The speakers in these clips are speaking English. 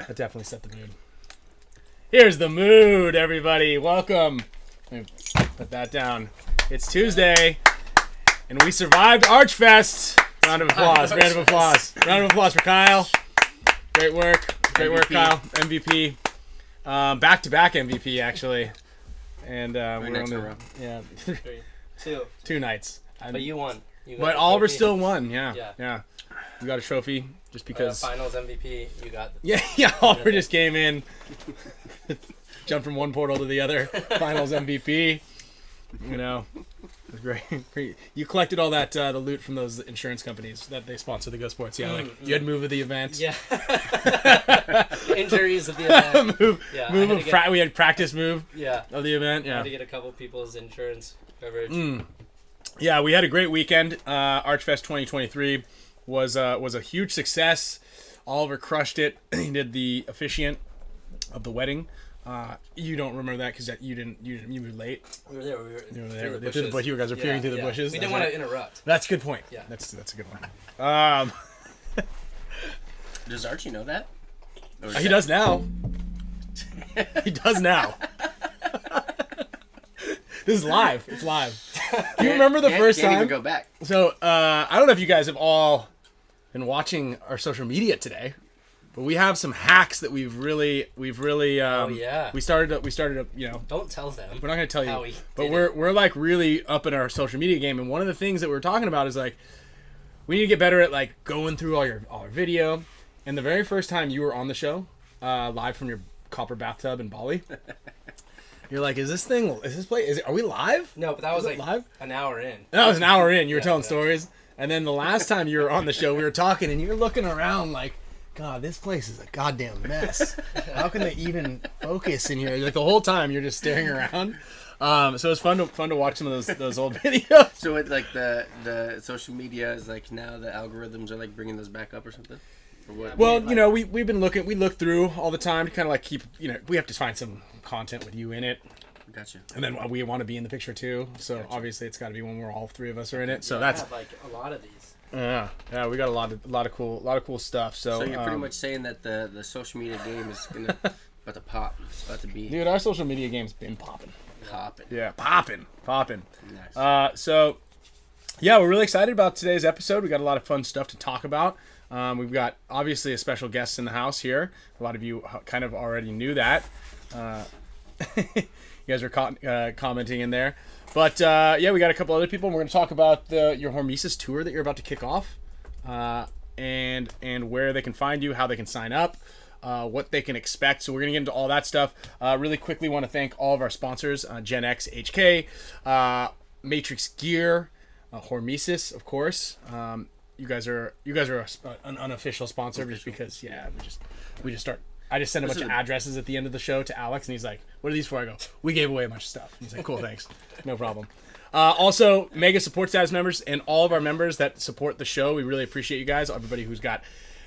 That definitely set the mood. Here's the mood, everybody. Welcome. Let me put that down. It's Tuesday, and we survived Archfest. Round of applause. Round of applause. Round of applause for Kyle. Great work. Great work, Kyle. MVP. Back-to-back MVP, actually. And we're on the yeah. Two nights. But you won. But Oliver still won. Yeah. You got a trophy just because. Finals MVP. You got. Yeah. Oliver just came in, jumped from one portal to the other. Finals MVP. You know, it was great. You collected all that the loot from those insurance companies that they sponsor the Go Sports. Yeah, like you had move of the event. Yeah. Injuries of the event. We had practice move. Yeah. Of the event. Yeah. I had to get a couple people's insurance coverage. Yeah, we had a great weekend. Archfest 2023 was a huge success. Oliver crushed it. He did the officiant of the wedding. You don't remember that because you were late. We were there. You were there. But you guys are peering through the bushes. We didn't want to interrupt. That's a good point. Yeah, that's a good one. Does Archie know that? He does now. He does now. This is live. It's live. Do you remember the first time? Even go back. So I don't know if you guys have all been watching our social media today, but we have some hacks that we've really oh yeah. We started you know. Don't tell them. We're not going to tell you. But we're like really up in our social media game, and one of the things that we're talking about is like we need to get better at like going through all our video. And the very first time you were on the show, live from your copper bathtub in Bali. You're like, are we live? No, but that was like live? an hour in. That was an hour in. You were telling stories. And then the last time you were on the show, we were talking, and you're looking around like, God, this place is a goddamn mess. How can they even focus in here? Like the whole time, you're just staring around. So it's fun to watch some of those old videos. So it like the social media is like now the algorithms are like bringing those back up or something. Or what? Well, you know, we look through all the time to kind of like keep, you know, we have to find some content with you in it. Gotcha. And then we want to be in the picture too. So obviously it's got to be when we're all three of us are in it. So that's have like a lot of these. Yeah, we got a lot of cool stuff. So you're pretty much saying that the social media game is about to pop. It's about to be. Dude, our social media game's been popping. Yeah, popping. Nice. So yeah, we're really excited about today's episode. We got a lot of fun stuff to talk about. We've got obviously a special guest in the house here. A lot of you kind of already knew that. You guys are commenting in there. But yeah, we got a couple other people. And we're going to talk about your HORMESIS tour that you're about to kick off, and where they can find you, how they can sign up, what they can expect. So we're going to get into all that stuff. Really quickly, want to thank all of our sponsors: Gen X HK, Matrix Gear, HORMESIS, of course. You guys are an unofficial sponsor just because we just start. I just sent a bunch of addresses at the end of the show to Alex, and he's like, "What are these for?" I go, "We gave away a bunch of stuff." And he's like, "Cool, thanks, no problem." Also, mega support status members and all of our members that support the show, we really appreciate you guys. Everybody who's got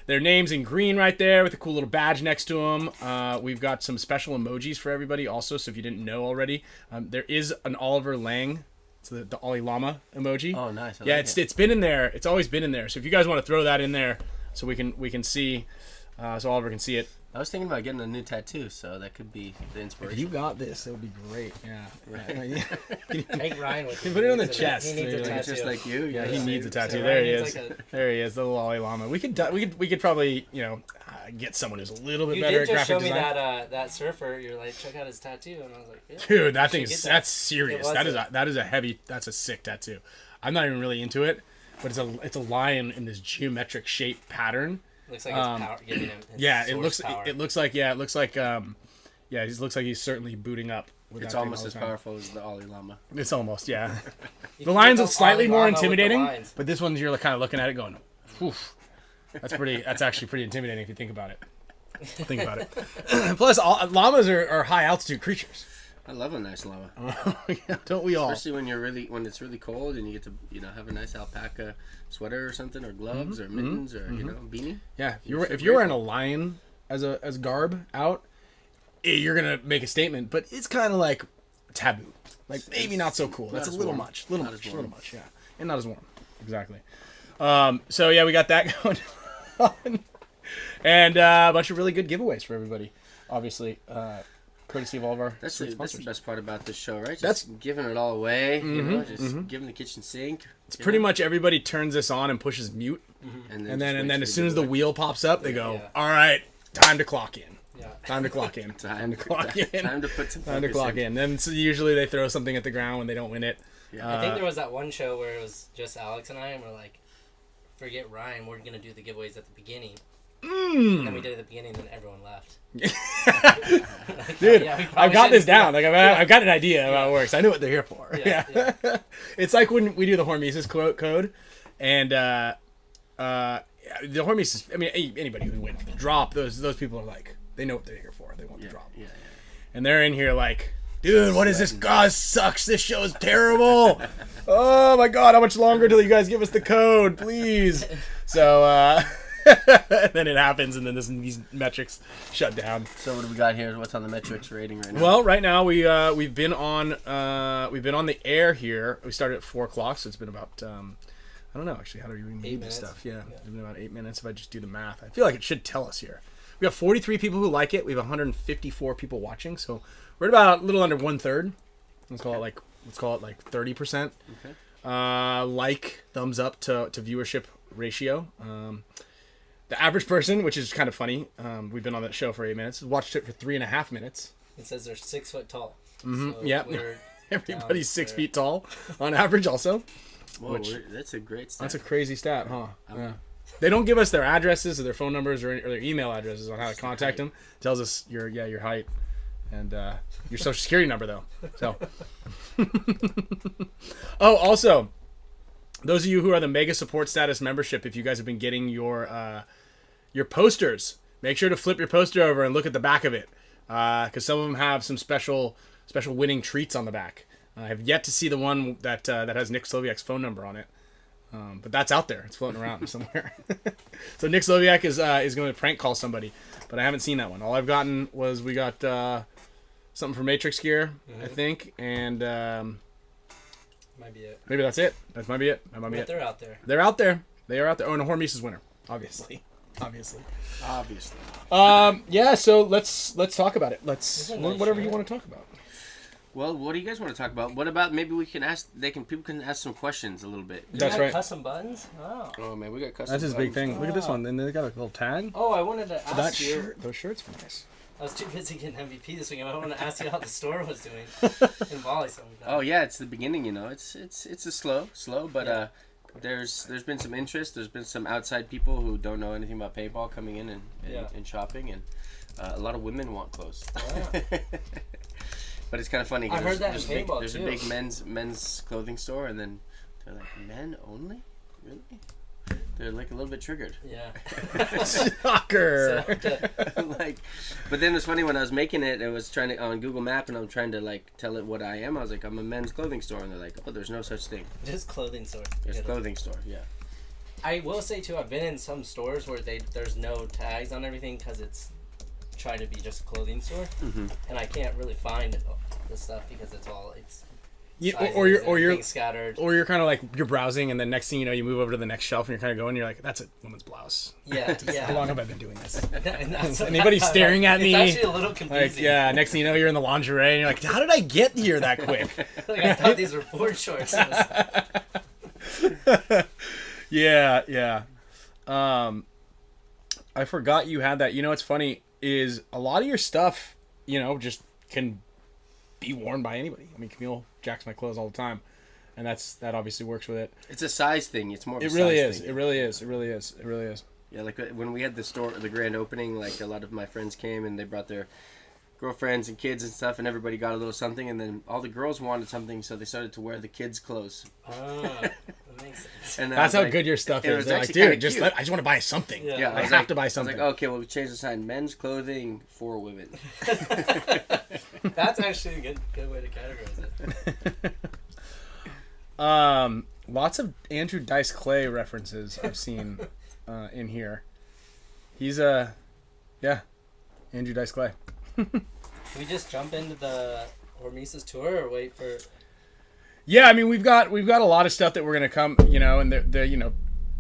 their names in green right there with a cool little badge next to them. We've got some special emojis for everybody also. So if you didn't know already, there is an Oliver Lang. It's the Ollie Llama emoji. Oh, nice. It's been in there. It's always been in there. So if you guys want to throw that in there, so we can see, so Oliver can see it. I was thinking about getting a new tattoo, so that could be the inspiration. If you got this, it would be great. Yeah. Right. Take Ryan with you. Put it on the chest. He needs a tattoo. Just like you. Yeah, he needs a tattoo. There he is. There he is, the little Ollie Llama. We could probably, you know, get someone who's a little bit better at graphic design. You did just show me that surfer. You're like, check out his tattoo, and I was like, yeah, dude, that's serious. That's a sick tattoo. I'm not even really into it, but it's a lion in this geometric shape pattern. Looks like his power, giving him his it looks like he's certainly booting up. It's almost as powerful as the Ollie Llama. It's almost, yeah. The lion's are slightly more intimidating, but this one's you're kind of looking at it going, "Oof." That's actually pretty intimidating if you think about it. Plus, llamas are high altitude creatures. I love a nice llama. Yeah, don't we all? Especially when it's really cold and you get to have a nice alpaca sweater or something, or gloves or mittens or beanie. Yeah, if you're wearing a lion as garb out, you're gonna make a statement. But it's kind of like taboo, like maybe not so cool. That's a little much, yeah, and not as warm. Exactly. So yeah, we got that going on. And a bunch of really good giveaways for everybody. Obviously, courtesy of all of our That's sweet the sponsors. best part about this show, right? Just That's- giving it all away. You know, just giving the kitchen sink. It's pretty much everybody turns this on and pushes mute, and then as soon as the wheel pops up, they go, Yeah. "All right, time to clock in. Yeah. Time to clock in. Time to clock in. Time to put some Time to focus clock in." Then so usually they throw something at the ground when they don't win it. I think there was that one show where it was just Alex and I, and we're like, forget Ryan, we're gonna do the giveaways at the beginning. And then we did it at the beginning, and then everyone left. Dude, yeah, we probably I've got this shouldn't- down. Like I've got an idea of how it works. I know what they're here for. Yeah, It's like when we do the HORMESIS quote code, and the HORMESIS. I mean, anybody who wins the drop, those people are like, they know what they're here for. They want the drop. Yeah. And they're in here like, dude, what is this? God, sucks. This show is terrible. Oh my God, how much longer till you guys give us the code, please? So then it happens, and then these metrics shut down. So what do we got here? What's on the metrics rating right now? Well, right now we've been on the air here. We started at 4:00, so it's been about I don't know actually how do you read this stuff? Yeah, it's been about 8 minutes if I just do the math. I feel like it should tell us here. We have 43 people who like it. We have 154 people watching, so we're at about a little under 1/3. Let's call it like 30%. Okay. Like, thumbs up to viewership ratio. The average person, which is kind of funny, we've been on that show for 8 minutes, watched it for 3.5 minutes. It says they're 6 foot tall. Mm-hmm. So Yep. we're Everybody's down 6 there. feet tall on average also. Whoa, that's a great stat. That's a crazy stat, huh? Yeah. They don't give us their addresses or their phone numbers or their email addresses on how to contact them. It tells us your height and your social security number though. So. Oh, also, those of you who are the Mega Support Status membership, if you guys have been getting your posters, make sure to flip your poster over and look at the back of it, because some of them have some special winning treats on the back. I have yet to see the one that has Nick SLOWIAK's phone number on it, but that's out there. It's floating around somewhere. So Nick SLOWIAK is going to prank call somebody, but I haven't seen that one. All I've gotten was we got something for Matrix Gear, I think, and Might be it. maybe that's it. That might be it. That might be But it. they're out there. They're out there. They are out there. Oh, and a HORMESIS winner, obviously. Yeah. So let's talk about it. It's a nice Whatever you shirt. want to talk about. Well, what do you guys want to talk about? What about maybe we can ask? People can ask some questions a little bit. That's You got right. Custom buttons? Oh. Oh man, we got custom. That's his big buttons. thing. Look at this one. And they got a little tag. Oh, I wanted to ask That you. shirt. Those shirts were nice. I was too busy getting MVP this weekend. I wanted to ask you how the store was doing in Bali. So Oh yeah, it's the beginning. You know, it's a slow, but there's been some interest. There's been some outside people who don't know anything about paintball coming in and shopping, and a lot of women want clothes. Wow. But it's kind of funny. 'Cause I heard that there's in a big- paintball, There's too. a big men's clothing store, and then they're like, men only, really? They're like a little bit triggered. yeah. Shocker. So, Like, but then it's funny when I was making it. I was trying to on Google Map, and I'm trying to like tell it what I am. I was like, I'm a men's clothing store, and they're like, oh, there's no such thing. just clothing store. There's Yeah. clothing store. Yeah. I will say too, I've been in some stores where there's no tags on everything because it's trying to be just a clothing store, and I can't really find the stuff because it's sizes Or and you're everything's scattered. or you're kind of like you're browsing, and then next thing you know, you move over to the next shelf, and you're kind of going, and you're like, that's a woman's blouse. Yeah, yeah. How long have I been doing this? And that's what Anybody staring at me? It's actually a little Like, confusing. yeah. Next thing you know, you're in the lingerie, and you're like, how did I get here that quick? Like, I thought these were board shorts. Yeah. I forgot you had that. You know what's funny is a lot of your stuff, just can be worn by anybody. I mean, Camille jacks my clothes all the time, and that obviously works with it. It's a size thing. It's more of a It really size is. thing. It really is. It really is. It really is. Yeah, like when we had the grand opening, like a lot of my friends came and they brought their girlfriends and kids and stuff, and everybody got a little something, and then all the girls wanted something, so they started to wear the kids' clothes. Oh, that makes sense. And I That's was how like- good your stuff it is. was They're like, actually kinda dude, cute. I just want to buy something. Yeah. Yeah, I was have like- to buy I was something. like, okay, well, we changed the sign: men's clothing for women. That's actually a good way to categorize it. Lots of Andrew Dice Clay references I've seen in here. He's Andrew Dice Clay. Can we just jump into the HORMESIS tour or wait for... Yeah, I mean we've got a lot of stuff that we're gonna come, and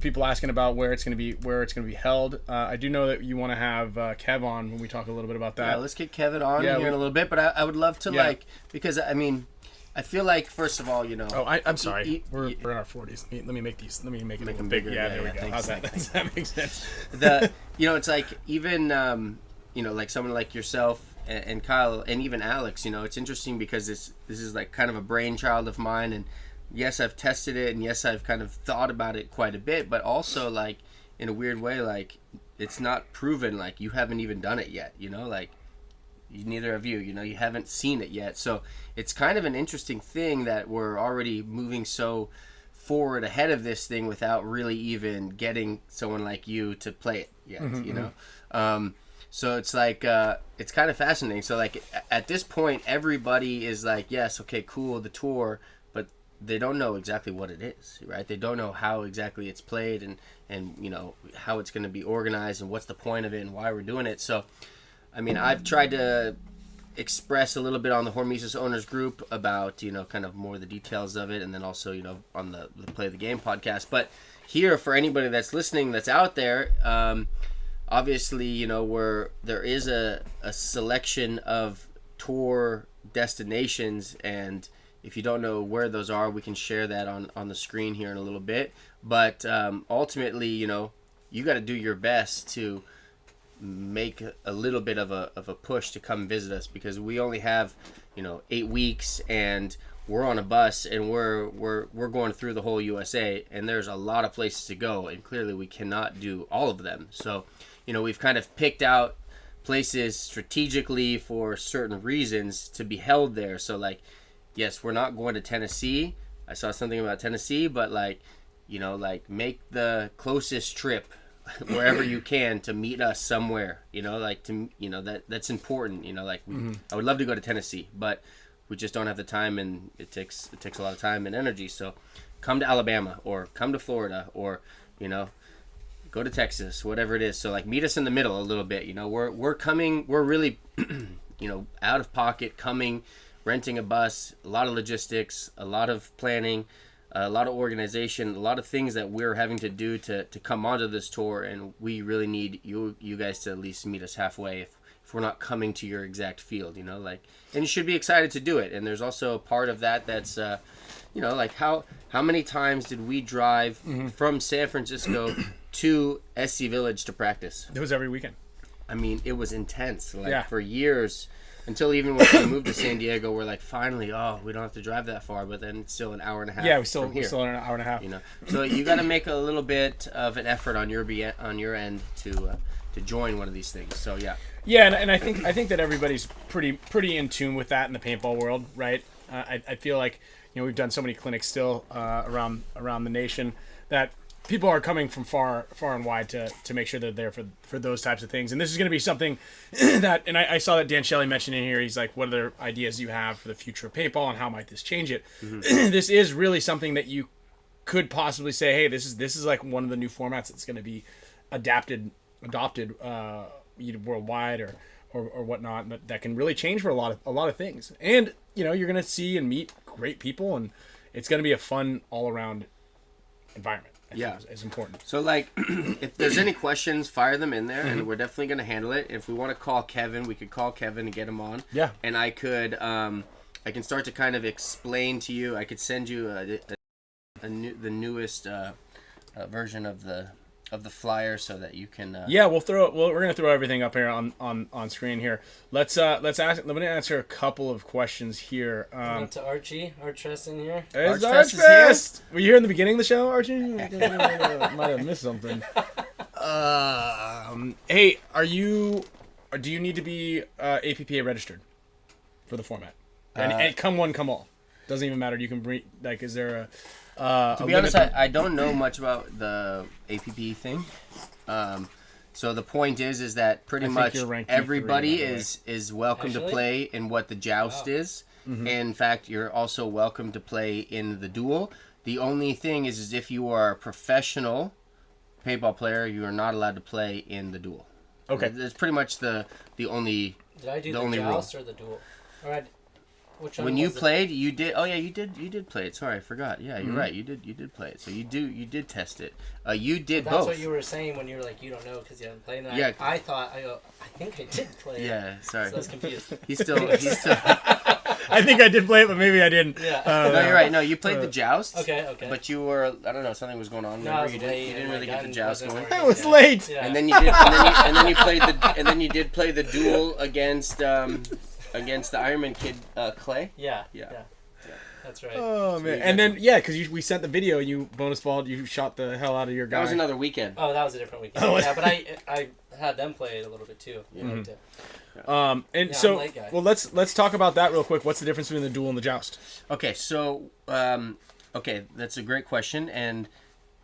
people asking about where it's going to be held. I do know that you want to have Kev on when we talk a little bit about that. Yeah, let's get Kevin on here in a little bit. But I would love to because I mean, I feel like first of all, you know. Oh, I'm sorry. We're in our 40s. Let me make these. Let me make them bigger. Yeah, there we go. How's that? Does that make sense? It's like even like someone like yourself and Kyle and even Alex. You know, it's interesting because this is like kind of a brainchild of mine, and yes, I've tested it, and yes, I've kind of thought about it quite a bit, but also like in a weird way, like it's not proven. Like you haven't even done it yet. You know, like. Neither of you, you haven't seen it yet. So it's kind of an interesting thing that we're already moving so forward ahead of this thing without really even getting someone like you to play it yet, So it's like, it's kind of fascinating. So like at this point, everybody is like, yes, okay, cool, the tour, but they don't know exactly what it is, right? They don't know how exactly it's played and how it's going to be organized and what's the point of it and why we're doing it. So I mean, I've tried to express a little bit on the HORMESIS owners group about, kind of more the details of it, and then also, on the Play the Game podcast. But here, for anybody that's listening, that's out there, obviously, there is a selection of tour destinations, and if you don't know where those are, we can share that on the screen here in a little bit. But ultimately, you got to do your best to make a little bit of a push to come visit us, because we only have 8 weeks and we're on a bus and we're going through the whole USA, and there's a lot of places to go, and clearly we cannot do all of them. So we've kind of picked out places strategically for certain reasons to be held there. So like, yes, we're not going to Tennessee. I saw something about Tennessee, but make the closest trip wherever you can to meet us somewhere, that's important. I would love to go to Tennessee, but we just don't have the time, and it takes a lot of time and energy. So come to Alabama or come to Florida or go to Texas, whatever it is. So like meet us in the middle a little bit. We're coming, we're really out of pocket, coming, renting a bus, a lot of logistics, a lot of planning, a lot of organization, a lot of things that we're having to do to come onto this tour, and we really need you guys to at least meet us halfway if we're not coming to your exact field, and you should be excited to do it. And there's also a part of that's like how many times did we drive from San Francisco to SC Village to practice? It was every weekend. I mean, it was intense, for years. Until even when we moved to San Diego, we're like, finally, we don't have to drive that far, but then it's still an hour and a half. Yeah, we're still an hour and a half. So you got to make a little bit of an effort on your end to join one of these things. So yeah. Yeah, and I think that everybody's pretty in tune with that in the paintball world, right? I feel like we've done so many clinics still around the nation that people are coming from far and wide to make sure they're there for those types of things. And this is going to be something that, and I saw that Dan Shelley mentioned in here, he's like, what other ideas do you have for the future of paintball and how might this change it? This is really something that you could possibly say, hey, this is like one of the new formats that's going to be adopted either worldwide or whatnot, but that can really change for a lot of things. And you're going to see and meet great people, and it's going to be a fun all around environment. I think is important. So like, if there's any questions, fire them in there, and we're definitely going to handle it. If we want to call Kevin, we could call Kevin and get him on. Yeah. And I could, I can start to kind of explain to you. I could send you the newest version of the flyer so that you can. We're gonna throw everything up here on screen here. Let's answer a couple of questions here. Up to Archie Archfest in here. There's Archfest. Were you here in the beginning of the show, Archie? Might have missed something. Hey, do you need to be APPA registered for the format? And come one, come all. Doesn't even matter. You can bring, like, is there a to be honest, I don't know much about the APP thing. So the point is that pretty much everybody is welcome to play in what the joust is. In fact, you're also welcome to play in the duel. The only thing is if you are a professional paintball player, you are not allowed to play in the duel. Okay. That's pretty much the only. Did I do the joust or the duel? All right. Which one When you was it? played, you did. Oh yeah, you did play it. Sorry, I forgot. Yeah, you're right. You did play it. So you did test it. You did That's both. what you were saying when you were like, you don't know because you haven't played it. Yeah. I thought, I think I did play it. Yeah, sorry. So I was confused. He's still. I think I did play it, but maybe I didn't. Yeah. No, you're right. No, you played the joust. Okay. But you were, I don't know, something was going on. No, I was you late didn't and really my get the gun joust wasn't going. working. I was Yeah. late. Yeah. And then you did, and then you played the duel against against the Ironman kid Clay. Yeah. Yeah. That's right. Oh So man! you And got- then because we sent the video, you bonus balled, you shot the hell out of your guy. That was another weekend. Oh, that was a different weekend. Oh, Yeah, but I had them play it a little bit too. And Yeah, so, I'm a late guy. well, let's talk about that real quick. What's the difference between the duel and the joust? Okay, so that's a great question, and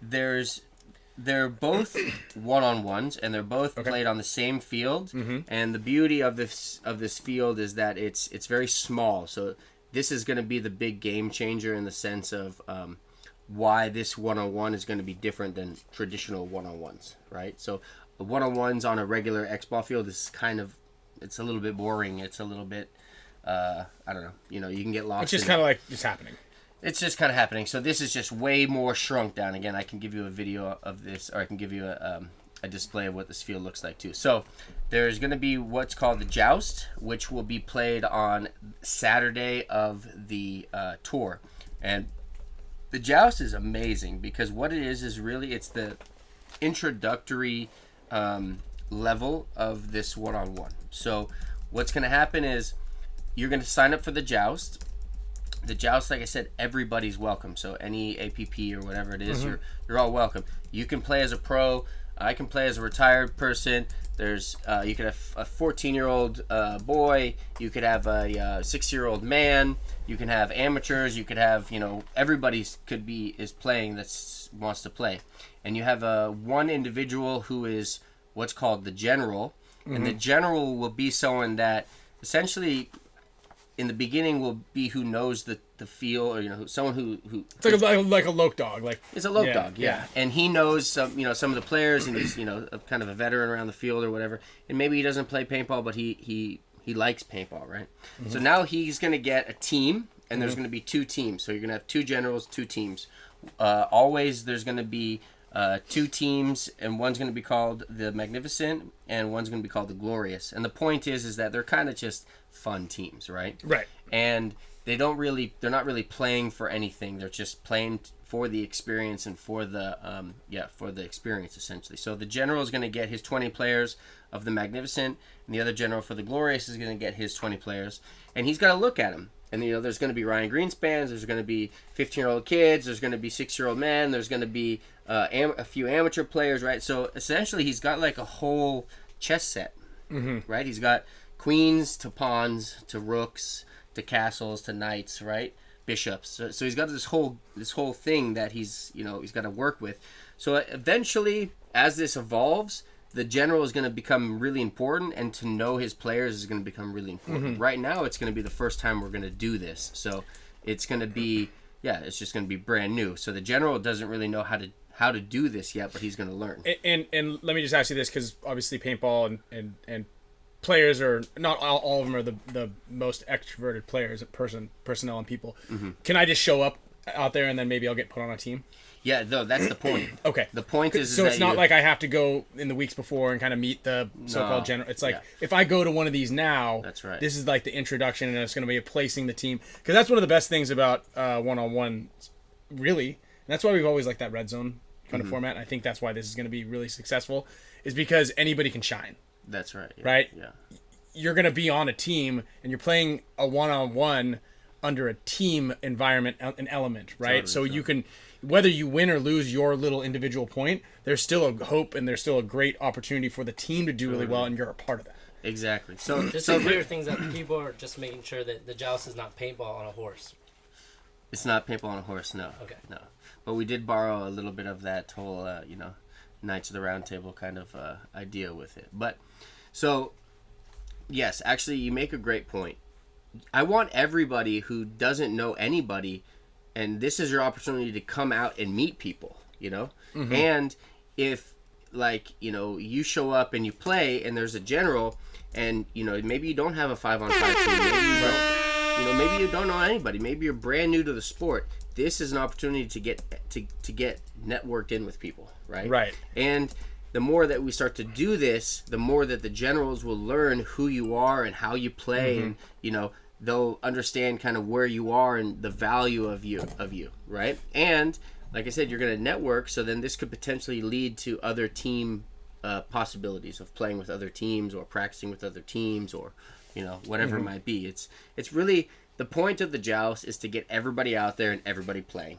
they're both one-on-ones, and they're both played on the same field. And the beauty of this field is that it's very small. So this is going to be the big game changer in the sense of why this one-on-one is going to be different than traditional one-on-ones, right? So the one-on-ones on a regular X-ball field is it's a little bit boring. It's a little bit I don't know. You can get lost. It's just kind of like it's happening. It's just kind of happening. So this is just way more shrunk down. Again, I can give you a video of this, or I can give you a display of what this field looks like too. So there's going to be what's called the joust, which will be played on Saturday of the tour. And the joust is amazing because what it is really it's the introductory level of this one-on-one. So what's going to happen is you're going to sign up for the joust. The joust, like I said, everybody's welcome. So any APP or whatever it is, you're all welcome. You can play as a pro. I can play as a retired person. There's you could have a 14-year-old boy. You could have a 6-year-old man. You can have amateurs. You could have everybody is playing that wants to play, and you have one individual who is what's called the general, and the general will be someone that essentially, in the beginning, will be who knows the feel, or someone who It's like a loc dog, like it's a loc dog, yeah, and he knows some of the players, and he's kind of a veteran around the field or whatever, and maybe he doesn't play paintball, but he likes paintball, right? So now he's gonna get a team, and there's gonna be 2 teams, so you're gonna have 2 generals, 2 teams. Always there's gonna be 2 teams, and one's going to be called the Magnificent, and one's going to be called the Glorious. And the point is that they're kind of just fun teams, right? Right. And they're not really playing for anything. They're just playing for the experience and for the experience essentially. So the general is going to get his 20 players of the Magnificent, and the other general for the Glorious is going to get his 20 players, and he's got to look at them. And there's going to be Ryan Greenspans, there's going to be 15-year-old kids, there's going to be 6-year-old men, there's going to be a few amateur players, right? So essentially, he's got like a whole chess set, right? He's got queens to pawns to rooks to castles to knights, right? Bishops. So he's got this whole thing that he's got to work with. So eventually, as this evolves, the general is going to become really important, and to know his players is going to become really important. Right now, it's going to be the first time we're going to do this, so it's going to be it's just going to be brand new. So the general doesn't really know how to do this yet, but he's going to learn. And let me just ask you this, because obviously paintball and players are not all of them are the most extroverted players, personnel and people. Can I just show up out there and then maybe I'll get put on a team? Yeah, no, that's the point. Okay. The point is so that it's not like I have to go in the weeks before and kind of meet the so-called general. It's like if I go to one of these now, That's right. This is like the introduction, and it's going to be placing the team, because that's one of the best things about one-on-one, really. And that's why we've always liked that red zone kind of format. And I think that's why this is going to be really successful, is because anybody can shine. That's right. Yeah. Right? Yeah. You're going to be on a team, and you're playing a one-on-one under a team environment, an element, right? Totally. You can, whether you win or lose your little individual point, there's still a hope and there's still a great opportunity for the team to do really well, and you're a part of that. Exactly. So Just to clear things up, people are just making sure that the joust is not paintball on a horse. It's not paintball on a horse, no. Okay. No. But we did borrow a little bit of that whole, Knights of the Round Table kind of idea with it. But, so, yes, actually, you make a great point. I want everybody who doesn't know anybody, and this is your opportunity to come out and meet people, And if, you show up and you play and there's a general, and, maybe you don't have a 5-on-5 team, maybe you don't. maybe you don't know anybody. Maybe you're brand new to the sport. This is an opportunity to get networked in with people, right? Right. And the more that we start to do this, the more that the generals will learn who you are and how you play, and they'll understand kind of where you are and the value of you, right? And like I said, you're going to network, so then this could potentially lead to other team possibilities of playing with other teams or practicing with other teams, or whatever it might be. It's really the point of the joust is to get everybody out there and everybody playing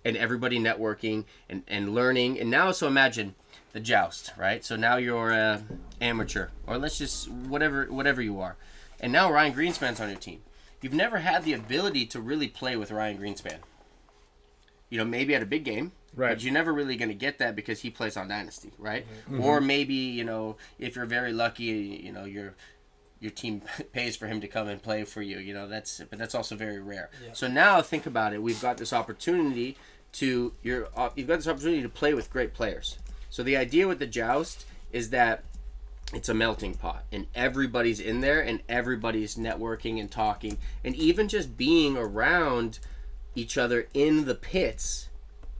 and everybody networking and learning. And now, so imagine the joust, right? So now you're an amateur, or let's just whatever you are, and now Ryan Greenspan's on your team. You've never had the ability to really play with Ryan Greenspan. Maybe at a big game, right? But you're never really going to get that because he plays on Dynasty, right? Or maybe if you're very lucky, your team pays for him to come and play for you. But that's also very rare. Yeah. So now think about it. We've got this opportunity you've got this opportunity to play with great players. So the idea with the joust is that it's a melting pot, and everybody's in there, and everybody's networking and talking, and even just being around each other in the pits.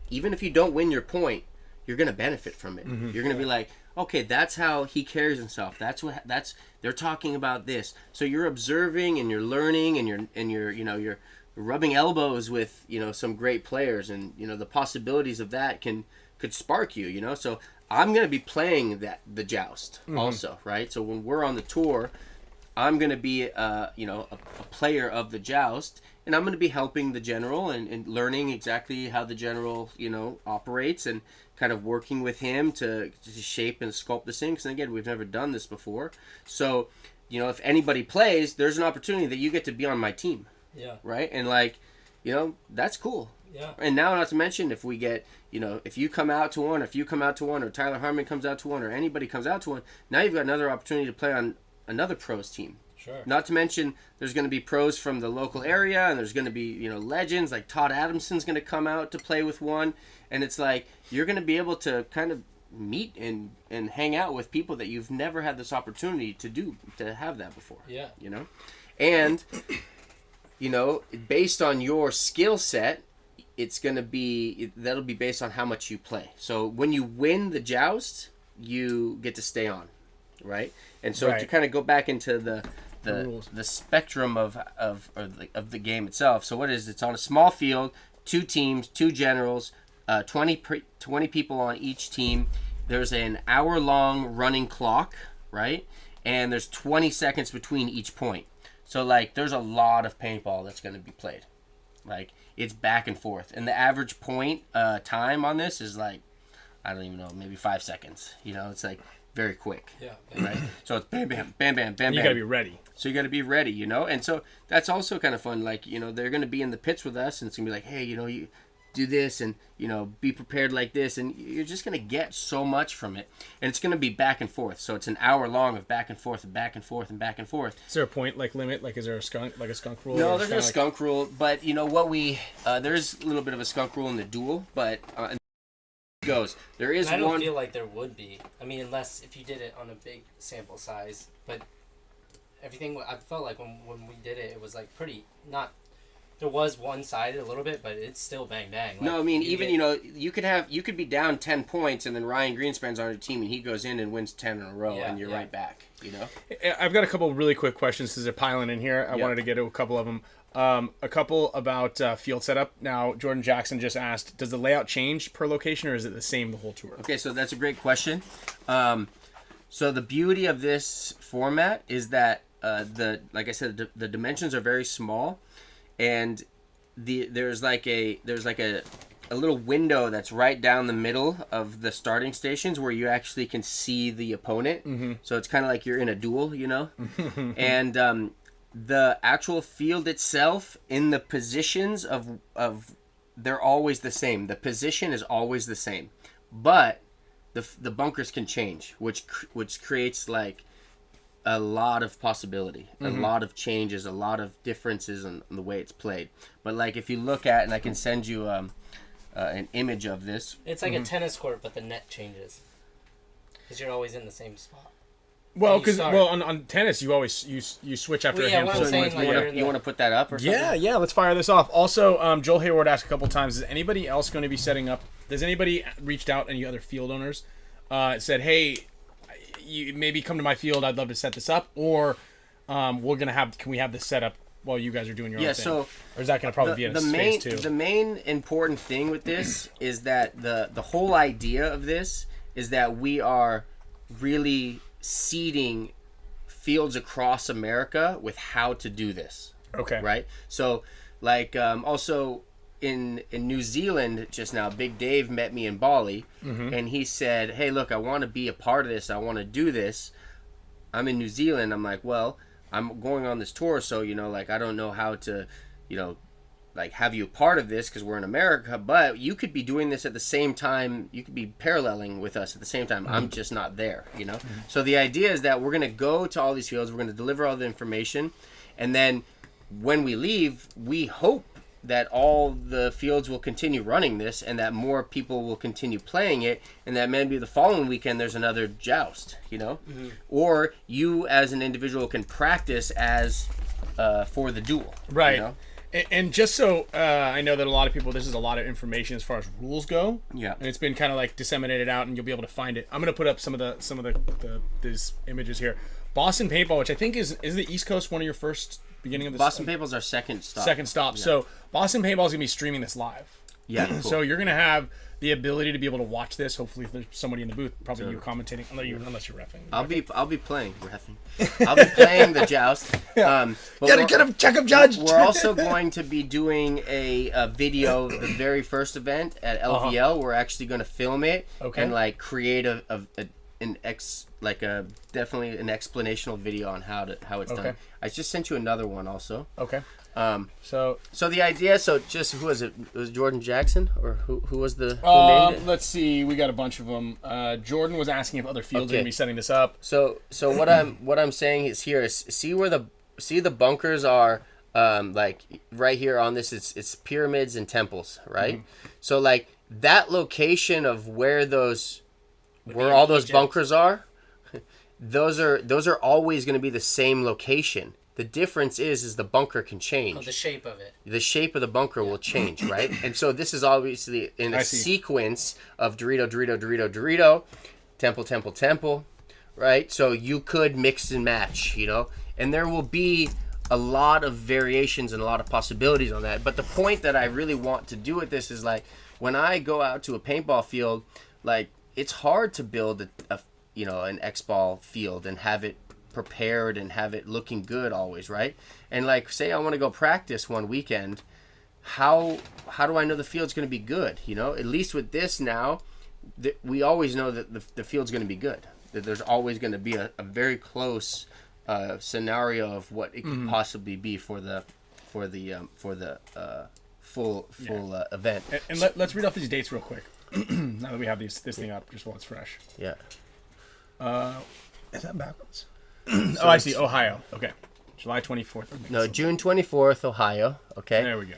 Even if you don't win your point, you're going to benefit from it. You're going to be like, okay, that's how he carries himself. They're talking about this. So you're observing and you're learning, and you're rubbing elbows with some great players, and the possibilities of that could spark you. So I'm going to be playing the joust also, right? So when we're on the tour, I'm going to be a player of the joust, and I'm going to be helping the general and learning exactly how the general operates, and kind of working with him to shape and sculpt this thing. Because again, we've never done this before. So if anybody plays, there's an opportunity that you get to be on my team. Yeah. Right? And that's cool. Yeah. And now, not to mention, if we get, if you come out to one, or Tyler Harmon comes out to one, or anybody comes out to one, now you've got another opportunity to play on another pros team. Sure. Not to mention, there's going to be pros from the local area, and there's going to be, legends, like Todd Adamson's going to come out to play with one. And it's like, you're going to be able to kind of meet and hang out with people that you've never had this opportunity to have that before. Yeah. And, based on your skill set, that'll be based on how much you play. So when you win the joust, you get to stay on, right? And so to kind of go back into the spectrum of the game itself. So what is it? It's on a small field, 2 teams, 2 generals, 20 people on each team. There's an hour-long running clock, right? And there's 20 seconds between each point. So there's a lot of paintball that's going to be played. It's back and forth, and the average point time on this is I don't even know, maybe 5 seconds. It's very quick. Yeah. Right. So it's bam, bam, bam, bam, bam. You gotta be ready. So you gotta be ready, and so that's also kind of fun. They're gonna be in the pits with us, and it's gonna be like, hey, you do this, and be prepared like this, and you're just gonna get so much from it, and it's gonna be back and forth. So it's an hour long of back and forth and back and forth and back and forth. Is there a point limit? Is there a skunk rule? No, there's no skunk rule, but what we there's a little bit of a skunk rule in the duel, but goes. There is one. I don't feel like there would be. I mean, unless if you did it on a big sample size, but everything I felt like when we did it, it was pretty not. There was one-sided a little bit, but it's still bang bang. No, I mean even you could be down 10 points, and then Ryan Greenspan's on your team, and he goes in and wins 10 in a row, and you're right back. I've got a couple really quick questions because they're piling in here. I wanted to get to a couple of them. A couple about field setup. Now, Jordan Jackson just asked, does the layout change per location, or is it the same the whole tour? Okay, so that's a great question. So the beauty of this format is that like I said, the dimensions are very small, and there's a little window that's right down the middle of the starting stations where you actually can see the opponent. So it's kind of like you're in a duel, and the actual field itself, in the positions of they're always the same. The position is always the same, but the bunkers can change, which creates a lot of possibility, a lot of changes, a lot of differences in the way it's played. But if you look at, and I can send you an image of this. It's like a tennis court, but the net changes because you're always in the same spot. Well, you because start. on tennis you always you switch after Well, a yeah, what handful. I'm saying, of like, points. you're in You want to put that up or something? Yeah, let's fire this off. Also, Joel Hayward asked a couple times, is anybody else going to be setting up? Does anybody reached out, any other field owners, said, hey, you maybe come to my field, I'd love to set this up, or can we have this set up while you guys are doing your own thing? So or is that going to probably be in phase 2? The main important thing with this is that the whole idea of this is that we are really seeding fields across America with how to do this. Okay. Right? So, like, also in New Zealand just now, Big Dave met me in Bali, and he said, hey, look, I want to be a part of this. I want to do this. I'm in New Zealand. I'm like, well, I'm going on this tour, so, like, I don't know how to, like, have you a part of this because we're in America, but you could be doing this at the same time. You could be paralleling with us at the same time. I'm just not there, So the idea is that we're going to go to all these fields. We're going to deliver all the information. And then when we leave, we hope that all the fields will continue running this and that more people will continue playing it, and that maybe the following weekend there's another joust, or you as an individual can practice as for the duel. Right. And just so I know that a lot of people, this is a lot of information as far as rules go. Yeah. And it's been kind of like disseminated out, and you'll be able to find it. I'm going to put up some of the these images here. Boston Paintball, which I think is the East Coast one of your first beginning of this. Boston Paintball's our second stop. Yeah. So Boston Paintball is going to be streaming this live. Yeah. Cool. So you're going to have the ability to be able to watch this. Hopefully, if there's somebody in the booth, probably you commentating, unless you're reffing. I'll be playing reffing. I'll be playing the joust. Get him, check him, judge. We're also going to be doing a video, the very first event at LVL. We're actually going to film it and like create definitely an explanational video on how it's done. I just sent you another one also. Okay. So the idea, just who was it? It was Jordan Jackson, or who was the who named it? Let's see, we got a bunch of them. Jordan was asking if other fields are going to be setting this up. So what I'm saying is see where the bunkers are, like right here on this. It's pyramids and temples, right? So like that location of where all those bunkers are, those are always going to be the same location. The difference is the bunker can change. Oh, the shape of it. The shape of the bunker will change, right? And so this is obviously in a sequence of Dorito, temple, right? So you could mix and match, and there will be a lot of variations and a lot of possibilities on that. But the point that I really want to do with this is, like, when I go out to a paintball field, like, it's hard to build an X-ball field and have it prepared and have it looking good always, right? And like, say I want to go practice one weekend, how do I know the field's going to be good? At least with this now, we always know that the field's going to be good. That there's always going to be a very close scenario of what it could possibly be for the full event. And let's read off these dates real quick. Now that we have this thing up, just while it's fresh. Yeah. Is that backwards? I see. Ohio. Okay. July 24th. No, June 24th, Ohio. Okay. There we go.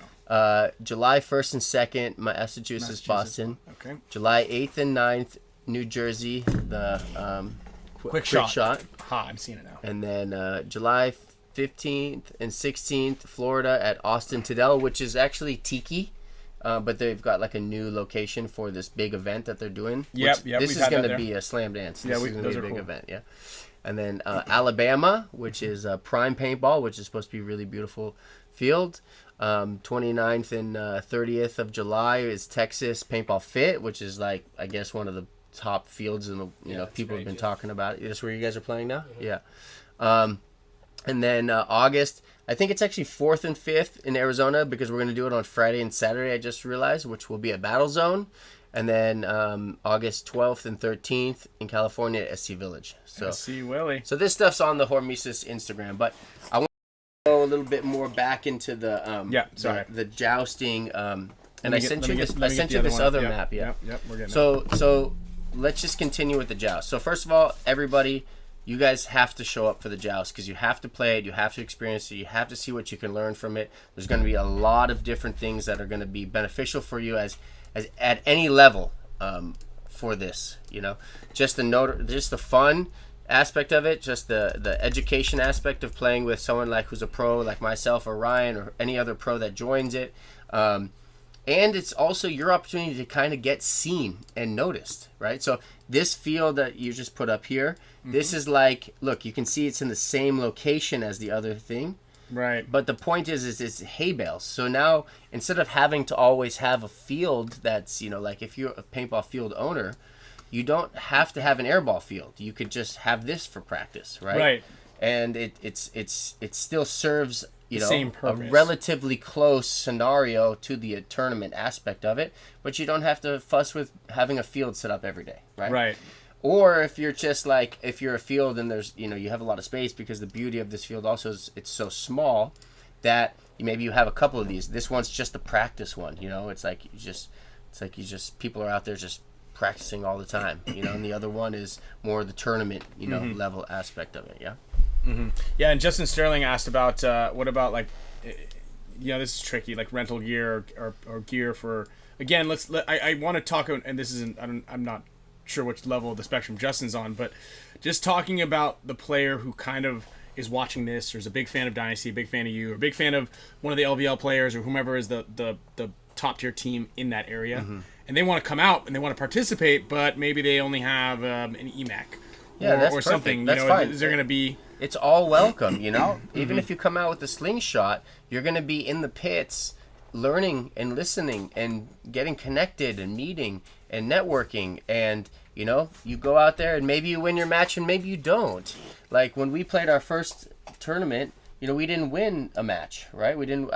July 1st and 2nd, Massachusetts, Boston. Okay. July 8th and 9th, New Jersey, the Quick shot. Ha, I'm seeing it now. And then July 15th and 16th, Florida at Austin Tadell, which is actually Tiki. But they've got like a new location for this big event that they're doing. Yep. This is going to be a slam dance. This is going to be a big event. Yeah. And then Alabama, which is Prime Paintball, which is supposed to be a really beautiful field. 29th and 30th of July is Texas Paintball Fit, which is like, I guess, one of the top fields in the people have been talking about. Is this where you guys are playing now? Mm-hmm. Yeah. And then August, I think it's actually 4th and 5th in Arizona, because we're going to do it on Friday and Saturday, I just realized, which will be a Battle Zone. And then August 12th and 13th in California at SC Village. So SC Willie. So this stuff's on the HORMESIS Instagram, but I want to go a little bit more back into the the jousting. And I sent you this other map. Yeah. Yep. We're getting So let's just continue with the joust. So first of all, everybody, you guys have to show up for the joust, because you have to play it, you have to experience it, you have to see what you can learn from it. There's going to be a lot of different things that are going to be beneficial for you as at any level for this. Just the fun aspect of it, just the education aspect of playing with someone like who's a pro, like myself or Ryan or any other pro that joins it. And it's also your opportunity to kind of get seen and noticed, right? So this field that you just put up here, this is like, look, you can see it's in the same location as the other thing. Right. But the point is it's hay bales. So now, instead of having to always have a field that's, like if you're a paintball field owner, you don't have to have an airball field. You could just have this for practice, right? Right. And it still serves same a purpose. relatively close scenario to the tournament aspect of it, but you don't have to fuss with having a field set up every day, right? Right. Or if you're just like, if you're a field and there's, you have a lot of space, because the beauty of this field also is it's so small that maybe you have a couple of these. This one's just the practice one, it's like people are out there just practicing all the time, and the other one is more the tournament, level aspect of it. Yeah. Mm-hmm. Yeah, and Justin Sterling asked about what about like, this is tricky, like rental gear or gear for. Again, I want to talk, and this isn't. I'm not sure which level of the spectrum Justin's on, but just talking about the player who kind of is watching this, or is a big fan of Dynasty, a big fan of you, or a big fan of one of the LVL players, or whomever is the top tier team in that area, and they want to come out and they want to participate, but maybe they only have an EMAC. Yeah, or something. That's fine. Is there going to be? It's all welcome, Even if you come out with a slingshot, you're going to be in the pits, learning and listening and getting connected and meeting and networking, and you go out there and maybe you win your match and maybe you don't. Like when we played our first tournament, we didn't win a match, right? We didn't.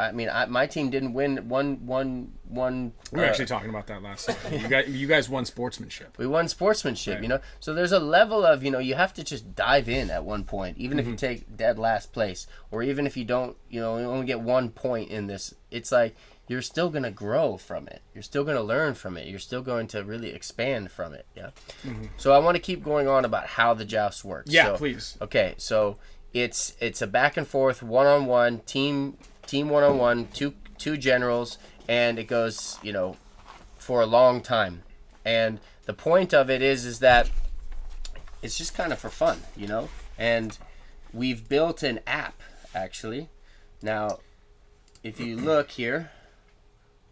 My team didn't win one. We were actually talking about that last time. You guys won sportsmanship. We won sportsmanship, right. So there's a level of, you have to just dive in at one point, even if you take dead last place, or even if you don't, you only get 1 point in this. It's like you're still gonna grow from it. You're still gonna learn from it. You're still going to really expand from it. Yeah. So I want to keep going on about how the joust works. Yeah, so, please. Okay, so. It's a back and forth, one-on-one, team one-on-one, two generals, and it goes, for a long time. And the point of it is that it's just kind of for fun, And we've built an app, actually. Now, if you look here,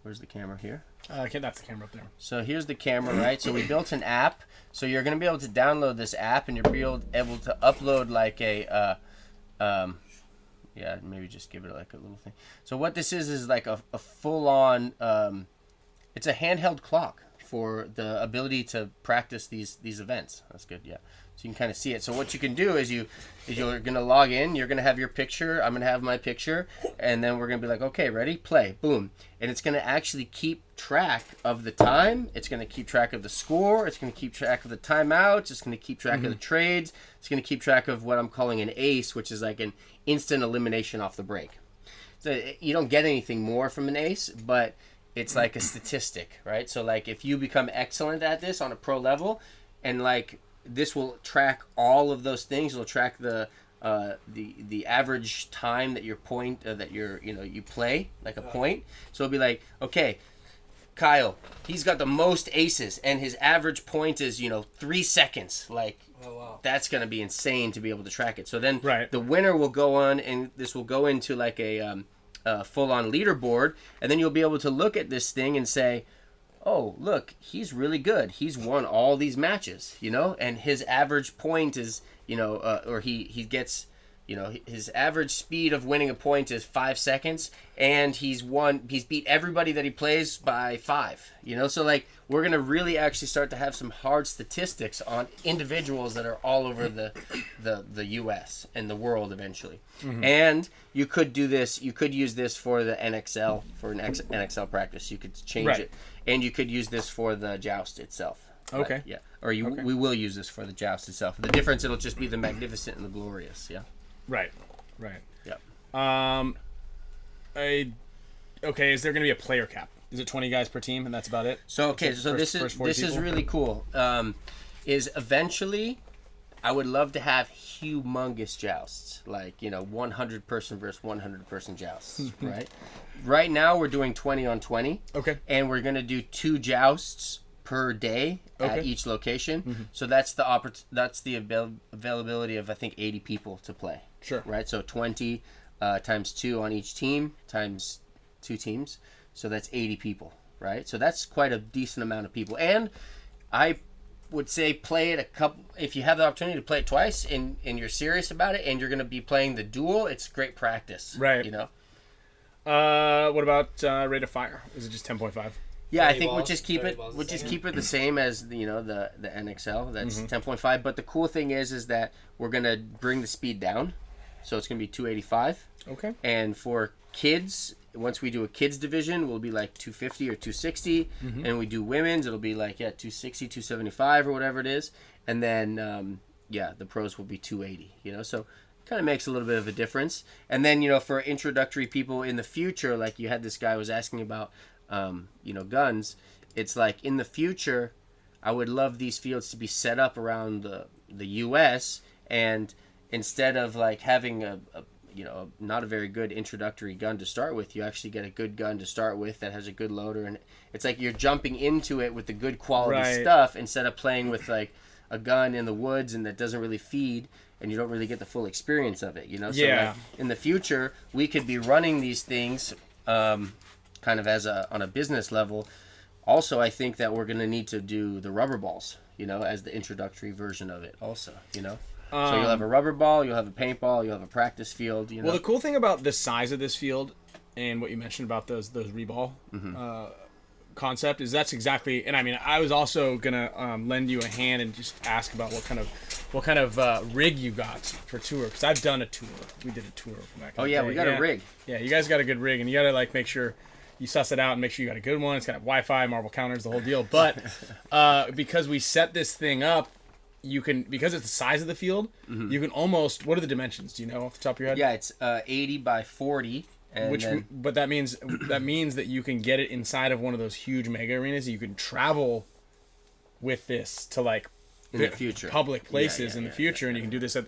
where's the camera here? Okay, that's the camera up there. So here's the camera, right? So we built an app. So you're going to be able to download this app, and you'll be able to upload like a maybe just give it like a little thing. So what this is like a full-on, it's a handheld clock for the ability to practice these events. That's good, yeah. So you can kind of see it. So what you can do is you're going to log in. You're going to have your picture. I'm going to have my picture. And then we're going to be like, okay, ready? Play. Boom. And it's going to actually keep track of the time. It's going to keep track of the score. It's going to keep track of the timeouts. It's going to keep track of the trades. It's going to keep track of what I'm calling an ace, which is like an instant elimination off the break. So you don't get anything more from an ace, but it's like a statistic, right? So like if you become excellent at this on a pro level, and like this will track all of those things. It'll track the average time that your point that you play like a point. So it'll be like, okay, Kyle, he's got the most aces and his average point is 3 seconds. Like, oh, wow. That's gonna be insane to be able to track it. So then right. The winner will go on, and this will go into like a full-on leaderboard, and then you'll be able to look at this thing and say, oh, look, he's really good. He's won all these matches, and his average point is, or he gets, his average speed of winning a point is 5 seconds, and he's beat everybody that he plays by 5, So like we're gonna really actually start to have some hard statistics on individuals that are all over the U.S. and the world eventually. And you could do this. You could use this for the NXL for an NXL practice. You could change right. it. And you could use this for the joust itself. Okay. But, yeah. Or we will use this for the joust itself. The difference, it'll just be the magnificent and the glorious. Yeah. Right. Right. Yeah. Okay. Is there going to be a player cap? Is it 20 guys per team, and that's about it? So okay. So this is really cool. Is eventually, I would love to have humongous jousts, like 100 person versus 100 person jousts, right? Right now we're doing 20 on 20. Okay. And we're gonna do 2 jousts per day at each location. So that's the availability of, I think, 80 people to play. Sure. Right. So 20 times 2 on each team times 2 teams. So that's 80 people. Right. So that's quite a decent amount of people. And I would say play it if you have the opportunity to play it twice and you're serious about it and you're going to be playing the duel, it's great practice. Right. You know. What about rate of fire? Is it just 10.5? Yeah, I think we'll just keep it the same as the NXL. That's 10.5. But the cool thing is that we're gonna bring the speed down, so it's gonna be 285. Okay. And for kids, once we do a kids division, we'll be like 250 or 260, and we do women's, it'll be like 260, 275 or whatever it is, and then the pros will be 280. You know, so kind of makes a little bit of a difference. And then for introductory people in the future, like you had this guy was asking about. Guns, it's like in the future, I would love these fields to be set up around the U.S. and instead of like having a not a very good introductory gun to start with, you actually get a good gun to start with that has a good loader, and it's like you're jumping into it with the good quality stuff instead of playing with like a gun in the woods and that doesn't really feed and you don't really get the full experience of it. So like, in the future, we could be running these things. Kind of on a business level. Also, I think that we're going to need to do the rubber balls, as the introductory version of it also, So you'll have a rubber ball, you'll have a paintball, you'll have a practice field, Well, the cool thing about the size of this field and what you mentioned about those reball concept is that's exactly, and I mean, I was also going to lend you a hand and just ask about what kind of rig you got for tour, because I've done a tour. We did a tour back in the day. We got a rig. Yeah, you guys got a good rig, and you got to like make sure you suss it out and make sure you got a good one. It's got Wi-Fi, marble counters, the whole deal. But because we set this thing up, because it's the size of the field, you can almost. What are the dimensions? Do you know off the top of your head? Yeah, it's 80 by 40. But that means that you can get it inside of one of those huge mega arenas. You can travel with this to like in the future public places in the future, and you can do this at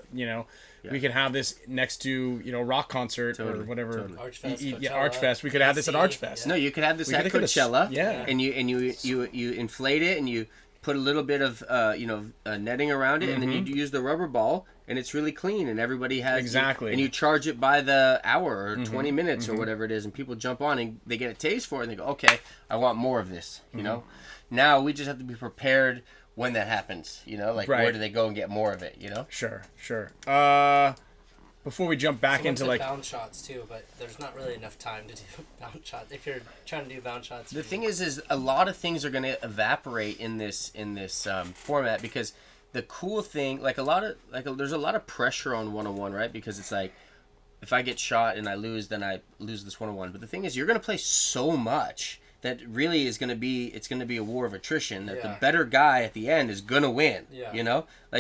we can have this next to rock concert or whatever. Archfest, Archfest. We could have this at Archfest. No, you could have this at Coachella. Yeah. And you inflate it and you put a little bit of netting around it, and then you use the rubber ball, and it's really clean, and everybody has exactly. And you charge it by the hour or 20 minutes or whatever it is, and people jump on and they get a taste for it, and they go, okay, I want more of this. Now we just have to be prepared when that happens, where do they go and get more of it, Sure. Before we jump back into like bounce shots too, but there's not really enough time to do bounce shots. If you're trying to do bounce shots, the thing is a lot of things are going to evaporate in this format, because the cool thing, there's a lot of pressure on 101, right? Because it's like, if I get shot and I lose, then I lose this 101. But the thing is, you're going to play so much that really is going to be a war of attrition, that the better guy at the end is going to win,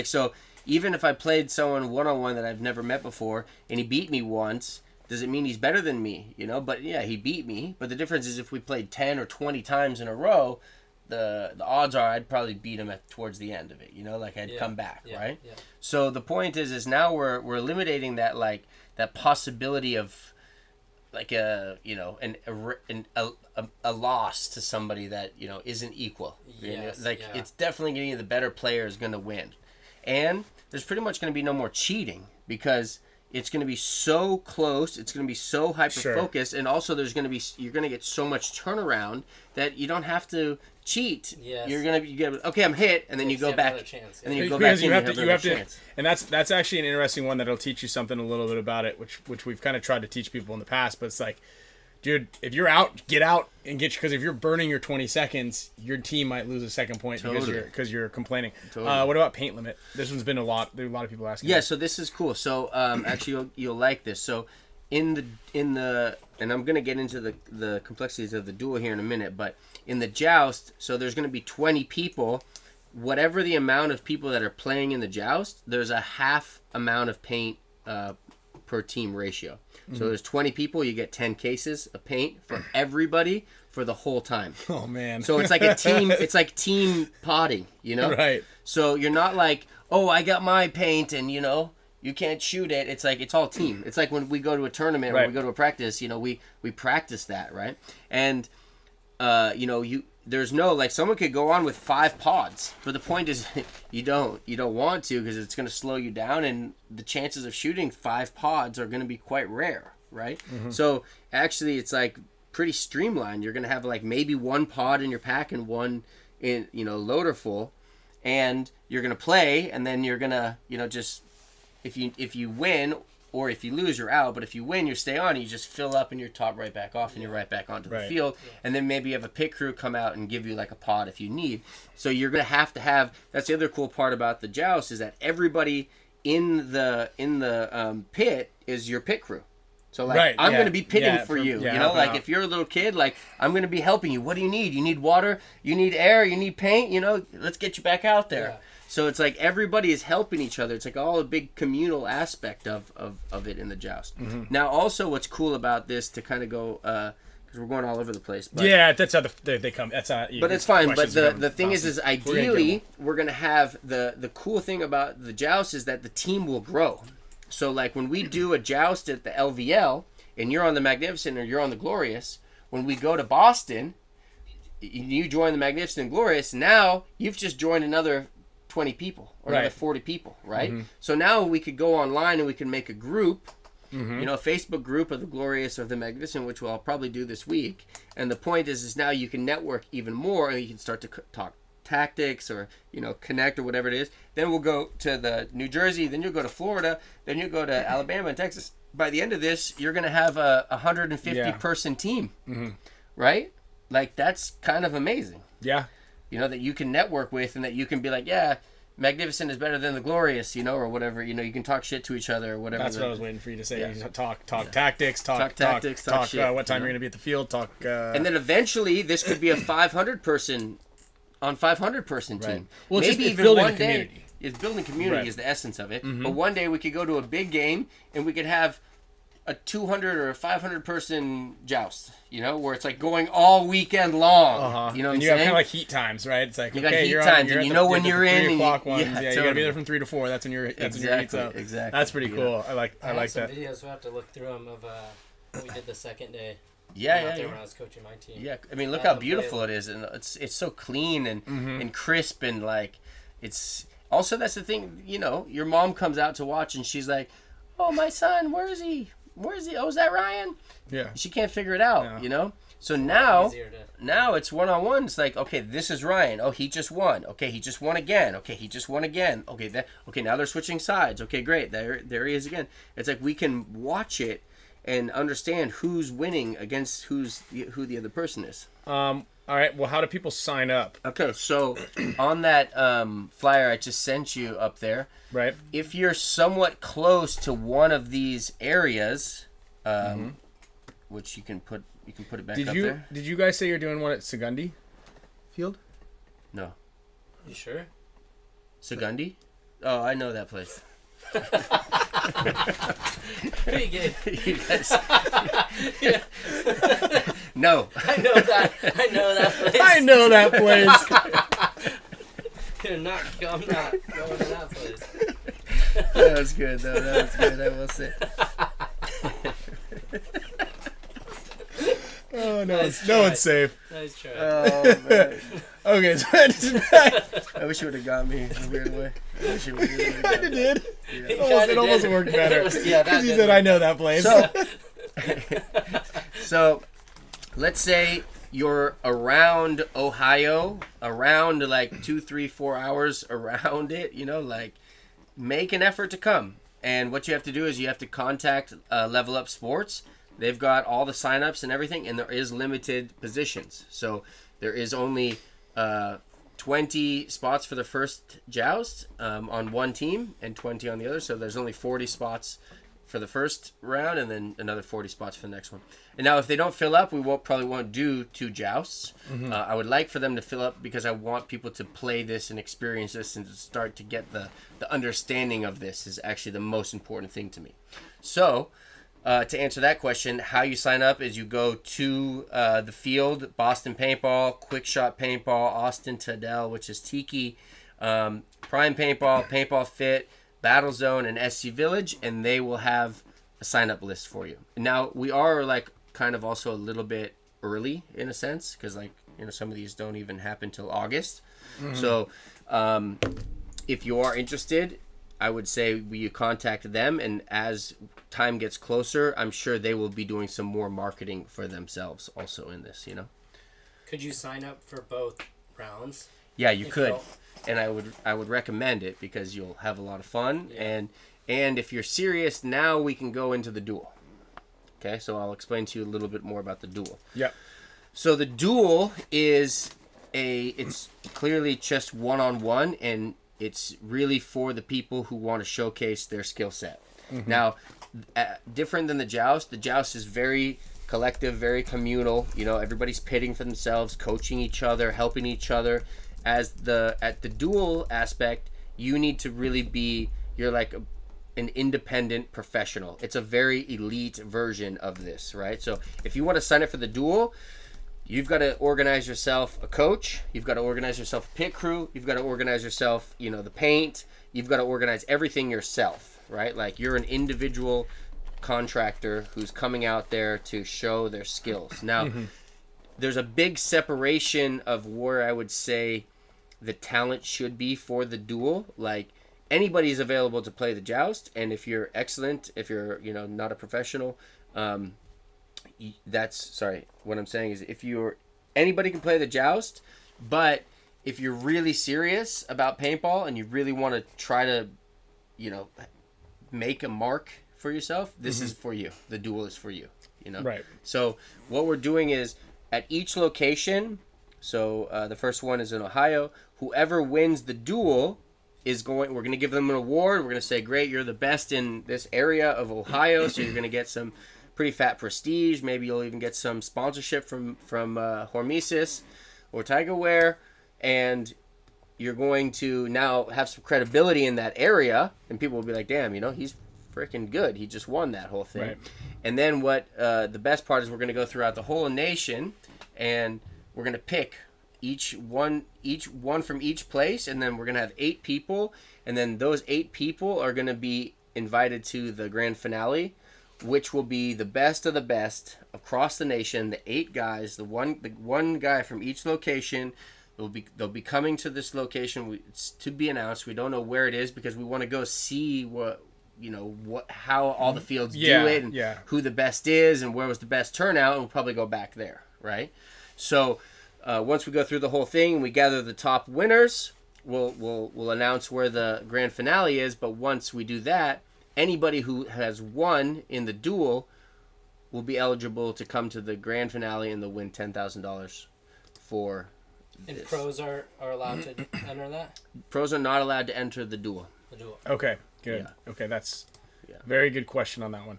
so even if I played someone one-on-one that I've never met before and he beat me once, does it mean he's better than me, but he beat me. But the difference is if we played 10 or 20 times in a row, the odds are I'd probably beat him towards the end of it, I'd come back, right? Yeah. So the point is now we're eliminating that, like, that possibility of like a loss to somebody that isn't equal. It's definitely going to be the better player is going to win, and there's pretty much going to be no more cheating, because it's going to be so close, it's going to be so hyper focused, and also you're going to get so much turnaround that you don't have to cheat. Yes. You get okay, I'm hit, and then you go back, and then you go because back. You have to, and that's actually an interesting one that'll teach you something a little bit about it, which we've kind of tried to teach people in the past. But it's like, dude, if you're out, get out and get, because if you're burning your 20 seconds, your team might lose a second point because you're complaining. Totally. What about paint limit? This one's been a lot of people asking. Yeah, so this is cool. So actually you'll like this. So in the and I'm gonna get into the complexities of the duel here in a minute, but in the joust, so there's gonna be 20 people. Whatever the amount of people that are playing in the joust, there's a half amount of paint per team ratio. So there's 20 people, you get 10 cases of paint for everybody for the whole time. Oh man. So it's like a team, it's like team potting, Right. So you're not like, oh, I got my paint and you can't shoot it. It's like, it's all team. It's like when we go to a tournament or we go to a practice, we practice that, right? And there's no, like, someone could go on with 5 pods, but the point is you don't want to, because it's going to slow you down, and the chances of shooting 5 pods are going to be quite rare, right? So actually it's like pretty streamlined. You're going to have like maybe 1 pod in your pack and 1 in, loader full, and you're going to play, and then you're going to, just if you win or if you lose, you're out. But if you win, you stay on. You just fill up and you're top right back off, and you're right back onto the field. And then maybe you have a pit crew come out and give you like a pod if you need. So you're gonna have to have. That's the other cool part about the joust, is that everybody in the pit is your pit crew. So like I'm gonna be pitting for you. Like if you're a little kid, like I'm gonna be helping you. What do you need? You need water. You need air. You need paint. Let's get you back out there. Yeah. So it's like everybody is helping each other. It's like all a big communal aspect of it in the joust. Now, also, what's cool about this, to kind of go, because we're going all over the place. But, that's how they come. That's how. But it's fine. But the thing is ideally, we're gonna have the cool thing about the joust is that the team will grow. So like when we do a joust at the LVL, and you're on the Magnificent or you're on the Glorious, when we go to Boston, you join the Magnificent and Glorious. Now you've just joined another 20 people or another 40 people, right? So now we could go online and we can make a group, a Facebook group of the Glorious or the Magnificent, which I'll probably do this week. And the point is now you can network even more, and you can start to talk tactics or connect or whatever it is. Then we'll go to the New Jersey, then you'll go to Florida, then you'll go to Alabama and Texas. By the end of this, you're going to have a 150 person team, right? Like, that's kind of amazing. Yeah. That you can network with, and that you can be like, Magnificent is better than the Glorious, or whatever. You can talk shit to each other or whatever. That's what I was waiting for you to say. Yeah. You talk tactics, talk shit, what time you're going to be at the field, and then eventually this could be a 500 person team. Well, maybe it's even building one a community. Day. It's building community is the essence of it. But one day we could go to a big game and we could have a 200 or a 500 person joust, where it's like going all weekend long. You know what I'm saying? You have kind of like heat times, right? It's like, you got heat times, and when you're in. 3 o'clock ones. You got to be there from 3 to 4. That's when you're heats up. Exactly. That's pretty cool. I like some that. videos. We'll have to look through them of we did the second day. When I was coaching my team. Yeah, I mean, look how beautiful it is, and it's so clean and crisp, and like it's. Also, that's the thing. Your mom comes out to watch, and she's like, "Oh, my son, where is he? Where is he? Oh, is that Ryan?" Yeah. She can't figure it out, So now it's one-on-one. It's like, okay, this is Ryan. Oh, he just won. Okay, he just won again. Okay, he just won again. Okay, now they're switching sides. Okay, great. There he is again. It's like we can watch it and understand who's winning against who the other person is. All right. Well, how do people sign up? Okay, so on that flyer I just sent you up there, right? If you're somewhat close to one of these areas, which you can put it back up there. Did you guys say you're doing one at Segundi Field? No. You sure? Segundi? Oh, I know that place. Pretty good. You guys... No. I know that place. I know that place. I'm not going to that place. That was good, though. That was good, I will say. Oh, no, no one's safe. Nice try. Oh, man. Okay, so I wish you would have got me in a weird way. I wish you would have got me. I did. Yeah. It almost worked better. Because he said, I know that place. So, let's say you're around Ohio, around like 2, 3, 4 hours around it, like make an effort to come. And what you have to do is you have to contact Level Up Sports. They've got all the signups and everything, and there is limited positions. So there is only 20 spots for the first joust on one team and 20 on the other. So there's only 40 spots for the first round, and then another 40 spots for the next one. And now if they don't fill up, we probably won't do 2 jousts. I would like for them to fill up, because I want people to play this and experience this and to start to get the understanding of this is actually the most important thing to me. So to answer that question, how you sign up is you go to the field, Boston Paintball, Quick Shot Paintball, Austin Tadell, which is Tiki, Prime Paintball, Paintball Fit, Battle Zone, and SC Village, and they will have a sign-up list for you. Now, we are like kind of also a little bit early in a sense, because like You know, some of these don't even happen till August. So if you are interested, I would say you contact them, and as time gets closer, I'm sure they will be doing some more marketing for themselves also in this, you know. Could you sign up for both rounds? Yeah, you could. And I would recommend it because you'll have a lot of fun. Yeah. And if you're serious, now we can go into the duel. Okay, so I'll explain to you a little bit more about the duel. Yep. So the duel is it's clearly just one-on-one, and it's really for the people who want to showcase their skill set. Now, different than the joust is very collective, very communal. You know, everybody's pitting for themselves, coaching each other, helping each other. At the duel aspect, you need to really be, you're like an independent professional. It's a very elite version of this, right? So if you want to sign up for the duel, you've got to organize yourself a coach, you've got to organize yourself a pit crew, you've got to organize yourself, you know, the paint, you've got to organize everything yourself, right? Like, you're an individual contractor who's coming out there to show their skills. Now, there's a big separation of where I would say the talent should be for the duel. Like, anybody's available to play the joust, and if you're excellent, if you're, you know, not a professional, what I'm saying is, anybody can play the joust, but if you're really serious about paintball and you really want to try to, you know, make a mark for yourself, this is for you. The duel is for you, you know? Right. So what we're doing is, at each location, so the first one is in Ohio, whoever wins the duel we're going to give them an award. We're going to say, great, you're the best in this area of Ohio, so you're going to get some pretty fat prestige. Maybe you'll even get some sponsorship from HORMESIS or Tiger Wear, and you're going to now have some credibility in that area, and people will be like, damn, you know, he's freaking good. He just won that whole thing. Right. And then what the best part is, we're going to go throughout the whole nation, and we're going to pick each one from each place, and then we're going to have 8 people, and then those 8 people are going to be invited to the grand finale, which will be the best of the best across the nation. The 8 guys, the one guy from each location, they'll be coming to this location. It's to be announced. We don't know where it is because we want to go see how all the fields do it, and who the best is, and where was the best turnout, and we'll probably go back there, right? So once we go through the whole thing and we gather the top winners, we'll announce where the grand finale is. But once we do that, anybody who has won in the duel will be eligible to come to the grand finale, and they'll win $10,000 for this. And pros are allowed to enter that? Pros are not allowed to enter the duel. The duel. Okay, good. Yeah. Okay, that's very good question on that one.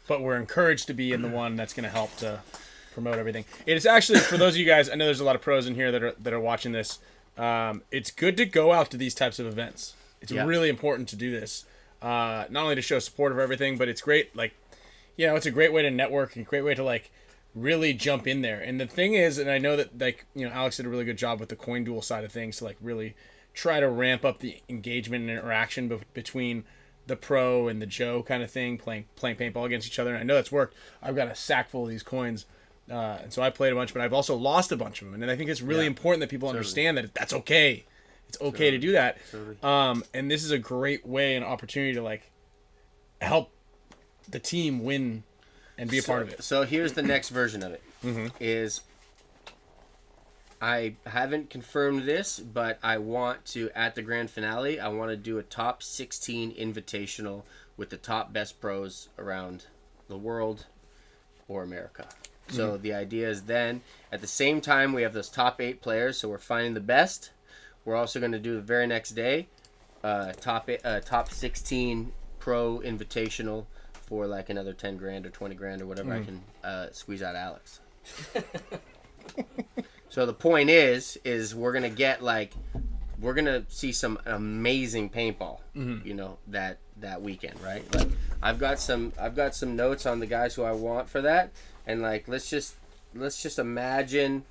But we're encouraged to be in the one that's going to help to promote everything. It is actually, for those of you guys, I know there's a lot of pros in here that are watching this. It's good to go out to these types of events. It's really important to do this. Not only to show support of everything, but it's great. Like, you know, it's a great way to network and a great way to like really jump in there. And the thing is, and I know that like, you know, Alex did a really good job with the coin duel side of things to like really try to ramp up the engagement and interaction between the pro and the Joe kind of thing, playing paintball against each other. And I know that's worked. I've got a sack full of these coins. And so I played a bunch, but I've also lost a bunch of them. And I think it's really important that people understand that that's okay. It's okay to do that. And this is a great way and opportunity to like help the team win and be a part of it. So here's the next version of it. Is I haven't confirmed this, but I want to, at the grand finale, I want to do a top 16 invitational with the top best pros around the world or America. So the idea is then, at the same time, we have those top 8 players, so we're finding the best. We're also going to do the very next day, top 16 pro invitational for like another 10 grand or 20 grand or whatever I can squeeze out of Alex. So the point is we're going to get like, we're going to see some amazing paintball, you know, that weekend, right? Like I've got some notes on the guys who I want for that. And like, let's just imagine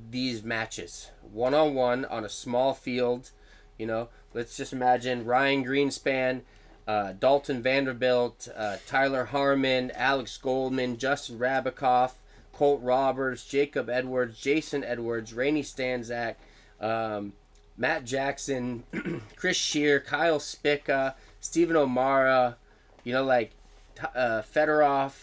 these matches, one-on-one on a small field, you know. Let's just imagine Ryan Greenspan, Dalton Vanderbilt, Tyler Harmon, Alex Goldman, Justin Rabikoff, Colt Roberts, Jacob Edwards, Jason Edwards, Rainey Stanzak, Matt Jackson, Chris Shear, Kyle Spicka, Stephen O'Mara, you know, like Fedorov,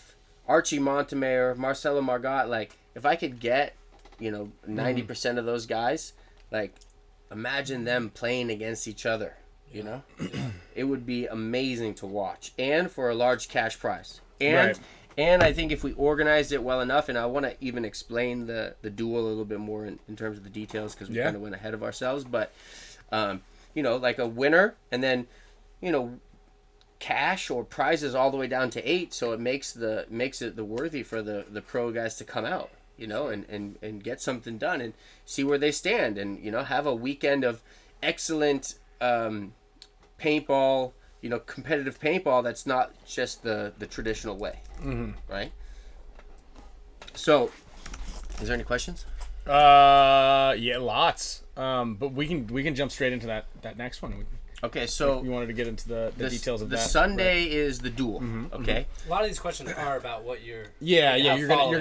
Archie Montemayor, Marcelo Margot. Like, if I could get, you know, 90% of those guys, like, imagine them playing against each other, you know? It would be amazing to watch, and for a large cash prize. And I think if we organized it well enough, and I want to even explain the duel a little bit more in terms of the details, because we kind of went ahead of ourselves, but, you know, like a winner, and then, you know, cash or prizes all the way down to 8, so it makes it the worthy for the pro guys to come out, you know, and get something done and see where they stand, and, you know, have a weekend of excellent paintball, you know, competitive paintball that's not just the traditional way, right? So, is there any questions? Yeah, lots. But we can jump straight into that next one. Okay, so you wanted to get into the details of that. The Sunday is the duel. Okay. A lot of these questions are about what you're. You're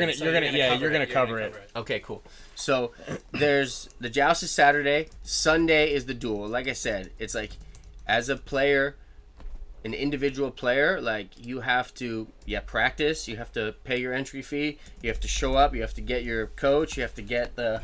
gonna cover it. Okay, cool. So there's the joust is Saturday. Sunday is the duel. Like I said, it's like, as a player, an individual player, like, you have to practice, you have to pay your entry fee, you have to show up, you have to get your coach, you have to get the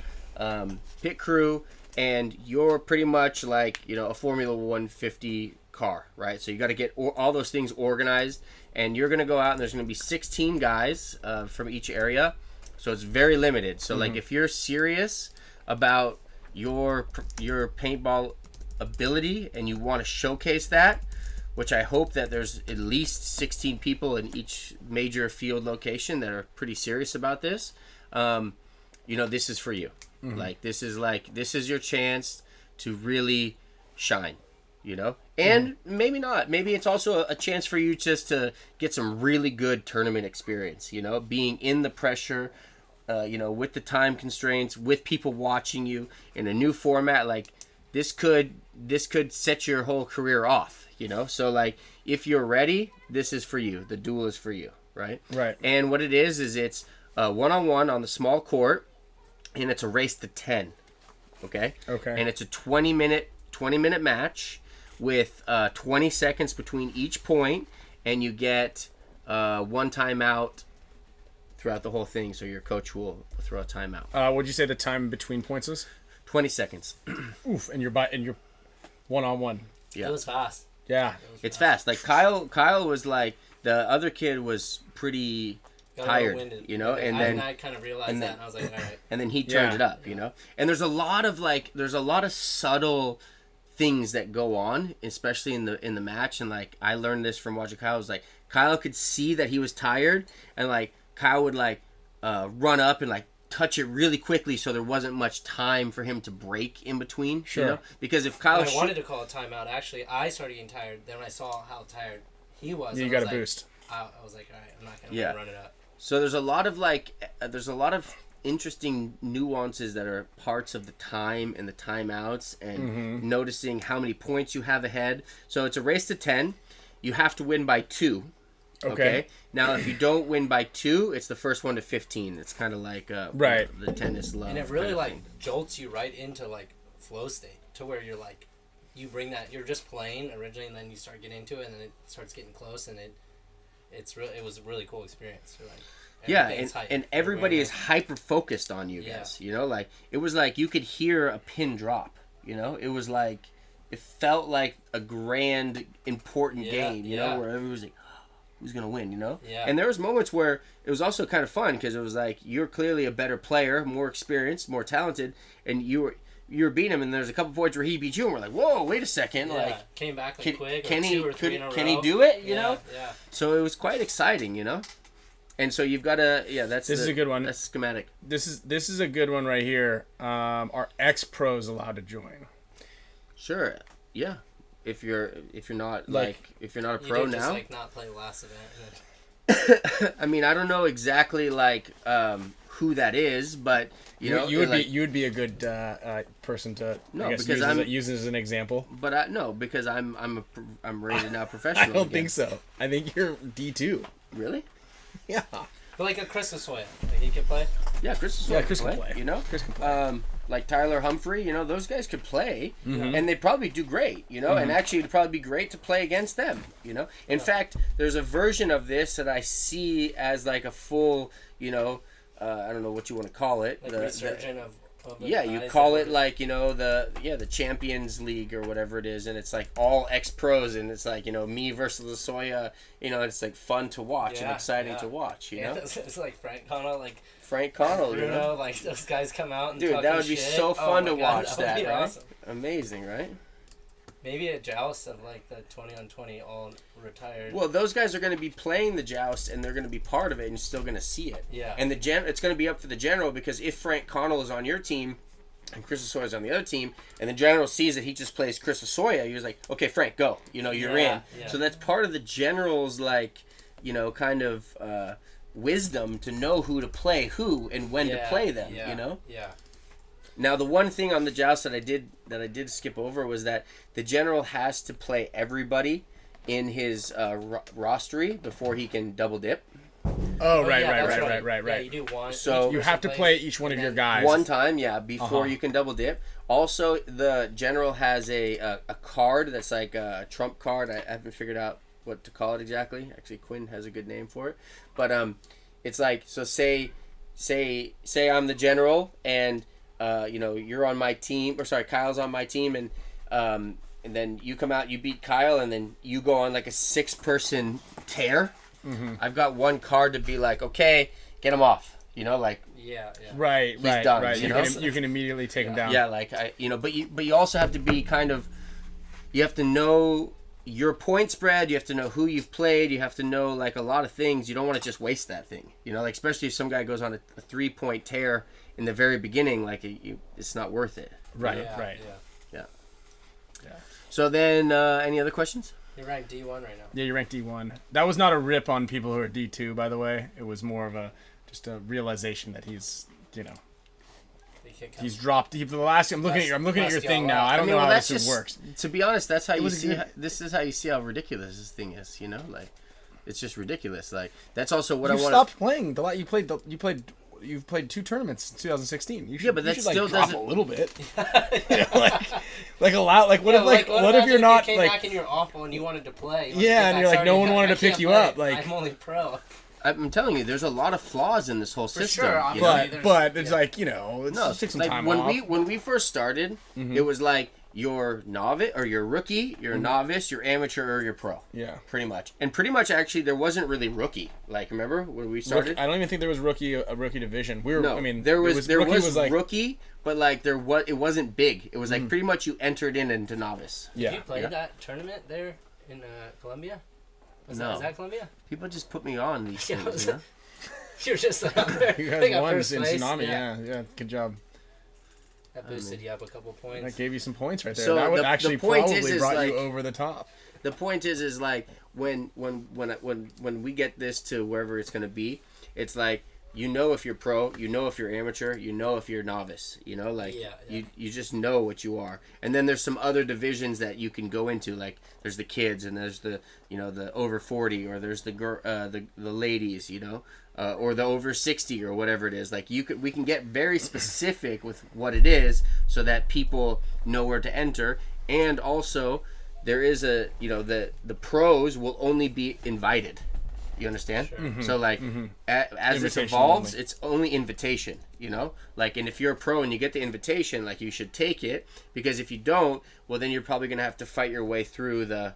pit crew, and you're pretty much like, you know, a Formula 150 car, right? So you got to get all those things organized, and you're going to go out, and there's going to be 16 guys from each area, so it's very limited. So like, if you're serious about your paintball ability and you want to showcase that, which I hope that there's at least 16 people in each major field location that are pretty serious about this, you know, this is for you. Like, this is your chance to really shine, you know? And maybe not. Maybe it's also a chance for you just to get some really good tournament experience, you know? Being in the pressure, you know, with the time constraints, with people watching you in a new format. Like, this could set your whole career off, you know? So, like, if you're ready, this is for you. The duel is for you, right? Right. And what it is it's one-on-one on the small court, and it's a race to 10, okay? Okay. And it's a 20-minute match with 20 seconds between each point, and you get one timeout throughout the whole thing, so your coach will throw a timeout. What'd you say the time between points is? 20 seconds. Oof, and you're one-on-one. Yeah. It was fast. Yeah. It's fast. Like, Kyle was like, the other kid was pretty tired, you know, and then I kind of realized that, and I was like, all right. And then he turned it up, you know. And there's a lot of subtle things that go on, especially in the match. And like, I learned this from watching Kyle. It was like, Kyle could see that he was tired, and like, Kyle would like run up and like touch it really quickly, so there wasn't much time for him to break in between. Sure. You know? Because if Kyle wanted to call a timeout, actually, I started getting tired. Then when I saw how tired he was, You got a boost. I was like, all right, I'm not gonna run it up. So there's a lot of interesting nuances that are parts of the time and the timeouts, and noticing how many points you have ahead. So it's a race to 10. You have to win by 2. Okay. Now, if you don't win by 2, it's the first one to 15. It's kind of like right, the tennis love. And it really like jolts you right into like flow state, to where you're like, you bring that, you're just playing originally, and then you start getting into it, and then it starts getting close, and it was a really cool experience. You're like, and everybody is hyper focused on you guys. You know, like, it was like you could hear a pin drop. You know, it was like, it felt like a grand, important game. You know, where everybody was like, who's gonna win? You know. Yeah. And there was moments where it was also kind of fun, because it was like, you're clearly a better player, more experienced, more talented, and you were beating him, and there's a couple points where he beat you, and we're like, whoa, wait a second, like, came back can, quick. Can he? 2 or 3 in a row. Can he do it? You know. Yeah. So it was quite exciting, you know. And so you've got to, this is a good one. That's schematic. This is a good one right here. Are ex-pros allowed to join? Sure. Yeah. If you're not if you're not a pro you now. Just, like, not play the last event. I mean, I don't know exactly like who that is, but you know, you would be a good person to use as an example. But because I'm rated now professional. I don't think so. I think you're D2. Really? Yeah. But like a Chris Lasoya, like he could play. Yeah, Chris Yeah, can Chris play, can play. You know, Chris can play. Like Tyler Humphrey, you know, those guys could play, and they'd probably do great, you know, and actually it'd probably be great to play against them, you know. In fact, there's a version of this that I see as like a full, you know, I don't know what you want to call it. Like resurgent of the Yeah, you guys call that it were- like, you know, the Champions League or whatever it is, and it's like all ex-pros, and it's like, you know, me versus Lasoya, you know, it's like fun to watch and Yeah, exciting yeah. to watch, you know. It's like Frank Connell, like Frank Connell, you know. Bruno, like those guys come out and Dude, talking that would be shit. so Oh fun my to God, watch would that, be right? awesome. Amazing, right? Maybe a joust of like the 20-on-20 all retired. Well, those guys are going to be playing the joust, and they're going to be part of it, and you're still going to see it. Yeah. And it's going to be up for the general, because if Frank Connell is on your team, and Chris Lasoya is on the other team, and the general sees that he just plays Chris Lasoya, you're like, okay, Frank, go. You know, you're Yeah, in. yeah. So that's part of the general's, like, you know, kind of wisdom to know who to play who and when to play them. Yeah, You know. Yeah. Now, the one thing on the joust that I did skip over was that the general has to play everybody in his rostery before he can double dip. Oh, right, yeah, right, that's right, right, right, Yeah, you do one. So- each You person have to plays, play each one of and your then- guys. One time, yeah, before Uh-huh. you can double dip. Also, the general has a card that's like a trump card. I haven't figured out what to call it exactly. Actually, Quinn has a good name for it. But it's like, so say I'm the general, and you know, you're on my team, or sorry, Kyle's on my team, and then you come out, you beat Kyle, and then you go on like a 6-person tear. Mm-hmm. I've got one card to be like, okay, get him off. You know, like. Yeah, yeah. Right, right, done, right. you You know? can immediately take him down. Yeah, like but you also have to be kind of, you have to know your point spread. You have to know who you've played. You have to know like a lot of things. You don't want to just waste that thing. You know, like especially if some guy goes on a 3-point tear in the very beginning, like it's not worth it. Right, Yeah, right. Yeah. So then, any other questions? You're ranked D1 right now. Yeah, you ranked D1. That was not a rip on people who are D2, by the way. It was more of just a realization that he's, you know, They kick he's dropped. The last, I'm looking at your Last thing y'all now. out. I don't know well, how that's this just, works. To be honest, that's how you was a see. good- This is how you see how ridiculous this thing is. You know, like it's just ridiculous. Like that's also what You I want. stopped playing. You've played 2 tournaments since 2016. You should, Yeah, but that you should, like, still drop doesn't- a little bit. You know, like allow. Like what if like what if imagine you're not you came like back and you're awful and you wanted to play? You wanted to Yeah, get and back you're like, no started, one I wanted to pick can't you play. up, like- I'm only pro. I'm telling you, there's a lot of flaws in this whole system. sure, you know? obviously. but it's like, you know, it's No, just take some like time when off. when we first started, it was like you're novice or you're rookie, you're novice, you're amateur, or you're pro. Yeah. Pretty much, and pretty much actually there wasn't really rookie. Like remember when we started? I don't even think there was a rookie division. We were. No, I mean, there was like rookie, but like it wasn't big. It was like pretty much you entered into novice. yeah. Did you play Yeah. that tournament there in Colombia? No. Is that Colombia? People just put me on these Yeah, things. You know? You were just like, there. You They guys got won in first place. Tsunami. Yeah, good job. That boosted you up a couple points. That gave you some points right there. So that would the actually point probably is brought like- you over the top. The point is like when we get this to wherever it's gonna be, it's like you know if you're pro, you know if you're amateur, you know if you're novice. You know, like Yeah. you just know what you are. And then there's some other divisions that you can go into, like there's the kids and there's the the over 40, or there's the ladies, or the over 60 or whatever it is. Like we can get very specific with what it is so that people know where to enter. And also there is the pros will only be invited. You understand? Sure. So like as this Invitation evolves, only. it's only invitation, like, and if you're a pro and you get the invitation, like you should take it, because if you don't, well then you're probably gonna have to fight your way through the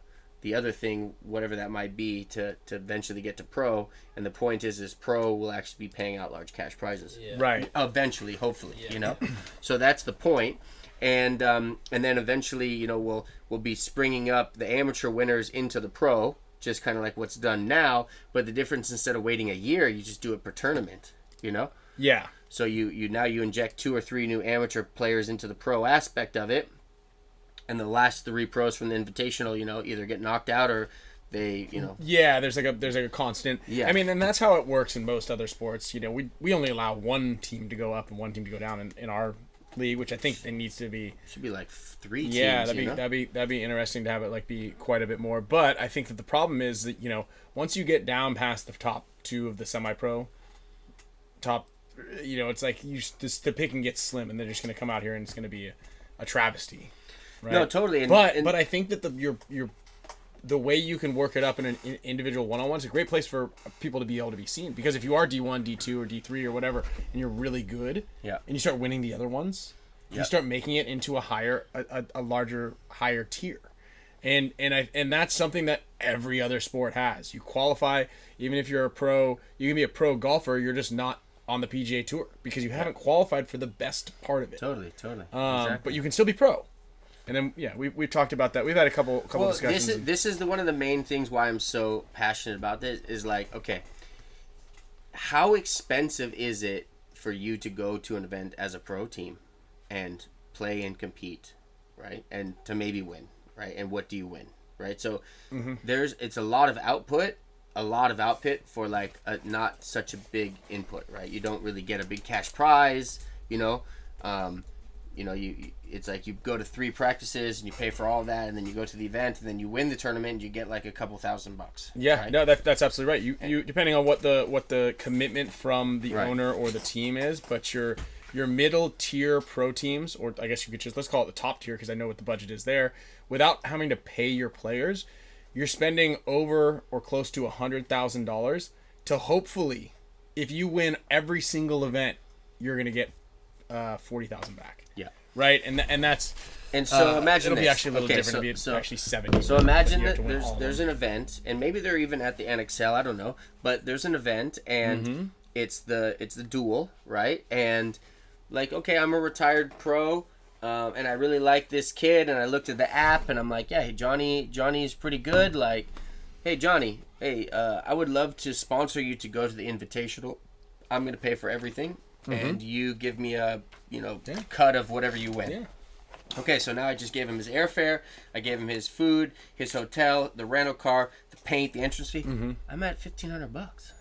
other thing, whatever that might be, to eventually get to pro. And the point is pro will actually be paying out large cash prizes. Yeah. Right. Eventually, hopefully, Yeah. So that's the point. And then eventually, we'll be springing up the amateur winners into the pro, just kind of like what's done now. But the difference, instead of waiting a year, you just do it per tournament, Yeah. So you now inject 2 or 3 new amateur players into the pro aspect of it, and the last 3 pros from the invitational, either get knocked out or they, Yeah, there's like a constant. Yeah. I mean, and that's how it works in most other sports. We only allow one team to go up and one team to go down in our league, which I think it needs to be. should be like 3 teams. Yeah, that'd be interesting to have it like be quite a bit more. But I think that the problem is that once you get down past the top 2 of the semi-pro, top. You know, it's like the picking gets slim, and they're just going to come out here and it's going to be a travesty. Right? No, totally. But I think that the way you can work it up in an individual one-on-one is a great place for people to be able to be seen. Because if you are D1, D2, or D3 or whatever, and you're really good, and you start winning the other ones, you start making it into a larger, higher tier. And that's something that every other sport has. You qualify, even if you're a pro, you can be a pro golfer, you're just not on the PGA Tour because you haven't qualified for the best part of it. Totally. Exactly. But you can still be pro. And then we've talked about that. We've had a couple discussions. This is one of the main things why I'm so passionate about this is like, okay, how expensive is it for you to go to an event as a pro team and play and compete, right? And to maybe win, right? And what do you win, right? So it's a lot of output, for like not such a big input, right? You don't really get a big cash prize, it's like you go to 3 practices and you pay for all of that, and then you go to the event, and then you win the tournament, and you get like a couple $1,000. Yeah, right? no, that's absolutely right. You depending on what the commitment from the owner or the team is, but your middle tier pro teams, or I guess you could let's call it the top tier because I know what the budget is there. Without having to pay your players, you're spending over or close to $100,000 to hopefully, if you win every single event, you're gonna get $40,000 back. Yeah. Right, and that's so imagine it'll this. be actually a little different. It'll be actually 70. So imagine that there's an event, and maybe they're even at the NXL. I don't know, but there's an event, and it's the duel, right? And like, okay, I'm a retired pro, and I really like this kid, and I looked at the app, and I'm like, yeah, hey, Johnny's pretty good. Like, hey Johnny, I would love to sponsor you to go to the Invitational. I'm gonna pay for everything. And you give me a cut of whatever you win. Yeah. Okay, so now I just gave him his airfare, I gave him his food, his hotel, the rental car, the paint, the entrance fee. I'm at $1,500.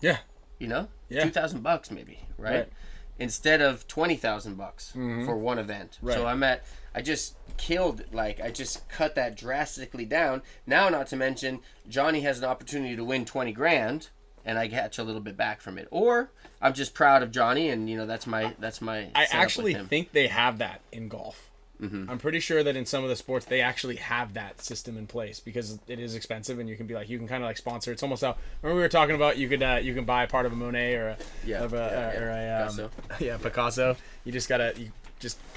Yeah. Yeah. $2,000 maybe, right? Instead of $20,000 for one event. Right. So I just cut that drastically down. Now, not to mention, Johnny has an opportunity to win 20 grand. And I catch a little bit back from it, or I'm just proud of Johnny, and that's my. I actually think they have that in golf. I'm pretty sure that in some of the sports they actually have that system in place because it is expensive, and you can be like, you can kind of like sponsor. It's almost how remember we were talking about you can buy part of a Monet or a Picasso. You just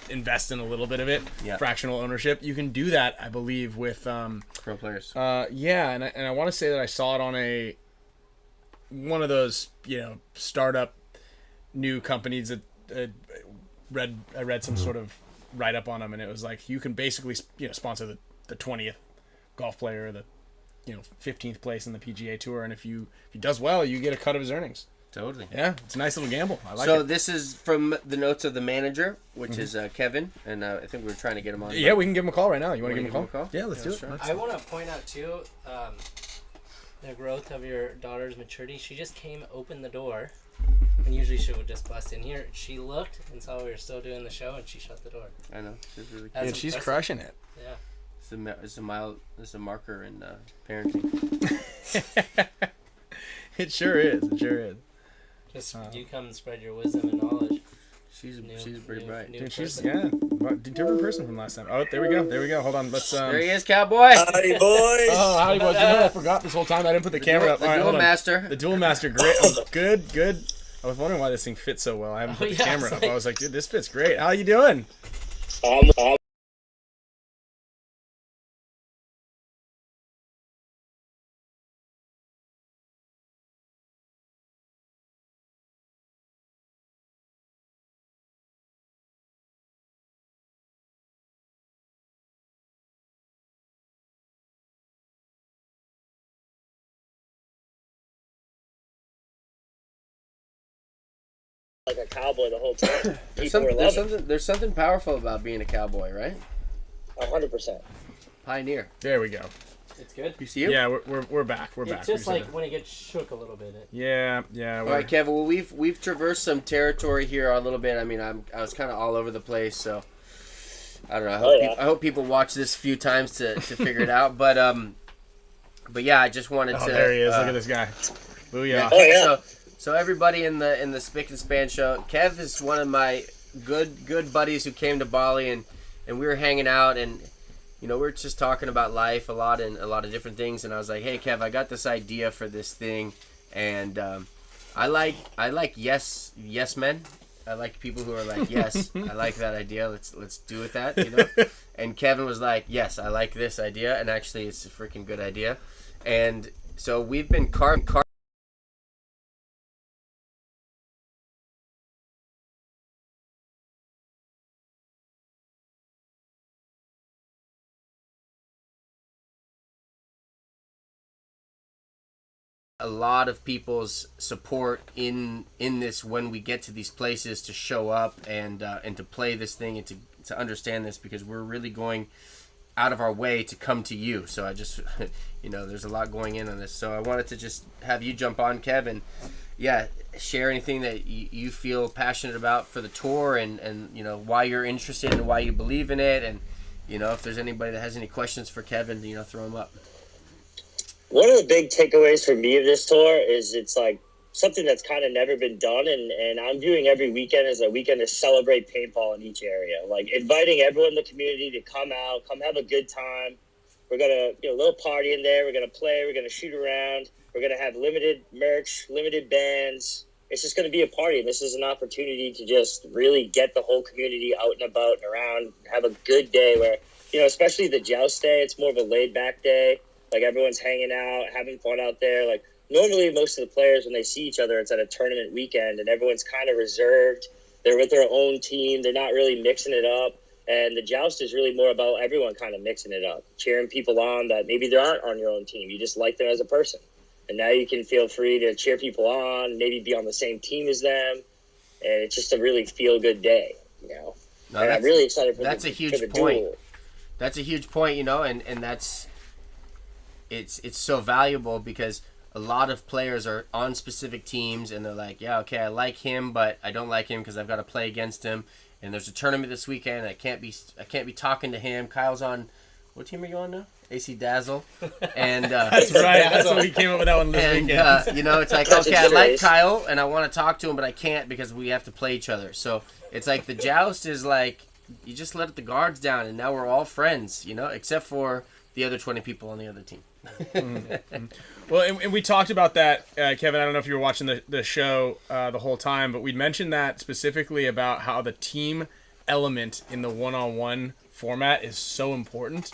invest in a little bit of it, fractional ownership. You can do that, I believe, with pro players. And I want to say that I saw it on one of those, startup new companies that I read some sort of write up on them, and it was like you can basically sponsor the 20th golf player, or the 15th place in the PGA Tour, and if he does well, you get a cut of his earnings. Totally. Yeah, it's a nice little gamble. I like it. So this is from the notes of the manager, which is Kevin, and I think we're trying to get him on. Yeah, we can give him a call right now. You want to give him a call? Yeah, let's do it. Sure. I want to point out too. The growth of your daughter's maturity. She just opened the door, and usually she would just bust in here. She looked and saw we were still doing the show, and she shut the door. I know, she's really cute. And she's crushing it. Yeah. It's a marker in parenting. It sure is. Just you come and spread your wisdom and knowledge. She's pretty bright. Dude, she's different person from last time. Oh, there we go. Hold on, let's. There he is, cowboy. Howdy, boys. Oh, howdy, boys. I forgot this whole time. I didn't put the camera up. The Duel Master. The Duel Master, great. Oh, good. I was wondering why this thing fits so well. I haven't put the camera up. I was like, dude, this fits great. How you doing? Like a cowboy the whole time. There's something powerful about being a cowboy, right? 100%. Pioneer. There we go. It's good. You see him? Yeah, we're back. We're back. It's just like when it gets shook a little bit. Yeah. All right, Kevin. Well, we've traversed some territory here a little bit. I mean, I was kind of all over the place, so I don't know. I hope people watch this a few times to figure it out. But yeah, I just wanted to. There he is. Look at this guy. Booyah. Oh, yeah. So everybody in the Spick and Span show, Kev is one of my good buddies who came to Bali, and we were hanging out, and we were just talking about life a lot and a lot of different things. And I was like, hey Kev, I got this idea for this thing, and I like yes men. I like people who are like, yes, I like that idea. Let's do with that, And Kevin was like, yes, I like this idea, and actually it's a freaking good idea. And so we've been carving a lot of people's support in this when we get to these places to show up and to play this thing and to understand this, because we're really going out of our way to come to you. So I just there's a lot going in on this, so I wanted to just have you jump on, Kevin. Share anything that you feel passionate about for the tour, and why you're interested and why you believe in it, and if there's anybody that has any questions for Kevin, throw them up. One of the big takeaways for me of this tour is it's like something that's kind of never been done, and I'm viewing every weekend as a weekend to celebrate paintball in each area. Like inviting everyone in the community to come out, come have a good time. We're gonna a little party in there. We're gonna play. We're gonna shoot around. We're gonna have limited merch, limited bands. It's just gonna be a party. This is an opportunity to just really get the whole community out and about and around, have a good day. Where especially the joust day, it's more of a laid back day. Like, everyone's hanging out, having fun out there. Like, normally most of the players, when they see each other, it's at a tournament weekend, and everyone's kind of reserved. They're with their own team. They're not really mixing it up. And the joust is really more about everyone kind of mixing it up, cheering people on that maybe they aren't on your own team. You just like them as a person. And now you can feel free to cheer people on, maybe be on the same team as them. And it's just a really feel-good day, No, and I'm really excited for that's the a huge for the point. duel. That's a huge point, and that's... It's so valuable, because a lot of players are on specific teams and they're like, yeah, okay, I like him, but I don't like him because I've got to play against him. And there's a tournament this weekend. I can't be talking to him. Kyle's on, what team are you on now? AC Dazzle. And that's right. That's what we came up with that one this weekend. It's like, okay, I like Kyle and I want to talk to him, but I can't because we have to play each other. So it's like the joust is like, you just let the guards down, and now we're all friends, except for the other 20 people on the other team. Well, and we talked about that, Kevin. I don't know if you were watching the show the whole time, but we mentioned that specifically about how the team element in the one-on-one format is so important,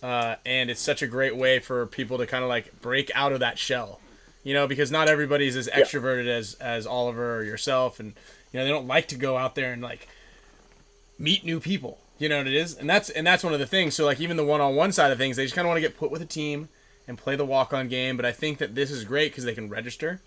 and it's such a great way for people to kind of like break out of that shell, because not everybody's as extroverted as Oliver or yourself, and they don't like to go out there and like meet new people. You know what it is, and that's one of the things. So like even the one-on-one side of things, they just kind of want to get put with a team and play the walk-on game. But I think that this is great because they can register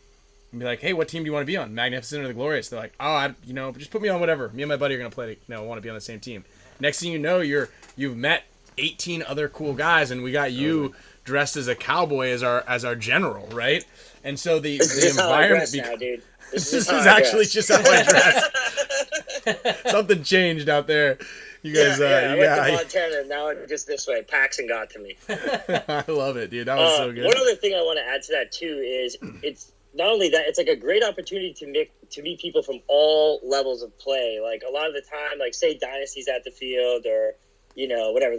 and be like, hey, what team do you want to be on, Magnificent or the Glorious? They're like, oh, just put me on whatever. Me and my buddy are gonna play. Want to be on the same team. Next thing you know, you've met 18 other cool guys, and we got you dressed as a cowboy as our general, right? And so the environment dude. This is actually just how I dress. Something changed out there. You guys, I went to Montana, and now I'm just this way. Paxson got to me. I love it, dude. That was so good. One other thing I want to add to that, too, is it's not only that, it's like a great opportunity to meet people from all levels of play. Like, a lot of the time, like, say Dynasty's at the field or, whatever,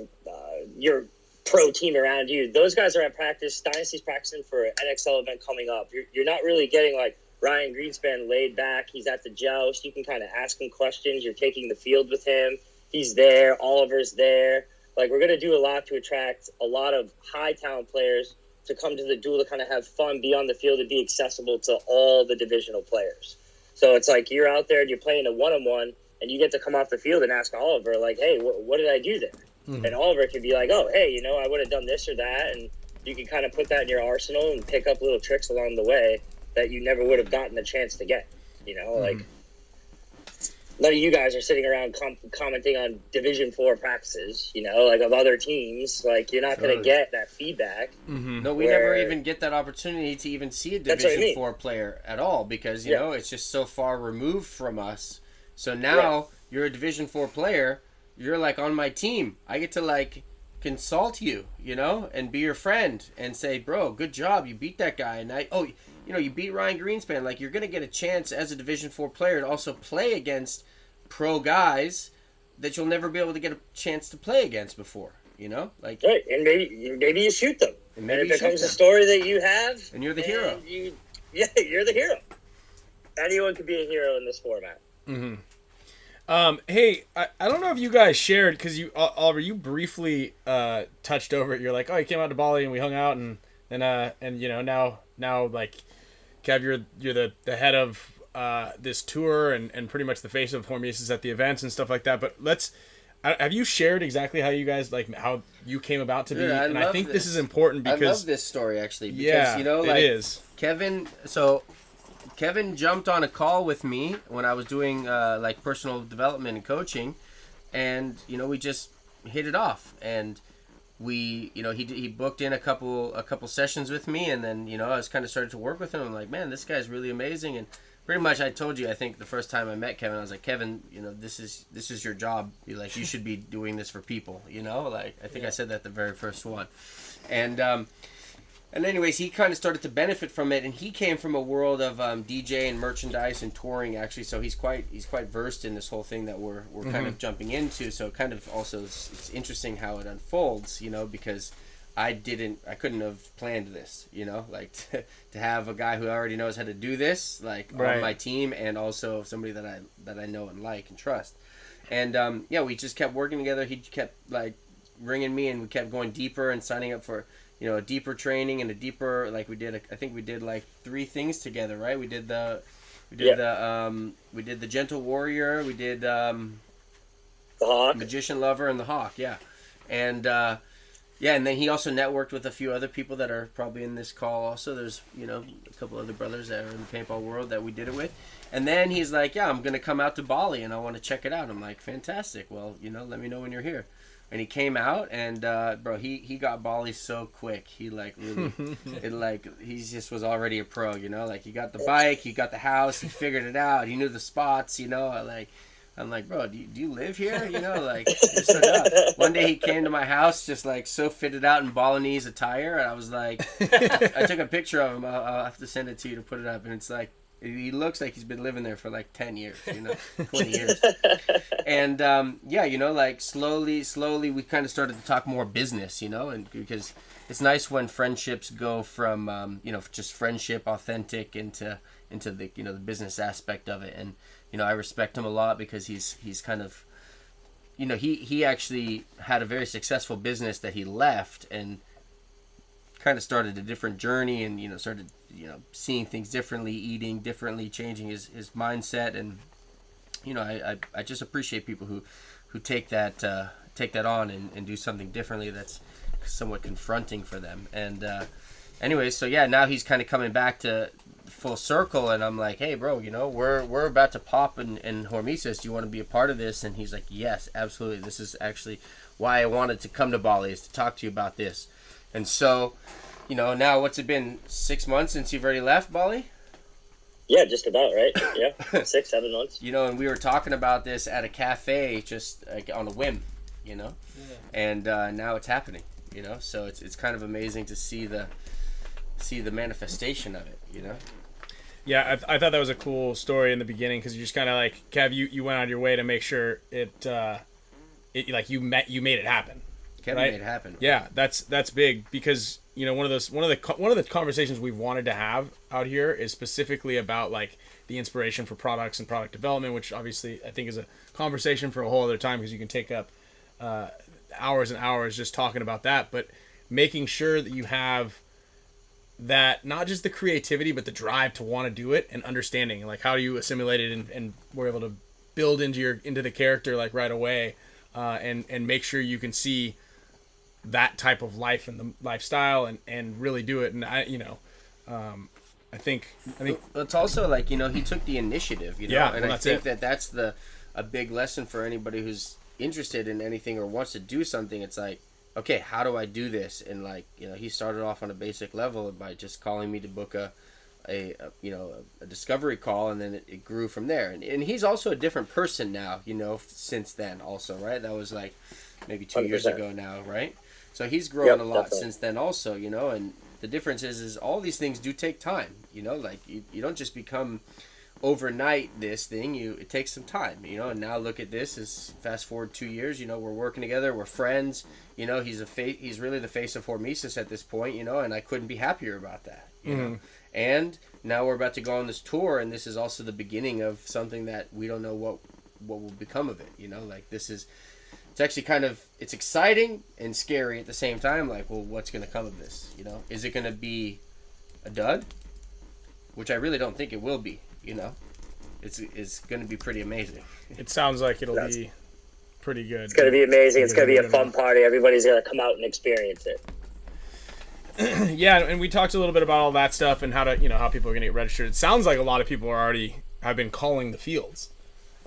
your pro team around you. Those guys are at practice. Dynasty's practicing for an NXL event coming up. You're not really getting, like, Ryan Greenspan laid back. He's at the joust. You can kind of ask him questions. You're taking the field with him. He's there. Oliver's there. Like, we're going to do a lot to attract a lot of high talent players to come to the duel to kind of have fun, be on the field, and be accessible to all the divisional players. So it's like you're out there and you're playing a one-on-one, and you get to come off the field and ask Oliver, like, hey, what did I do there? Mm-hmm. And Oliver can be like, oh, hey, I would have done this or that. And you can kind of put that in your arsenal and pick up little tricks along the way that you never would have gotten the chance to get. Like, none of you guys are sitting around commenting on Division 4 practices, like of other teams. Like, you're not going to get that feedback. Mm-hmm. No, we never even get that opportunity to even see a Division 4 player at all because, it's just so far removed from us. So now you're a Division 4 player. You're, like, on my team. I get to, like, consult you, and be your friend and say, bro, good job. You beat that guy. And you beat Ryan Greenspan, like, you're going to get a chance as a Division 4 player to also play against pro guys that you'll never be able to get a chance to play against before, like. Right, and maybe you shoot them, And and it maybe you shoot becomes a them. story that you have, And you're the hero. You're the hero. Anyone could be a hero in this format. Hey, I don't know if you guys shared, because Oliver, you briefly touched over it. You're like, oh, you came out to Bali and we hung out, and now like, Kev, you're the head of this tour and pretty much the face of HORMESIS at the events and stuff like that. But have you shared exactly how you guys, like, how you came about to be? Dude, and I think this is important because I love this story, actually, because it is. Kevin jumped on a call with me when I was doing like personal development and coaching, and we just hit it off, and we he booked in a couple sessions with me, and then I was kind of started to work with him. I'm like, man, this guy's really amazing. And pretty much I told you, I think the first time I met Kevin, I was like, Kevin, this is your job. You should be doing this for people. Like, I think I said that the very first one, and anyways, he kind of started to benefit from it, and he came from a world of DJ and merchandise and touring, actually. So he's quite versed in this whole thing that we're kind of jumping into. So kind of also it's interesting how it unfolds, because I couldn't have planned this, like to have a guy who already knows how to do this, like, on my team, and also somebody that I know and like and trust. And we just kept working together. He kept like ringing me, and we kept going deeper and signing up for a deeper training and a deeper, like, I think we did like 3 things together, right? We did the Gentle Warrior, we did the Hawk, Magician Lover, and the Hawk, and and then he also networked with a few other people that are probably in this call also. There's a couple other brothers that are in the paintball world that we did it with, and then he's like, I'm gonna come out to Bali and I want to check it out. I'm like, fantastic. Well, let me know when you're here. And he came out, and bro, he got Bali so quick. He like really, he just was already a pro, like, he got the bike, he got the house, he figured it out, he knew the spots, I'm like, bro, do you live here? Like, just hook up. One day he came to my house just like so fitted out in Balinese attire, and I was like, I took a picture of him. I'll have to send it to you to put it up, and it's like, he looks like he's been living there for like 10 years, 20 years. And, like, slowly we kind of started to talk more business, and because it's nice when friendships go from, just friendship, authentic, into the, the business aspect of it. And, I respect him a lot because he's kind of, he actually had a very successful business that he left and kind of started a different journey, and started seeing things differently, eating differently, changing his mindset. And I just appreciate people who take that on and do something differently that's somewhat confronting for them. And anyway, so now he's kind of coming back to full circle, and I'm like, hey bro, we're about to pop in HORMESIS. Do you want to be a part of this? And he's like, yes, absolutely. This is actually why I wanted to come to Bali, is to talk to you about this. And so, now what's it been, 6 months since you've already left Bali? Yeah, just about, right? Yeah, 6-7 months. And we were talking about this at a cafe just like on a whim, and now it's happening, so it's kind of amazing to see the manifestation of it, Yeah, I thought that was a cool story in the beginning, because you just kind of like, Kev, you went out of your way to make sure it like you made it happen. Kevin right? made it happen. Yeah, that's big, because one of the conversations we've wanted to have out here is specifically about like the inspiration for products and product development, which obviously I think is a conversation for a whole other time, because you can take up hours and hours just talking about that. But making sure that you have that, not just the creativity, but the drive to want to do it, and understanding like how do you assimilate it, and we're able to build into the character like right away, and make sure you can see that type of life and the lifestyle and really do it. And I think it's also like, he took the initiative, Yeah, and well, I think it. that's a big lesson for anybody who's interested in anything or wants to do something. It's like, okay, how do I do this? And like, he started off on a basic level by just calling me to book a discovery call, and then it grew from there. And he's also a different person now, since then also, right? That was like maybe 2 years 100%. ago now, right? So he's grown a lot definitely. since then also, and the difference is all these things do take time. You know, like you don't just become overnight this thing. It takes some time. You know, and now look at this. Is fast forward 2 years. You know, we're working together. We're friends. You know, he's really the face of HORMESIS at this point. You know, and I couldn't be happier about that. You know, and now we're about to go on this tour, and this is also the beginning of something that we don't know what will become of it. You know, like it's actually it's exciting and scary at the same time. Like, well, what's going to come of this? You know, is it going to be a dud? Which I really don't think it will be. You know, it's going to be pretty amazing. It sounds like it'll be pretty good. It's going to be amazing. It's going to be a fun party. Everybody's going to come out and experience it. Yeah, and we talked a little bit about all that stuff and how people are going to get registered. It sounds like a lot of people have been calling the fields.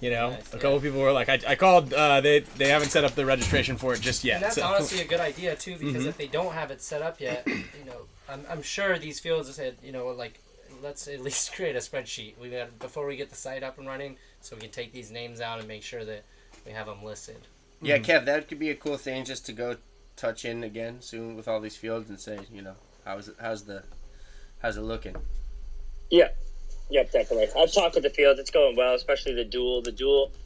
You know, nice, a couple people were like, I called. They haven't set up the registration for it just yet. And that's honestly a good idea too, because if they don't have it set up yet, you know, I'm sure these fields have said, you know, like, let's at least create a spreadsheet. Before we get the site up and running, so we can take these names out and make sure that we have them listed. Yeah, Kev, that could be a cool thing just to go touch in again soon with all these fields and say, you know, how's it looking? Yeah. Yep, definitely. I've talked with the field. It's going well, especially the duel.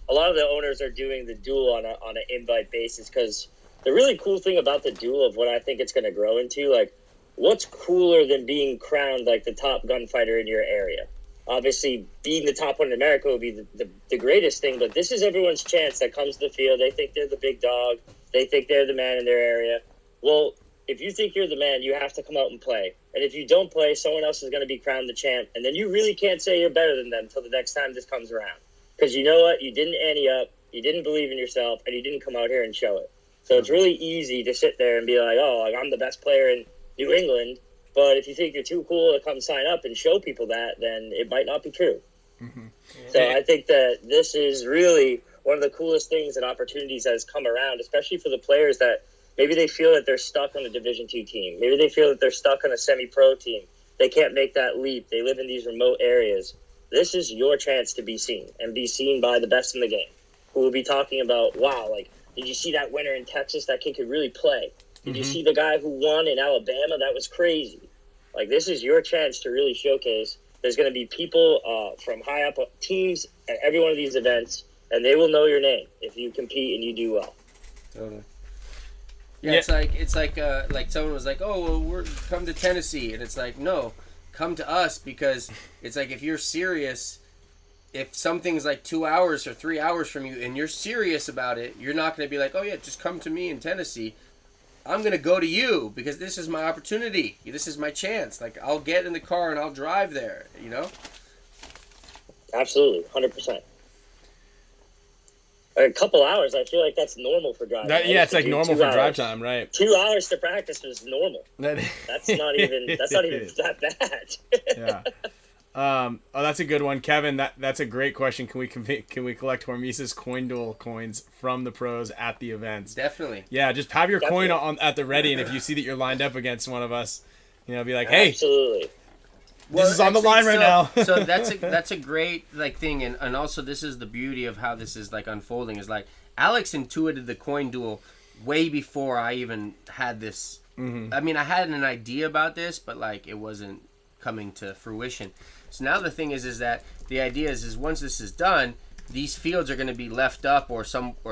A lot of the owners are doing the duel on an invite basis, because the really cool thing about the duel of what I think it's going to grow into, like, what's cooler than being crowned like the top gunfighter in your area? Obviously, being the top one in America would be the greatest thing, but this is everyone's chance that comes to the field. They think they're the big dog. They think they're the man in their area. Well, if you think you're the man, you have to come out and play. And if you don't play, someone else is going to be crowned the champ. And then you really can't say you're better than them until the next time this comes around. Because you know what? You didn't ante up, you didn't believe in yourself, and you didn't come out here and show it. So it's really easy to sit there and be like, oh, like, I'm the best player in New England. But if you think you're too cool to come sign up and show people that, then it might not be true. Mm-hmm. So I think that this is really one of the coolest things and opportunities that has come around, especially for the players that maybe they feel that they're stuck on a Division II team. Maybe they feel that they're stuck on a semi-pro team. They can't make that leap. They live in these remote areas. This is your chance to be seen, and be seen by the best in the game, who will be talking about, wow, like, did you see that winner in Texas? That kid could really play. Did you see the guy who won in Alabama? That was crazy. Like, this is your chance to really showcase. There's going to be people from high up teams at every one of these events, and they will know your name if you compete and you do well. Totally. Yeah, it's like someone was like, oh, well, we're come to Tennessee, and it's like, no, come to us, because it's like, if you're serious, if something's like 2 hours or 3 hours from you and you're serious about it, you're not going to be like, oh yeah, just come to me in Tennessee. I'm going to go to you because this is my opportunity. This is my chance. Like, I'll get in the car and I'll drive there, you know? Absolutely, 100%. A couple hours, I feel like that's normal for driving. It's like normal for drive time, right? 2 hours to practice was normal. That's not even that bad. Yeah. Oh, that's a good one, Kevin. That's a great question. Can we collect HORMESIS coin duel coins from the pros at the events? Definitely. Yeah, just have your coin at the ready, and if you see that you're lined up against one of us, you know, be like, hey, absolutely. This is on the line right now. So that's a great like thing, and also this is the beauty of how this is like unfolding. Is like Alex intuited the coin duel way before I even had this. Mm-hmm. I mean, I had an idea about this, but like it wasn't coming to fruition. So now the thing is that the idea is once this is done, these fields are going to be left up, or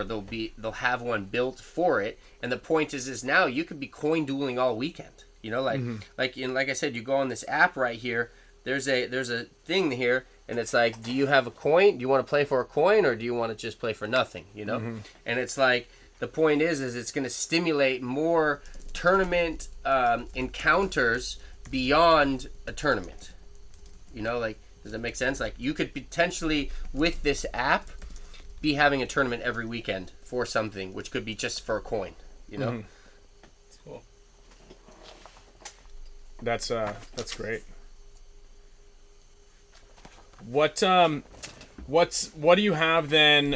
they'll have one built for it. And the point is now you could be coin dueling all weekend. You know, like I said, you go on this app right here. There's a thing here, and it's like, do you have a coin? Do you want to play for a coin, or do you want to just play for nothing? You know, and it's like the point is it's going to stimulate more tournament encounters beyond a tournament. You know, like, does that make sense? Like, you could potentially, with this app, be having a tournament every weekend for something, which could be just for a coin, you know? That's cool. That's great. What do you have then?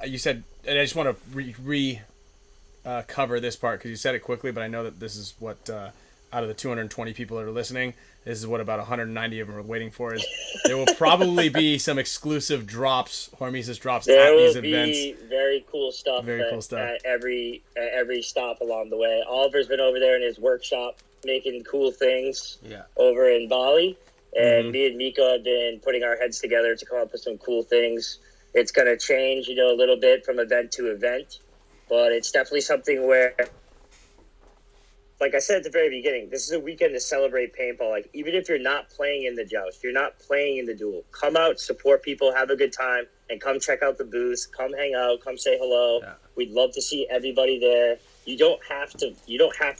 You said, and I just want to cover this part because you said it quickly, but I know that this is what out of the 220 people that are listening, this is what about 190 of them are waiting for. Is there will probably be some exclusive drops, HORMESIS drops at these events. There will be very cool stuff. At every stop along the way. Oliver's been over there in his workshop making cool things Yeah. over in Bali. And me and Miko have been putting our heads together to come up with some cool things. It's going to change, a little bit from event to event. But it's definitely something where, like I said at the very beginning, this is a weekend to celebrate paintball. Like, even if you're not playing in the joust, if you're not playing in the duel, come out, support people, have a good time, and come check out the booth. Come hang out, come say hello. Yeah. We'd love to see everybody there. You don't have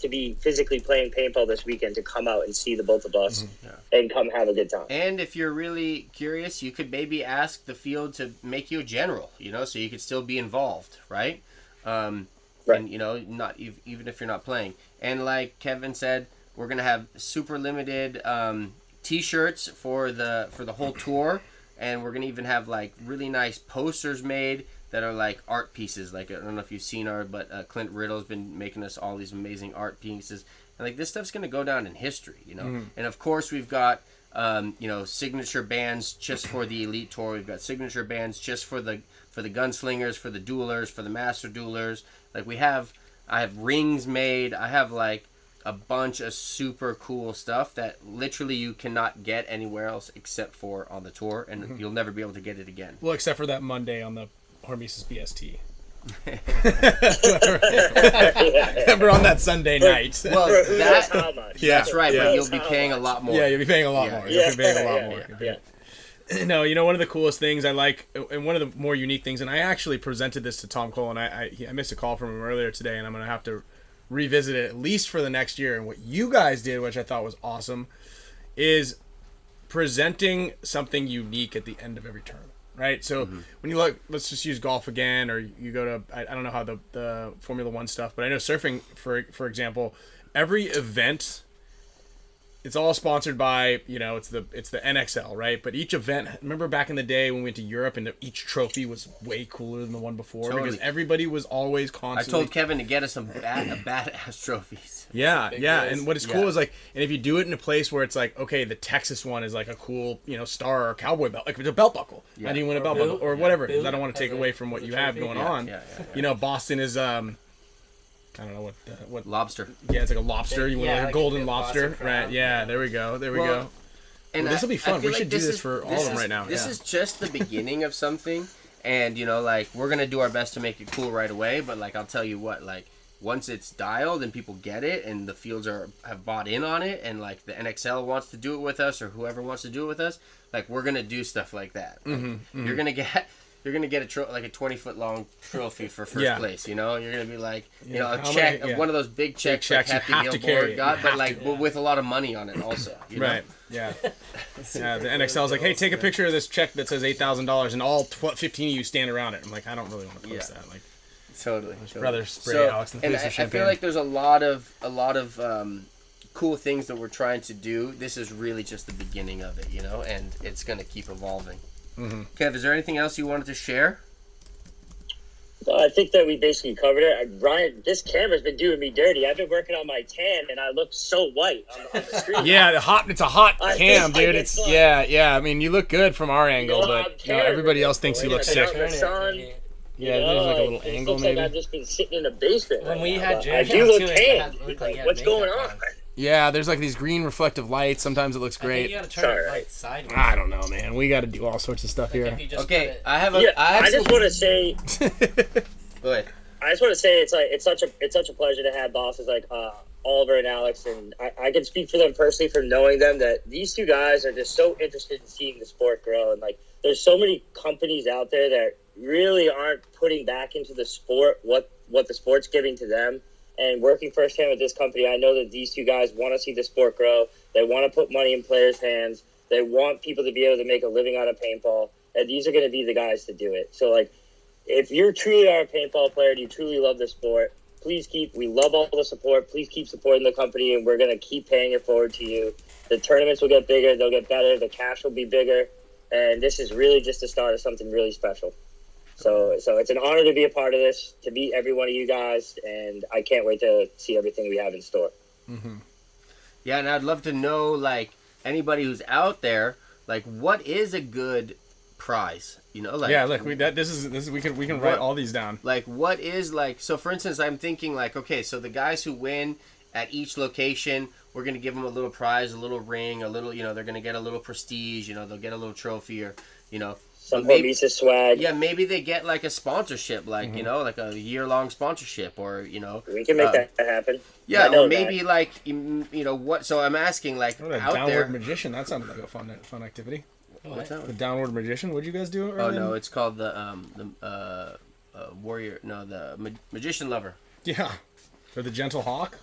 to be physically playing paintball this weekend to come out and see the both of us and come have a good time. And if you're really curious, you could maybe ask the field to make you a general, so you could still be involved, right? Right. And not even if you're not playing. And like Kevin said, we're gonna have super limited T-shirts for the whole tour, and we're gonna even have like really nice posters made that are like art pieces. Like, I don't know if you've seen art, but Clint Riddle's been making us all these amazing art pieces, and like this stuff's gonna go down in history, And of course we've got signature bands just for the Elite Tour. We've got signature bands just for the gunslingers, for the duelers, for the master duelers. Like I have rings made. I have like a bunch of super cool stuff that literally you cannot get anywhere else except for on the tour, and you'll never be able to get it again. Well, except for that Monday on the HORMESIS BST. Remember on that Sunday night. Well, Who knows how much? that's right, Yeah. but you'll be paying a lot more. Yeah, you'll be paying a lot more. You'll be paying a lot more. Yeah. No, one of the coolest things I like, and one of the more unique things, and I actually presented this to Tom Cole, and I missed a call from him earlier today, and I'm going to have to revisit it at least for the next year. And what you guys did, which I thought was awesome, is presenting something unique at the end of every tournament, right? So when you look, let's just use golf again, or you go to, I don't know how the Formula One stuff, but I know surfing, for example, every event, it's all sponsored by, it's the NXL, right? But each event, remember back in the day when we went to Europe and each trophy was way cooler than the one before? Totally. Because everybody was always I constantly... told Kevin to get us some badass trophies. Yeah. Big And what is cool Yeah. is like, and if you do it in a place where it's like, okay, the Texas one is like a cool, star or cowboy belt, like it's a belt buckle. Yeah. How do you win a belt boot. buckle? Or whatever. Boot I don't want to take as a- away from what as a you have trophy. going Yeah, on. yeah. Boston is, I don't know what Lobster. yeah, it's like a lobster. You want Yeah, a like golden a lobster, Boston right? crab. Yeah, there we go. There we Well, go. And Well, this will be fun. I feel We should do this for all of them right now. This Yeah. is just the beginning of something, and we're gonna do our best to make it cool right away. But like, I'll tell you what, like once it's dialed and people get it, and the fields have bought in on it, and like the NXL wants to do it with us, or whoever wants to do it with us, like we're gonna do stuff like that. Like, You're gonna get. You're gonna get like a 20-foot long trophy for first place. You're gonna be like, a how check, many- one of those big checks, checks like you Happy have to Meal carry Board it. got, You but have like to. with a lot of money on it also. Right. Yeah. Yeah. The NXL is like, hey, take a picture of this check that says $8,000, and all 15 of you stand around it. I'm like, I don't really want to post Yeah. that. Like, Totally. rather spray Alex in the and face with I feel champagne. like there's a lot of cool things that we're trying to do. This is really just the beginning of it, and it's gonna keep evolving. Kev, is there anything else you wanted to share? Well, I think that we basically covered it. Ryan, this camera's been doing me dirty. I've been working on my tan, and I look so white on the screen. Yeah, it's a hot I cam, think dude. it's It's fun. yeah. I mean, you look good from our angle, I'm but terrible. everybody else thinks you look Turn sick. it. The sun. Yeah, there's like a little it angle looks maybe. like I've just been sitting in a basement. When right we now, had but Jerry I do look too, it tan. had- looked like he had What's going makeup on? Yeah, there's like these green reflective lights. Sometimes it looks I think great. you gotta turn Sorry. it right sideways. I don't know, man. We got to do all sorts of stuff Like, here. if you just Okay, put it- I have a. Yeah, I have I just some- want to say, Go ahead. I just want to say, it's such a pleasure to have bosses like Oliver and Alex, and I can speak for them personally from knowing them that these two guys are just so interested in seeing the sport grow, and like there's so many companies out there that really aren't putting back into the sport what the sport's giving to them. And working firsthand with this company, I know that these two guys want to see the sport grow. They want to put money in players' hands. They want people to be able to make a living out of paintball, and these are going to be the guys to do it. So, like, if you truly are a paintball player and you truly love the sport, we love all the support. Please keep supporting the company, and we're going to keep paying it forward to you. The tournaments will get bigger. They'll get better. The cash will be bigger. And this is really just the start of something really special. So it's an honor to be a part of this, to meet every one of you guys, and I can't wait to see everything we have in store. Yeah, and I'd love to know, like, anybody who's out there, like, what is a good prize? Like, Yeah, look, we can write all these down. Like, what is, like, so for instance, I'm thinking, like, okay, so the guys who win at each location, we're going to give them a little prize, a little ring, a little, they're going to get a little prestige, they'll get a little trophy or, some HORMESIS swag. Yeah, maybe they get like a sponsorship, like, like a year-long sponsorship or, We can make that happen. Yeah, or maybe like, what, so I'm asking like What a out downward there. magician. That sounded like a fun activity. What's that The one? downward magician. What'd you guys do? Oh, no, it's called the warrior, no, the magician lover. Yeah. Or the gentle hawk.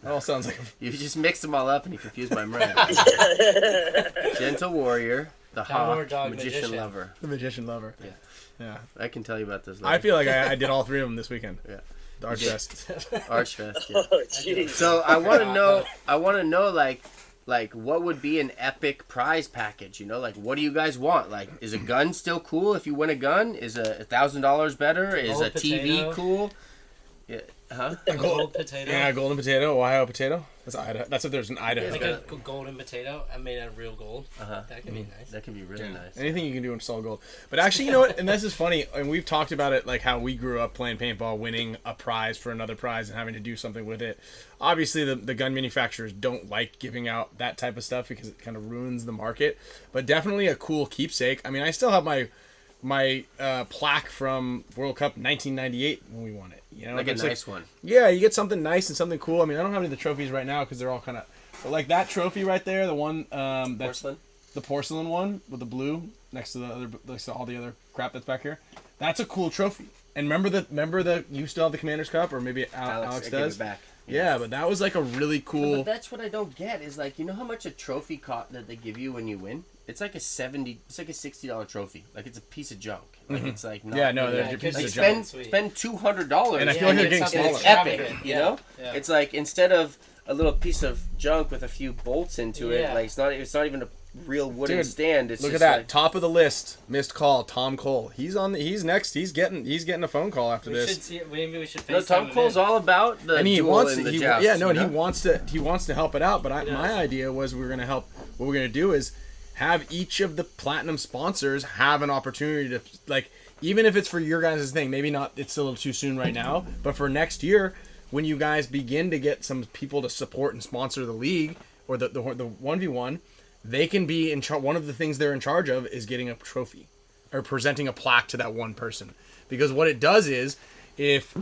That all sounds like You just mixed them all up and you confused my brain. Gentle warrior, the Downward hawk, dog magician magician. lover. the magician lover. Yeah. Yeah. I can tell you about this later. I feel like I did all three of them this weekend. Yeah. The Arch Fest. Archfest, yeah. Oh, jeez. So I want to know like what would be an epic prize package, like what do you guys want? Like, is a gun still cool if you win a gun? Is $1,000 better? Is a TV potato. cool? Yeah, huh? A gold potato. Yeah, golden potato, Ohio potato. That's Idaho. That's if there's an Idaho. Like a golden potato. I made out of real gold. Uh-huh. That could be nice. That could be really nice. Anything you can do in solid gold. But actually, you know what? And this is funny. And we've talked about it, like how we grew up playing paintball, winning a prize for another prize and having to do something with it. Obviously, the gun manufacturers don't like giving out that type of stuff because it kind of ruins the market. But definitely a cool keepsake. I mean, I still have my plaque from World Cup 1998 when we won it. Like a nice one. Yeah, you get something nice and something cool. I mean, I don't have any of the trophies right now because they're all kind of... But like that trophy right there, the one... that's Porcelain? the porcelain one with the blue next to the other, next to all the other crap that's back here. That's a cool trophy. And remember the you still have the Commander's Cup, or maybe Alex I does. Give it back. Yeah, but that was like a really cool. But that's what I don't get is like, how much a trophy cost that they give you when you win? It's like a $60 trophy. Like it's a piece of junk. Like it's like not, Yeah, no, they're it could pieces be of spend- junk. spend $200. And I feel like they're it's getting something smaller. It's epic, extravagant. you know? Yeah. It's like instead of a little piece of junk with a few bolts into it, Yeah. like it's not even a real wooden Dude, stand. It's Look at just that like, top of the list, missed call. Tom Cole. He's next. He's getting a phone call after We this. should see. Maybe we should. no, FaceTime Tom him Cole's in. all about the And he duel wants and to, the joust. he wants to help it out. But my idea was we were gonna help. What we're gonna do is have each of the platinum sponsors have an opportunity to, like, even if it's for your guys' thing, maybe not. It's a little too soon right now, but for next year, when you guys begin to get some people to support and sponsor the league or the 1v1, they can be in charge. One of the things they're in charge of is getting a trophy or presenting a plaque to that one person. Because what it does is, if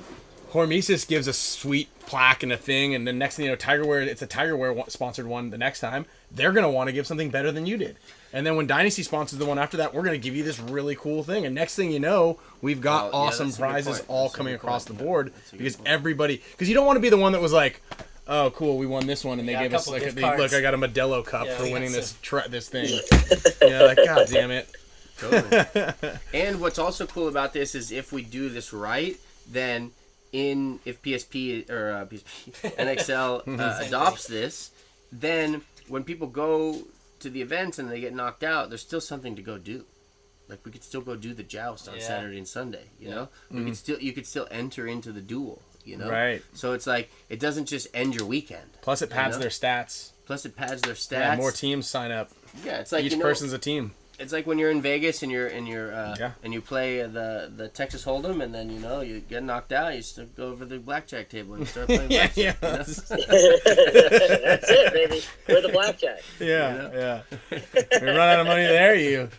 HORMESIS gives a sweet plaque and a thing, and the next thing you know, it's a Tigerware sponsored one the next time, they're going to want to give something better than you did. And then when Dynasty sponsors the one after that, we're going to give you this really cool thing. And next thing you know, we've got awesome that's a good prizes point. all That's a coming good across point. the board because point. everybody, because you don't want to be the one that was like, oh, cool, we won this one, and they Yeah, gave a us couple like, gift cards. look, I got a Modelo cup Yeah, for we winning got this thing. Yeah, like, God damn it. Totally. And what's also cool about this is if we do this right, then if PSP or NXL adopts this, then when people go to the events and they get knocked out, there's still something to go do. Like we could still go do the joust on Saturday and Sunday. You know, you could still enter into the duel. You know, Right. So it's like it doesn't just end your weekend. Plus, it pads know? their stats. Plus, it pads their stats. Yeah, more teams sign up. Yeah, it's like Each person's a team. It's like when you're in Vegas and and you play the Texas Hold'em, and then you get knocked out. You still go over the blackjack table and you start playing blackjack. Yeah. You know? That's it, baby. We're the blackjack. Yeah. We run out of money there, you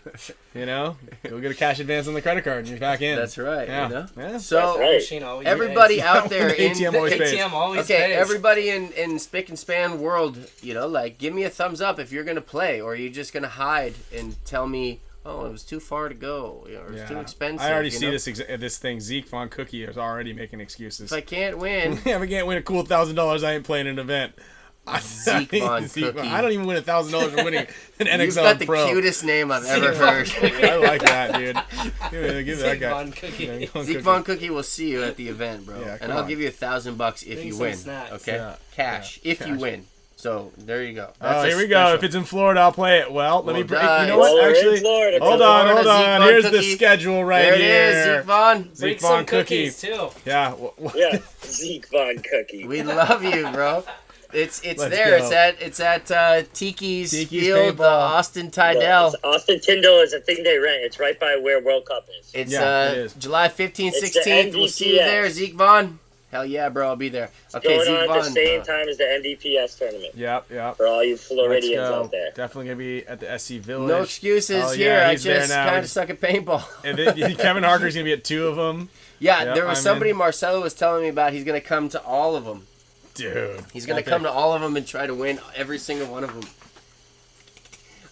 go get a cash advance on the credit card and you're back in. That's right. Yeah. You know? Yeah. So That's right. Machine always everybody pays. out there in ATM always pays. ATM always okay, pays. everybody in Spick and Span world, like give me a thumbs up if you're gonna play, or you're just gonna hide and tell me, oh, it was too far to go, or it's too expensive. I already you see know? this thing. Zeke Von Cookie is already making excuses. If I can't win, Yeah, if I can't win a cool $1,000, I ain't playing an event. Zeke Von Cookie. I don't even win $1,000 for winning an NXL you've got the Pro. cutest name I've ever heard. I like that, dude. Give that Zeke guy. Von Cookie. Yeah, Von Zeke Cookie. Von Cookie will see you at the event, bro, Yeah, and come I'll on. give you $1,000 if Bring you some win. snacks. Okay, Yeah. cash if you Cash. win. So there you go. Oh, a here we go. special- If it's in Florida, I'll play it. Well, let me. Well You know done. what? Well, we're in Actually, Florida. hold It's on. Florida, Zeke Von Here's the Cookie. schedule right there it here. is, Zeke Von. Bring Zeke some Von Cookie. cookies too. Yeah. Yeah, Zeke Von Cookie. We love you, bro. It's Let's there. go. It's at Tiki's Field, Paintball. the Austin Yeah, Tydell. Austin Tyndall is a thing they rent. It's right by where World Cup is. It's Yeah, it is. July 15th, It's the 16th. We'll see you NVTS. there, Zeke Von. Hell yeah, bro, I'll be there. Okay, Going on at the Zeke same Vaughn. time as the MVPS tournament. Yep. For all you Let's Floridians go. out there. Definitely gonna be at the SC Village. No excuses Oh, here. yeah, I he's there just now. kind of suck at paintball. And then Kevin Harker's gonna be at 2 of them. Yeah, Yep, there was I'm somebody in. Marcelo was telling me about. He's gonna come to all of them. Dude, He's gonna come to all of them and try to win every single one of them.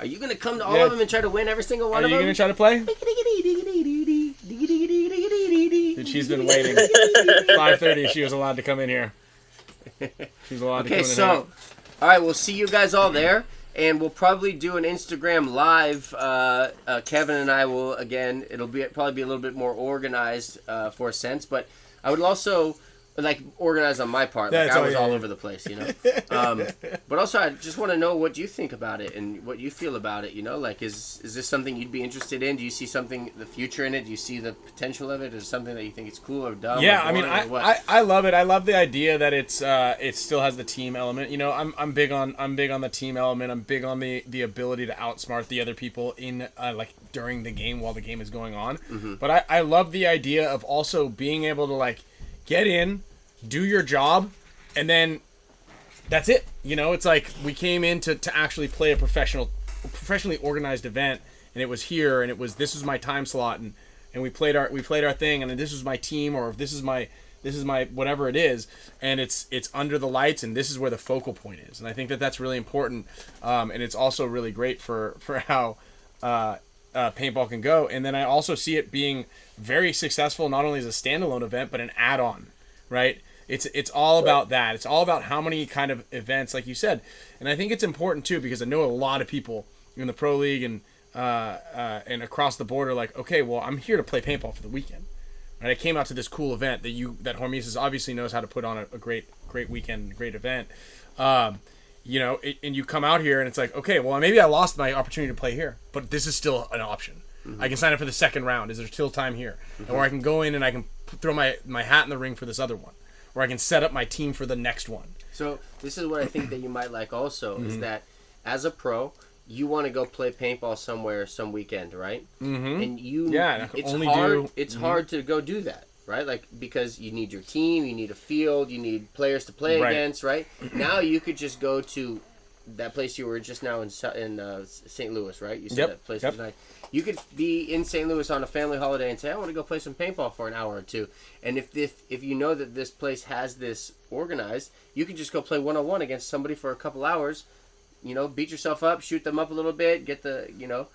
Are you gonna come to all Yeah. of them and try to win every single one Are of you them? gonna try to play? Dude, she's been waiting. 5:30. She was allowed to come in here. She was allowed to come Okay, in. so, all right, we'll see you guys all there, and we'll probably do an Instagram live. Kevin and I will again. It'll probably be a little bit more organized for a sense, but I would also like organized on my part. Like That's I was all yeah. over the place, you know. But also, I just want to know what you think about it and what you feel about it. You know, like is this something you'd be interested in? Do you see the future in it? Do you see the potential of it? Is it something that you think it's cool or dumb? Yeah, or I mean, boring or what? I love it. I love the idea that it still has the team element. You know, I'm big on the team element. I'm big on the ability to outsmart the other people in like during the game while the game is going on. Mm-hmm. But I love the idea of also being able to like get in, do your job, and then that's it. You know, it's like we came in to actually play a professionally organized event, and it was here, and this was my time slot, and we played our thing, and this was my team, or this is my whatever it is, and it's under the lights, and this is where the focal point is, and I think that's really important, and it's also really great for how paintball can go. And then I also see it being very successful not only as a standalone event but an add-on, right? It's all about that. It's all about how many kind of events, like you said, and I think it's important too because I know a lot of people in the pro league and across the board are like, okay, well, I'm here to play paintball for the weekend, right? I came out to this cool event that HORMESIS obviously knows how to put on a great weekend, great event. You know, and you come out here and it's like, okay, well, maybe I lost my opportunity to play here, but this is still an option. Mm-hmm. I can sign up for the second round. Is there still time here? Mm-hmm. Or I can go in and I can throw my hat in the ring for this other one. Or I can set up my team for the next one. So this is what I think that you might like also, is that as a pro, you want to go play paintball somewhere some weekend, right? Mm-hmm. And it's hard to go do that, right? Like, because you need your team, you need a field, you need players to play against, right? Now you could just go to that place you were just now in St. Louis, right? You said that place was nice. You could be in St. Louis on a family holiday and say, I want to go play some paintball for an hour or two. And if you know that this place has this organized, you can just go play one-on-one against somebody for a couple hours. You know, beat yourself up, shoot them up a little bit, get the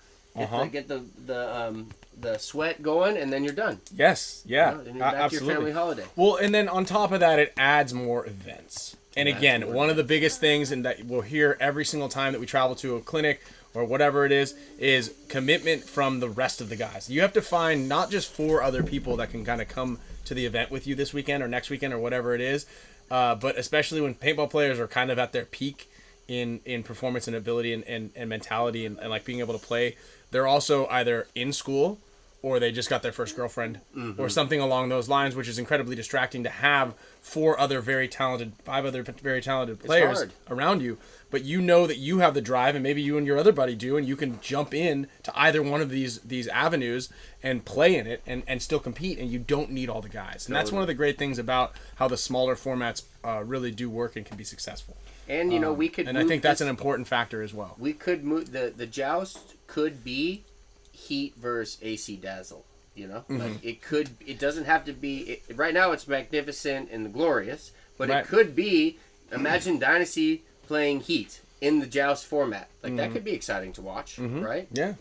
sweat going, and then you're done. Yes, yeah, and you're back to your family holiday. Well, and then on top of that, it adds more events. And again, one of the biggest things, and that we'll hear every single time that we travel to a clinic or whatever it is commitment from the rest of the guys. You have to find not just 4 other people that can kind of come to the event with you this weekend or next weekend or whatever it is, but especially when paintball players are kind of at their peak in performance and ability and mentality and like being able to play, they're also either in school or they just got their first girlfriend or something along those lines, which is incredibly distracting to have 5 other very talented players around you. But you know that you have the drive, and maybe you and your other buddy do, and you can jump in to either one of these avenues and play in it and still compete, and you don't need all the guys. And that's one of the great things about how the smaller formats really do work and can be success And, you know, we could... And I think that's an important factor as well. We could move... The joust could be Heat versus AC Dazzle, you know? Like, it doesn't have to be... right now, it's magnificent and glorious, but it could be... Imagine Dynasty playing Heat in the joust format. Like, that could be exciting to watch, right? Yeah.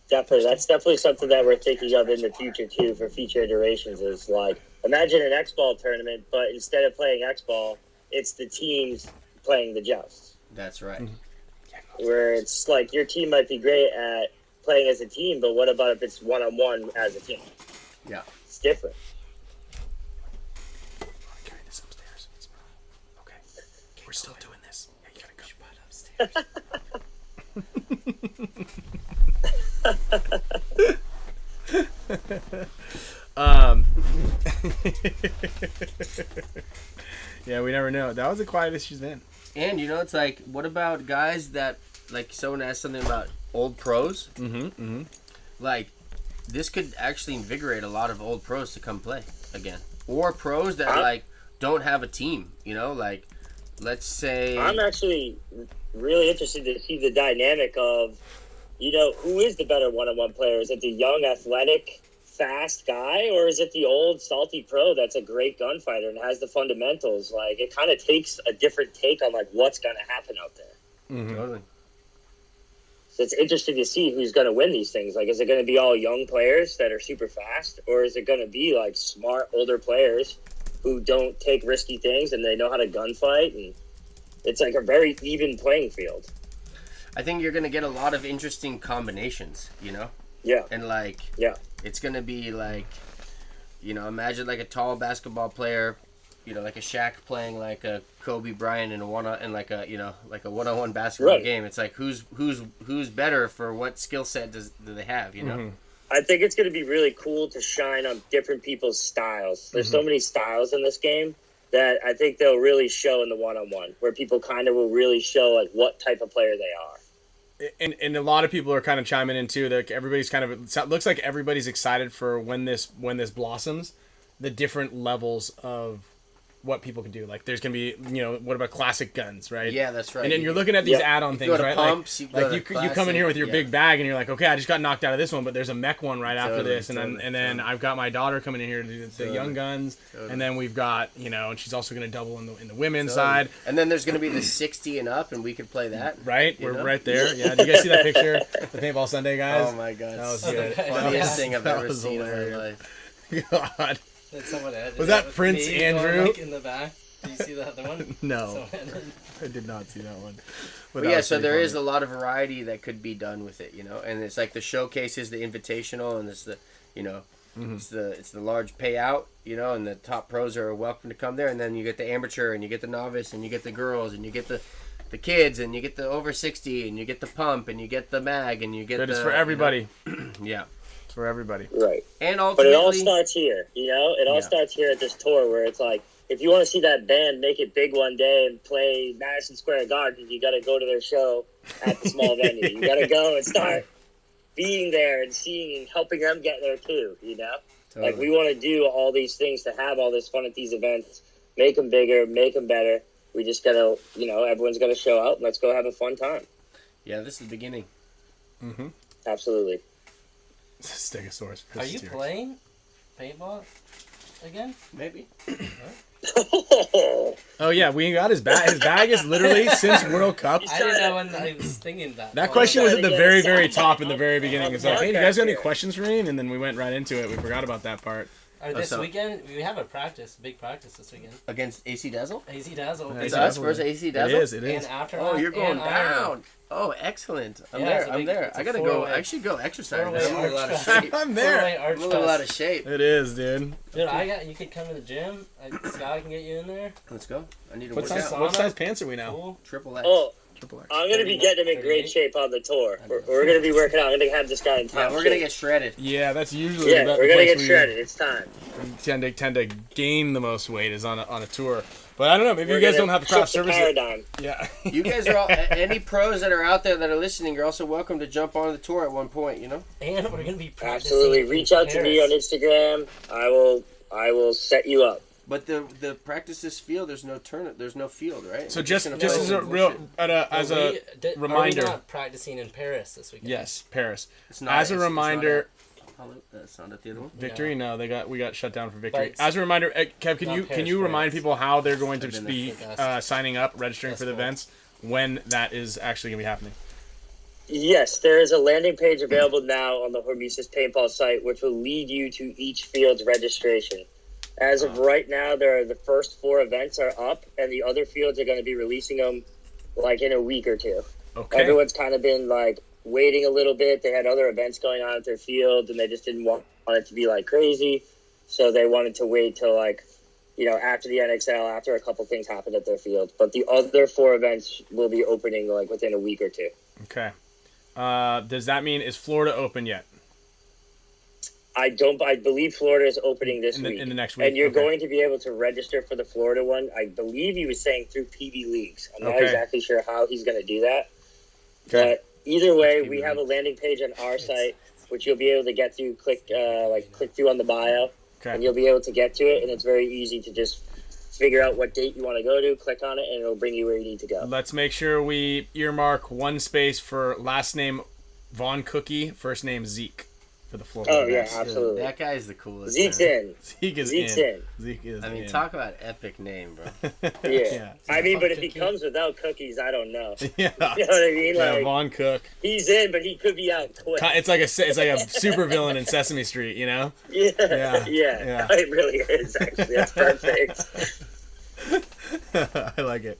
Definitely. That's definitely something that we're thinking of in the future, too, for future iterations, is, like, imagine an X-Ball tournament, but instead of playing X-Ball, it's the teams playing the joust. That's right. Where it's like your team might be great at playing as a team, but what about if it's one-on-one as a team? Yeah. It's different. Carry this upstairs. Okay. We're still doing this. Yeah, you gotta go upstairs. Yeah, we never know. That was the quietest she's been. And, you know, it's like, what about guys that, like, someone asked something about old pros? Like, this could actually invigorate a lot of old pros to come play again. or pros that I'm- like don't have a team. You know, like let's say I'm actually really interested to see the dynamic of, who is the better one-on-one player? Is it the young, athletic, fast guy, or is it the old, salty pro that's a great gunfighter and has the fundamentals? Like, it kind of takes a different take on, like, what's going to happen out there. Mm-hmm. totally. So it's interesting to see who's going to win these things. Like, is it going to be all young players that are super fast, or is it going to be, like, smart, older players who don't take risky things and they know how to gunfight? And it's, like, a very even playing field. I think you're gonna get a lot of interesting combinations. You know, Yeah. and like Yeah. it's gonna be like, imagine like a tall basketball player, like a Shaq playing like a Kobe Bryant in a like a one-on-one basketball Right. game. It's like who's better for what skill set do they have? You know. Mm-hmm. I think it's going to be really cool to shine on different people's styles. There's so many styles in this game that I think they'll really show in the one-on-one, where people kind of will really show like what type of player they are. And a lot of people are kind of chiming in too. That everybody's it looks like everybody's excited for when this blossoms, the different levels of what people can do. Like there's gonna be, what about classic guns, right? Yeah, that's right. And then you're looking at these add-on things, go to right? pumps, you go to you come in here with your classic, big bag, and you're like, okay, I just got knocked out of this one, but there's a mech one right after Totally, this, and totally, then I've got my daughter coming in here to do the young guns, and then we've got, and she's also gonna double in the women's side, And then there's gonna be the 60 and up, and we could play that. right? You We're know? right there. Yeah. Do you guys see that picture? The Paintball Sunday guys. Oh my god, That was it's good. the funniest thing I've That ever was seen in hilarious. my life. God. Did someone edit Was that with Prince me going, Andrew? like, in the back? Do you see the other one? No, Someone- I did not see that one. But yeah, so there is a lot of variety that could be done with it, and it's like the showcases, the invitational, and it's the, it's the large payout, and the top pros are welcome to come there, and then you get the amateur, and you get the novice, and you get the girls, and you get the kids, and you get the over 60, and you get the pump, and you get the mag, and you get It's for everybody. yeah, It's for everybody. Right. and But ultimately, it all starts here, It all Yeah. starts here at this tour, where it's like, if you want to see that band make it big one day and play Madison Square Garden, you got to go to their show at the small venue. You got to go and start being there and seeing and helping them get there too, Like, we want to do all these things to have all this fun at these events, make them bigger, make them better. We just got to, everyone's going to show up and let's go have a fun time. yeah, this is the beginning. Mm-hmm. Absolutely. Stegosaurus. Are you playing paintball again? Maybe. Oh yeah, we got his bag. His bag is literally since World Cup. I didn't know when I was thinking that. That Oh, question was at the Yeah, very, it's very not top like- in the very beginning. It's like, hey, do you guys got any Mark questions for me? And then we went right into it. We forgot about that part. This so- weekend, we have a big practice this weekend. Against AC Dazzle? AZ Dazzle. Yeah, It's AC us Dazzle. versus AC It Dazzle? is. It is. And after Oh, you're going and Iron Man. down. Oh, excellent. I'm Yeah, there. it's a I'm big- there. it's I a gotta go. four-way- I should go exercise. four-way I'm a little out of arch fest. shape. I'm there. Four-way I'm arch a little out of fest. shape. It is, dude. Dude, you could come to the gym. Scott can get you in there. Let's go. I need to What work size? out. What size pants are we now? Cool. Triple X. Oh, Triple X. I'm going to be getting him in great 38. shape on the tour. We're going to be working out. I'm going to have this guy in top Yeah, we're gonna shape. get shredded. Yeah, that's usually Yeah, the we're going to place get where shredded. It's time. you tend to gain the most weight is on a tour. But I don't know. Maybe We're you guys gonna don't have to craft shift the service. paradigm. Yeah. You guys are all, any pros that are out there that are listening, you're also welcome to jump on the tour at one point. And we're gonna be practicing. Absolutely. in Reach out to me on Paris. Instagram. I will set you up. But the practices field, there's no there's no field, right? So We're just gonna as play a some real bullshit. as a Are reminder. we not practicing in Paris this weekend? Yes, Paris. It's not, As a it's not reminder, That's not at the other one. Victory. No, we got shut down for Victory. But As a reminder, Kev, can not you Paris, remind France. people how they're going to I've been be there. signing up, registering That's for the cool. events, when that is actually going to be happening? Yes, there is a landing page available now on the HORMESIS Paintball site, which will lead you to each field's registration. As of right now, the first 4 events are up, and the other fields are going to be releasing them like in a week or two. Okay. Everyone's kind of been like waiting a little bit. They had other events going on at their field, and they just didn't want it to be like crazy, so they wanted to wait till after the NXL, after a couple things happened at their field. But the other 4 events will be opening like within a week or two. Okay. Does that mean is Florida open yet? I believe Florida is opening this week. In the next week. And you're Okay. going to be able to register for the Florida one. I believe he was saying through PB Leagues. I'm not Okay. exactly sure how he's going to do that. Okay. But either way, That's PB we have a landing page on our site, which you'll be able to get through. Click through on the bio, Okay. and you'll be able to get to it, and it's very easy to just figure out what date you want to go to, click on it, and it'll bring you where you need to go. Let's make sure we earmark one space for last name Von Cookie, first name Zeke for the floor. Oh, yeah, absolutely. That guy is the coolest. Zeke's man. in. Zeke is Zeke's in. in. Zeke is I mean, in. talk about epic name, bro. Yeah. I mean, but if he Cookie. comes without cookies, I don't know. Yeah. You know what I mean? Yeah, Like, Von Cook. he's in, but he could be out quick. It's like a super villain in Sesame Street, you know? Yeah, Yeah. yeah. It really is, actually. That's perfect. I like it.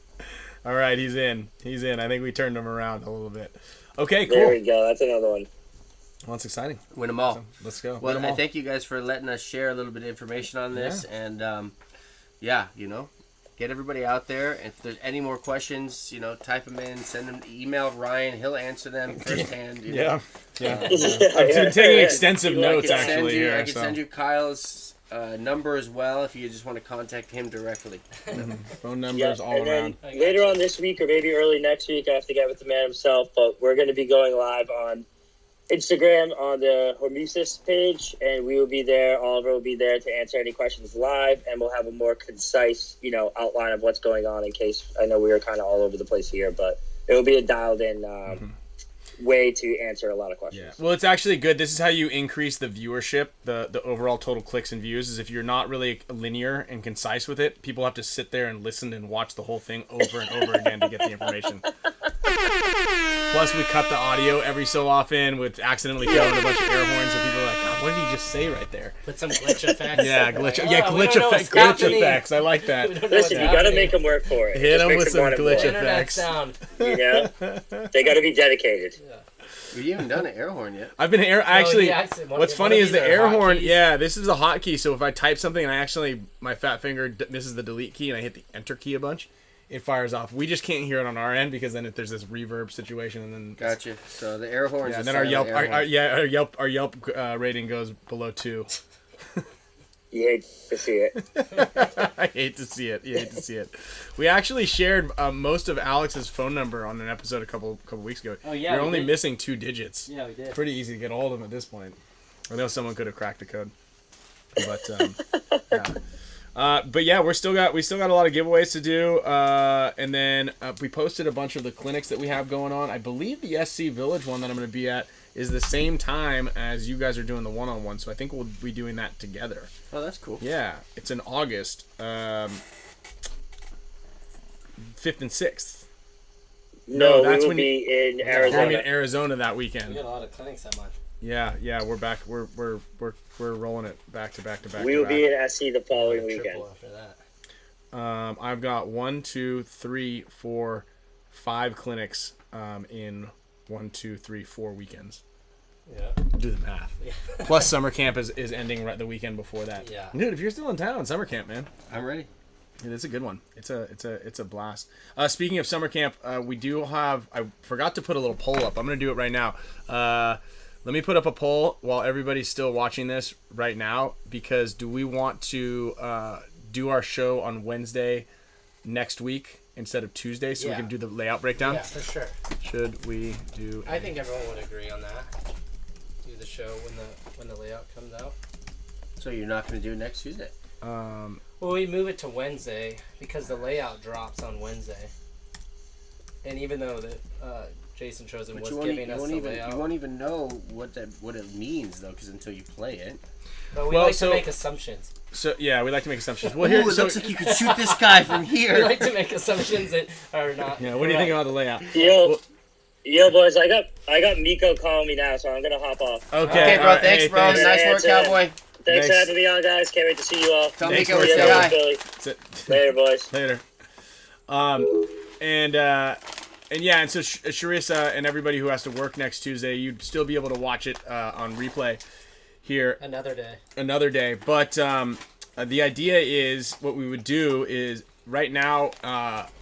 All right, he's in. He's in. I think we turned him around a little bit. Okay, cool. There we go. That's another one. Well, it's exciting. Win them all. So, let's go. Well, Win 'em I all. thank you guys for letting us share a little bit of information on this, and yeah, you know, get everybody out there. If there's any more questions, you know, type them in, send them, email Ryan. He'll answer them firsthand. You know. Yeah. Yeah, I've been taking yeah. extensive notes I can actually here. I can send you Kyle's number as well if you just want to contact him directly. Phone numbers Yeah, all and around. then later on this week or maybe early next week, I have to get with the man himself, but we're going to be going live on Instagram on the HORMESIS page, and we will be there. Oliver will be there to answer any questions live, and we'll have a more concise, you know, outline of what's going on in case I know we were kind of all over the place here, but it will be a dialed-in way to answer a lot of questions. Yeah. Well, it's actually good. This is how you increase the viewership, the overall total clicks and views, is if you're not really linear and concise with it, people have to sit there and listen and watch the whole thing over and over again to get the information. Plus, we cut the audio every so often with accidentally throwing a bunch of air horns, so people are like, God, what did he just say right there? Put some glitch effects. Yeah, glitch. Like, Yeah, oh, we glitch don't know what's effect. Glitch happening. effects. I like that. We don't know Listen, what's you got to happening. make them work for it. Hit Just 'em makes with them some want it glitch more, Internet effects. sound. You know? They got to be dedicated. We haven't done an air horn yet. I've been actually. yeah, What's funny is the these are air horn. hotkeys. Yeah, this is a hotkey. So if I type something and I actually my fat finger misses the delete key and I hit the enter key a bunch, it fires off. We just can't hear it on our end because then if there's this reverb situation and then Gotcha. So the air horn. yeah, and then our Yelp rating goes below 2. You hate to see it. I hate to see it. You hate to see it. We actually shared most of Alex's phone number on an episode a couple weeks ago. Oh, yeah, You're we only did. missing 2 digits. Yeah, we did. Pretty easy to get a hold of him at this point. I know someone could have cracked the code, but yeah. But yeah, we still got a lot of giveaways to do, and then we posted a bunch of the clinics that we have going on. I believe the SC Village one that I'm going to be at is the same time as you guys are doing the one-on-one, so I think we'll be doing that together. Oh, that's cool. Yeah, it's in August, 5th and 6th. No, that's we will when be in We're Arizona. in Arizona that We weekend. got a lot of clinics that month. Yeah, we're back. We're rolling it back to back to back. We will be in SC the following weekend. Triple after that. I've got 1, 2, 3, 4, 5 clinics in 1, 2, 3, 4 weekends. Yeah. Do the math. Plus summer camp is ending right the weekend before that. Yeah. Dude, if you're still in town, summer camp, man. I'm ready. Yeah, it's a good one. It's a blast. Speaking of summer camp, we do have. I forgot to put a little poll up. I'm gonna do it right now. Let me put up a poll while everybody's still watching this right now, because do we want to do our show on Wednesday next week instead of Tuesday, so we Yeah. can do the layout breakdown? Yeah, for sure. Should we do? I think everyone would agree on that. Do the show when the layout comes out. So you're not going to do it next Tuesday? Well, we move it to Wednesday because the layout drops on Wednesday. And even though Jason Chosen But was you won't, giving us the layout, you won't even know what it means though, because until you play it. but we Well, like so- to make assumptions. So yeah, we like to make assumptions. Well, Ooh, here, it so looks like you could shoot this guy from We here. like to make assumptions that are not. yeah. What do you think about the layout? Yo, boys, I got Miko calling me now, so I'm gonna hop off. Okay, Okay, bro. all right, Thanks, hey, bro. thanks. Nice work, That's it. cowboy. Thanks for Thanks. having me on, guys. Can't wait to see you all. Tell Thanks, Miko Mark. to say Yeah, hi. Philly. That's it. Later, boys. Later. And yeah, and so Sharissa and everybody who has to work next Tuesday, you'd still be able to watch it on replay here Another day. another day. But the idea is what we would do is right now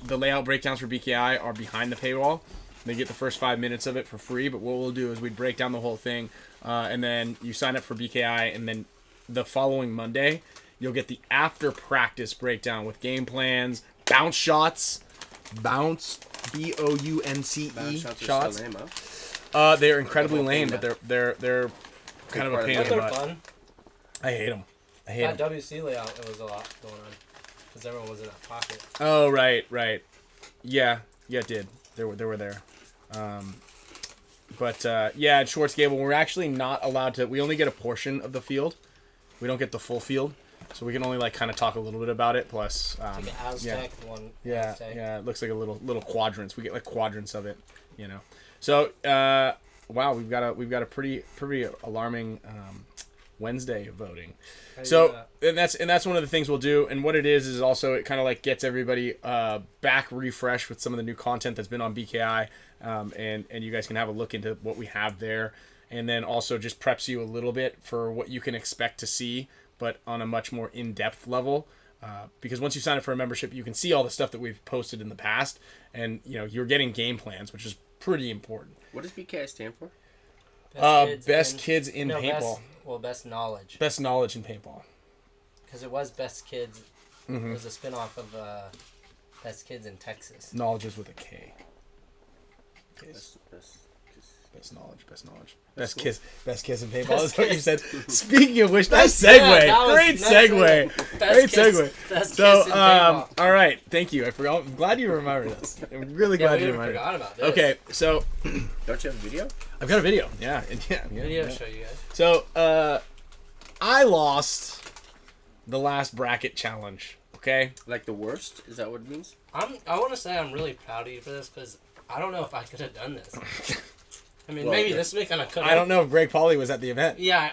the layout breakdowns for BKI are behind the paywall. They get the first 5 minutes of it for free. But what we'll do is we'd break down the whole thing, and then you sign up for BKI, and then the following Monday you'll get the after practice breakdown with game plans, bounce shots, bounce BOUNCE Shots are shots. so lame, huh? They're incredibly The whole lame, thing, but they're kind of a pain in But the they're butt. fun. I hate them. I hate That them. WC layout, it was a lot going on. Because everyone was in that pocket. Oh, right. Yeah, it did. They were there. But yeah, at Schwartz Gable, we're actually not allowed to. We only get a portion of the field. We don't get the full field, so we can only like kind of talk a little bit about it. Plus, It's like an Aztec, one yeah, Aztec. it looks like a little quadrants. We get like quadrants of it, you know. So wow, we've got a pretty alarming Wednesday voting. So and that's one of the things we'll do. And what it is also it kind of like gets everybody back refreshed with some of the new content that's been on BKI, and you guys can have a look into what we have there, and then also just preps you a little bit for what you can expect to see, but on a much more in-depth level. Because once you sign up for a membership, you can see all the stuff that we've posted in the past, and you know you're getting game plans, which is pretty important. What does BKI stand for? Best kids in paintball. Best knowledge. Best knowledge in paintball. Because it was Best Kids. Mm-hmm. It was a spin-off of Best Kids in Texas. Knowledge is with a K. Best Knowledge. Best cool. kiss. Best kiss in paintball is Best what you kiss. said. Speaking of which, nice segue. that was Great nice segue. Best Great kiss- segue. Best So, kiss in paintball. all right. Thank you. I forgot. I'm glad you remembered us. I'm really glad we you even remembered forgot us. about this. Okay, so Don't you have a video? I've got a video. Yeah. Video to show you guys. So, I lost the last bracket challenge. Okay. Like the worst? Is that what it means? I want to say I'm really proud of you for this because I don't know if I could have done this. I mean, Well, maybe yeah. this week I could. I don't know if Greg Pauly was at the event. Yeah.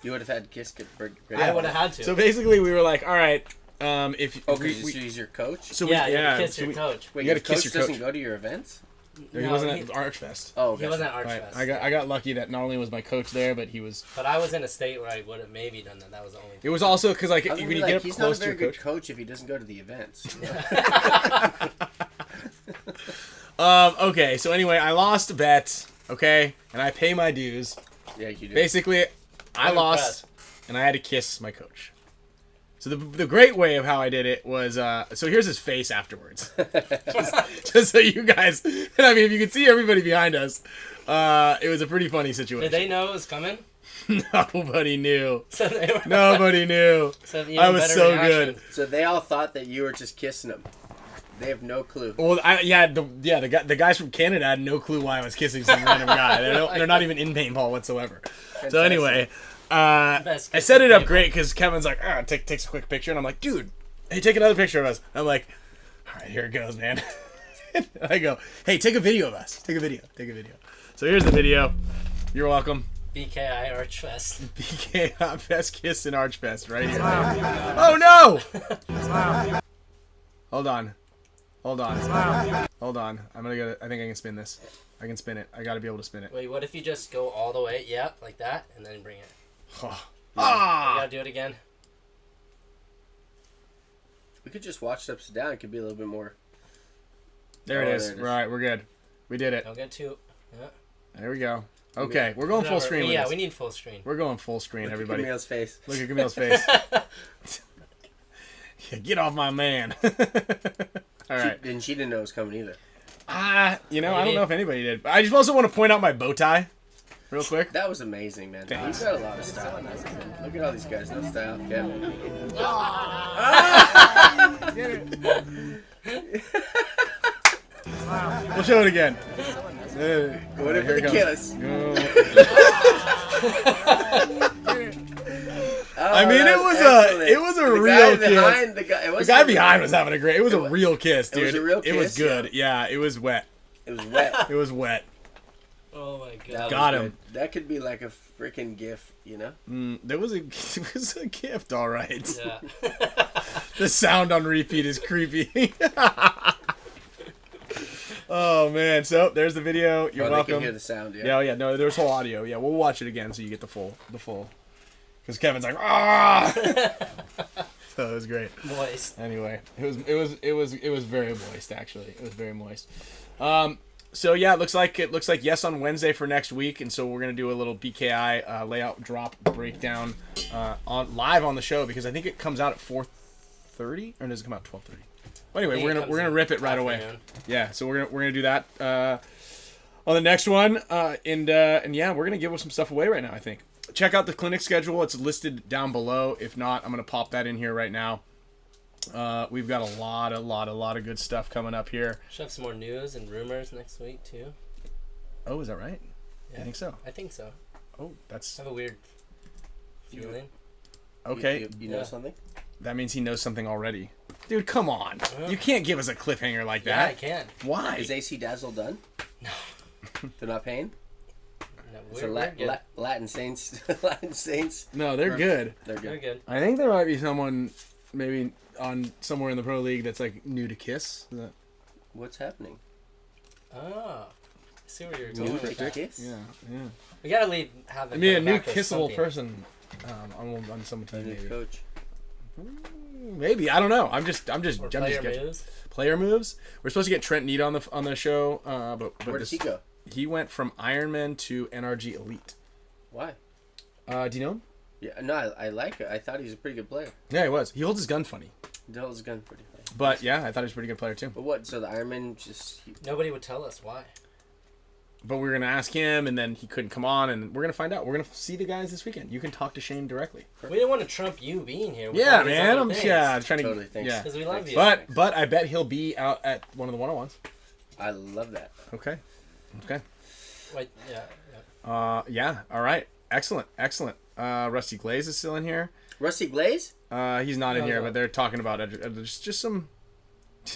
You would have had Kiss get I would have had to. So basically, we were like, all right, if Okay, we, he's your coach? so yeah, we, you yeah, kiss so your we, coach. Wait, you your gotta kiss coach your doesn't coach. go to your events? he No, wasn't he- at Archfest. Oh, He okay. wasn't at Right. Archfest. I got lucky that not only was my coach there, but he was. But I was in a state where I would have maybe done that. That was the only. It was also because like I was when gonna you be get like, up he's close not to a your very good coach. coach if he doesn't go to the events. Okay, so anyway, I lost a bet. Okay, and I pay my dues. Yeah, you do. Basically, I I'm lost, and I had to kiss my coach. So the great way of how I did it was so here's his face afterwards, just so you guys. And I mean, if you could see everybody behind us, it was a pretty funny situation. Did they know it was coming? Nobody knew. So they were. Nobody knew. So even I was better so reaction. good. So they all thought that you were just kissing him. They have no clue. Well, the guys from Canada had no clue why I was kissing some random guy. They're not even in paintball whatsoever. Fantastic. So anyway, I Best set it up paintball. great because Kevin's like, takes a quick picture, and I'm like, dude, hey, take another picture of us. I'm like, all right, here it goes, man. And I go, hey, take a video of us. Take a video. So here's the video. You're welcome. BKI Archfest. BK best kiss in Archfest right here. Oh no! Hold on. I'm gonna get it. I think I can spin this. I can spin it. I gotta be able to spin it. Wait, what if you just go all the way? Yep, like that, and then bring it. You Ah! gotta do it again. We could just watch it upside down. It could be a little bit more. There it Oh, is. there it is. Right, we're good. We did it. Don't get too. Yeah. There we go. Okay, we're going full Whatever. screen with Yeah, this. we need full screen. We're going full screen, everybody. Look at Camille's face. Look at Camille's face. Yeah, get off my man. All right. And she didn't know it was coming either. I don't Maybe. know if anybody did. But I just also want to point out my bow tie, real quick. That was amazing, man. Thanks. You've got a lot of style. Look at all these guys. No style. Kevin. We'll show it again. What if Here it it kiss? I mean, it was a real kiss. The guy behind was having a great. It was a real kiss, dude. It was a real It was kiss, good. Yeah, it was wet. It was wet. It was wet. Oh my That god. was Got good. him. That could be like a freaking gif, you know? There was it was a gift, all right. Yeah. The sound on repeat is creepy. Oh man! So there's the video. You're They welcome. can hear the sound, yeah. Yeah, yeah. No, there's whole audio. Yeah, we'll watch it again so you get the full. Because Kevin's like, ah. So it was great. Moist. Anyway, it was very moist actually. It was very moist. So yeah, it looks like yes on Wednesday for next week, and so we're gonna do a little BKI layout drop breakdown on live on the show because I think it comes out at 4:30 or does it come out at 12:30? Well, anyway, we're gonna rip it right away. Yeah, so we're gonna do that on the next one, and yeah, we're gonna give some stuff away right now. I think check out the clinic schedule. It's listed down below. If not, I'm going to pop that in here right now. We've got a lot of good stuff coming up here. Should have some more news and rumors next week too. Oh, is that right? Yeah, I think so. I think so. Oh, that's... I have a weird feeling. Okay. You know something? That means he knows something already. Dude, come on. You can't give us a cliffhanger like Yeah, I that. can. Why? Is AC Dazzle done? No. They're not paying? No, So we're good. Latin Saints. Latin Saints. No, they're good. They're We're good. good. I think there might be someone maybe on somewhere in the pro league that's like new to Kiss. Is that... What's happening? Oh. I see where you're New going to with that. Kiss? Yeah. We gotta have I it. mean, a come new back with kissable something. person on some A team new maybe. coach. Maybe, I don't know. I'm just Or player guessing. moves. Player moves. We're supposed to get Trent Need on the show, but Where does he go? He went from Ironman to NRG Elite. Why? Do you know him? Yeah, no, I like it. I thought he was a pretty good player. Yeah, he was. He holds his gun funny. He held his gun pretty funny. But yeah, I thought he was a pretty good player too. But what? So the Ironman just... Nobody would tell us why. But we were gonna ask him, and then he couldn't come on, and we're gonna find out. We're gonna see the guys this weekend. You can talk to Shane directly. We didn't want to trump you being here. With Yeah, all these man. other I'm things. trying to. Totally, thanks. Yeah. Because we love you. But I bet he'll be out at one of the one-on-ones. I love that. Okay. Wait, yeah. Yeah. All right. Excellent. Rusty Glaze is still in here. Rusty Glaze? He's not in No, here, no. but they're talking about just some.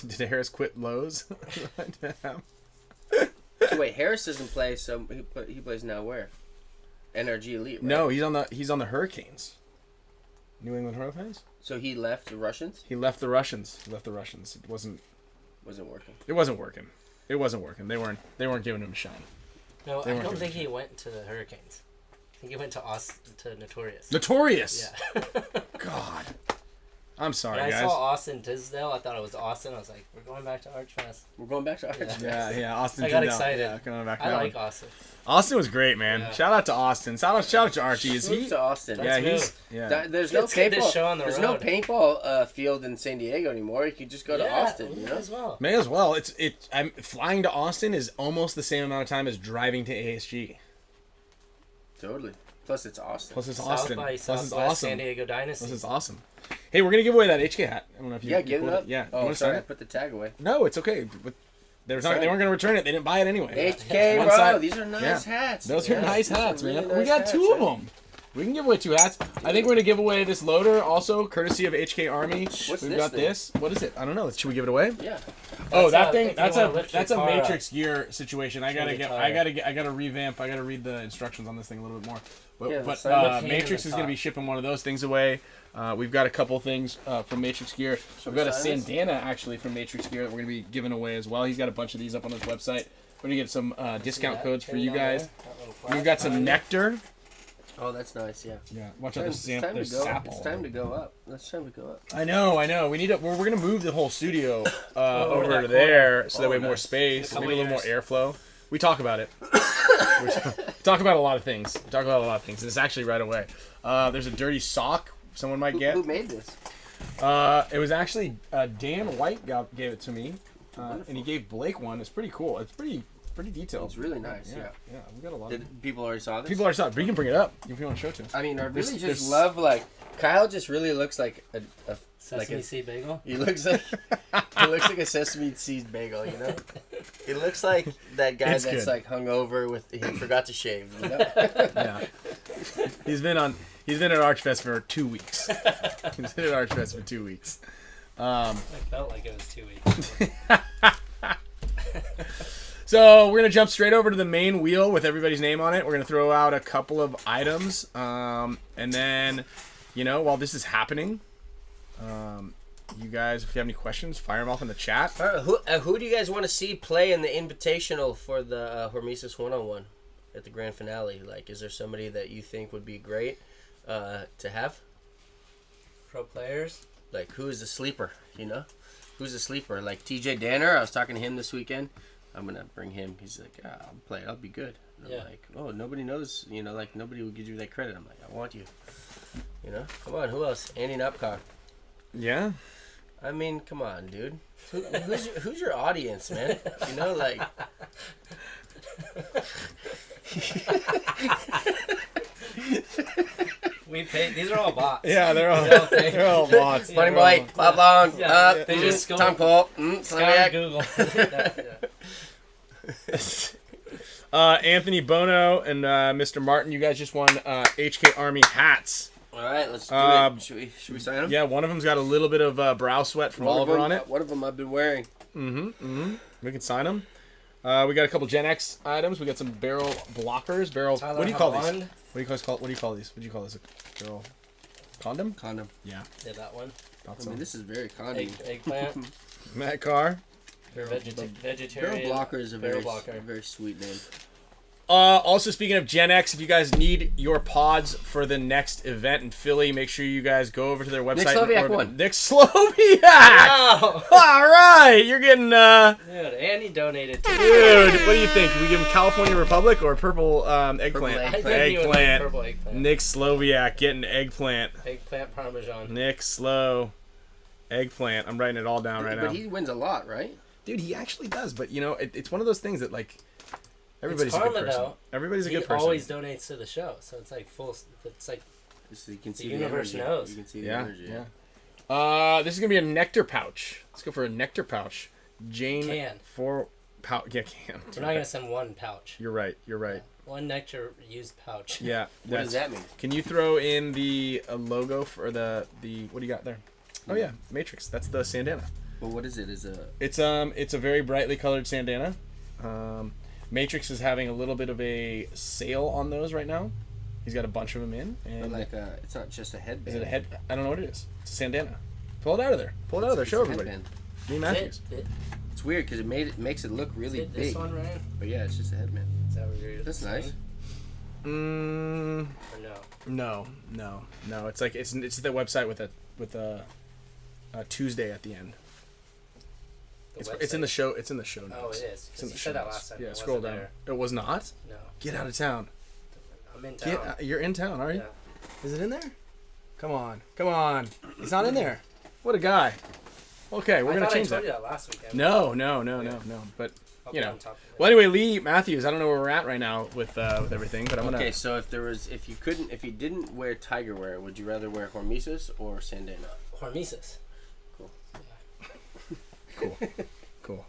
Did Harris quit Lowe's? So wait, Harris doesn't play, so he plays now where? NRG Elite, right? No, he's on the Hurricanes. New England Hurricanes. So he left the Russians? He left the Russians. It wasn't Wasn't working. working. They weren't giving him a shine. No, They I weren't don't giving think a he shit. went to the Hurricanes. I think he went to Notorious. Notorious. Yeah. God. I'm sorry, When I guys. saw Austin Tisdale, I thought it was Austin. I was like, we're going back to Archfest. We're going back to Arch. Yeah, Austin. I got Tyndall. excited. Yeah, coming back to I that like one. Austin. Austin was great, man. Yeah. Shout out to Austin. Shout out to Archie. Is Move he? to Austin. Yeah, Let's There's no Let's get this paintball. show on the There's road. no paintball field in San Diego anymore. You could just go to Austin. we You might know. as well. May as well. I'm flying to Austin is almost the same amount of time as driving to ASG. Totally. Plus it's Austin. Plus it's South Austin. by Plus it's Southwest awesome. San Diego Dynasty. Plus it's awesome. Hey, we're gonna give away that HK hat. I don't know if you. Yeah, you give it pulled up. Yeah. You Oh, wanna sign sorry. I it? put the tag away. No, it's okay. But they weren't going to return it. They didn't buy it anyway. HK, One bro. side- These are nice hats. Those man. are nice These are hats, really man. nice We got hats, two of man. them. We can give away 2 hats. I think we're gonna give away this loader also, courtesy of HK Army. What's We've this got thing? this. What is it? I don't know. Should we give it away? Yeah. Oh, that That's thing. if you That's wanna a lift your that's a car Matrix gear situation. I gotta your get. tire. I gotta revamp. I gotta read the instructions on this thing a little bit more. But, Yeah, but let's sign up. Matrix is gonna be shipping one of those things away. We've got a couple things from Matrix Gear. We've got a sign this? Sandana actually from Matrix Gear that we're gonna be giving away as well. He's got a bunch of these up on his website. We're gonna get some discount codes for you guys. We've got some nectar. Oh, that's nice. Yeah. Yeah, watch out. It's There's time to there's go. sap It's all time over. to go up. It's time to go up. I know. We need to. We're gonna move the whole studio over that to there corner. so that we have more nice. space, Couple maybe a little more years. airflow. We talk about it. We talk about a lot of things. We talk about a lot of things. And it's actually right away. There's a dirty sock someone might get. Who made this? It was actually Dan White gave it to me, and he gave Blake one. It's pretty cool. It's pretty detailed. It's really nice. Yeah. Yeah. We got a lot. Did people already saw this? People are sorry, but you can bring it up if you want to show it to us. I mean, I really There's- just there's- love like Kyle. Just really looks like a Sesame seed bagel. he looks like a sesame seed bagel. You know, he looks like that guy It's that's good. like hungover with he forgot to shave. You know? Yeah. He's been at Archfest for 2 weeks. He's been at Archfest for 2 weeks. I felt like it was 2 weeks. So we're gonna jump straight over to the main wheel with everybody's name on it. We're gonna throw out a couple of items, and then, while this is happening, you guys, if you have any questions, fire them off in the chat. Who do you guys want to see play in the invitational for the HORMESIS 1-on-1 at the grand finale? Like, is there somebody that you think would be great to have? Pro players. Like, who is the sleeper? Who's the sleeper? Like TJ Danner. I was talking to him this weekend. I'm gonna bring him. He's like, I'll play. I'll be good. And I'm like, oh, nobody knows. Like nobody will give you that credit. I'm like, I want you. Come on. Who else? Andy Nupcock. Yeah. I mean, come on, dude. Who's your audience, man? Like. We paid. These are all bots. Yeah, they're all fake. they're all bots. Money Boy, Bob Long, Yeah, they just go Tom Cole, scour SLOWIAK. Google. Anthony Bono and Mr. Martin, you guys just won HK Army hats. All right, let's do it. Should we sign them? Yeah, one of them's got a little bit of brow sweat from Oliver on it. One of them I've been wearing. We can sign them. We got a couple Gen X items. We got some barrel blockers. What do you call these? What do you call these? What do you call this? A barrel condom? Condom. Yeah. Yeah, that one. I mean, this is very condom. Eggplant. Matt Carr. Vegetarian. Barrel blocker is a very, blocker. very sweet name. Also, speaking of Gen X, if you guys need your pods for the next event in Philly, make sure you guys go over to their website. Nick SLOWIAK won. Nick SLOWIAK! Wow. All right, you're getting... Dude, and he donated to Dude, what do you think? Can we give him California Republic or purple eggplant? Purple I think he would like purple eggplant. Nick SLOWIAK getting eggplant. Eggplant parmesan. Nick Slow. Eggplant. I'm writing it all down right now. But he wins a lot, right? Dude, he actually does, but you know, it's one of those things that like everybody's a good karma, person. though. Everybody's a He good person. always donates to the show, so it's like full. It's like So you can see The universe energy. knows. You can see the Yeah, energy. yeah. This is gonna be a nectar pouch. Let's go for a nectar pouch. Jane Can. pouch. Yeah, can. we're not gonna send one pouch. You're right. You're right. One nectar used pouch. Yeah. What does that mean? Can you throw in the logo for the what do you got there? Oh yeah, Matrix. That's the Sandana. But what is it? It's a very brightly colored Sandana. Matrix is having a little bit of a sale on those right now. He's got a bunch of them in, and like it's not just a headband. is it a head? I don't know what it is. It's a Sandana. Pull it out of there. Pull it out of there. Show It's a everybody. headband. Me Matthews. It's weird because it makes it look really Is it big. this one, Ryan? But yeah, it's just a headband. Is that what you're That's saying? nice. Or no? No. It's like it's the website with a Tuesday at the end. It's in the show. It's in the show notes. Oh, it is. It's in You the said show that notes. last time. Yeah, It scroll wasn't down. there. It was not. No. Get out of town. I'm in town. You're in town, are you? Yeah. Is it in there? Come on. It's not in there. What a guy. Okay, we're I gonna thought change I told that. you that last weekend. No. But I'll you be know. on top of it. Well, anyway, Lee Matthews. I don't know where we're at right now with everything, but I'm gonna. Okay, so if you didn't wear tiger wear, would you rather wear HORMESIS or Sandana? HORMESIS. Cool.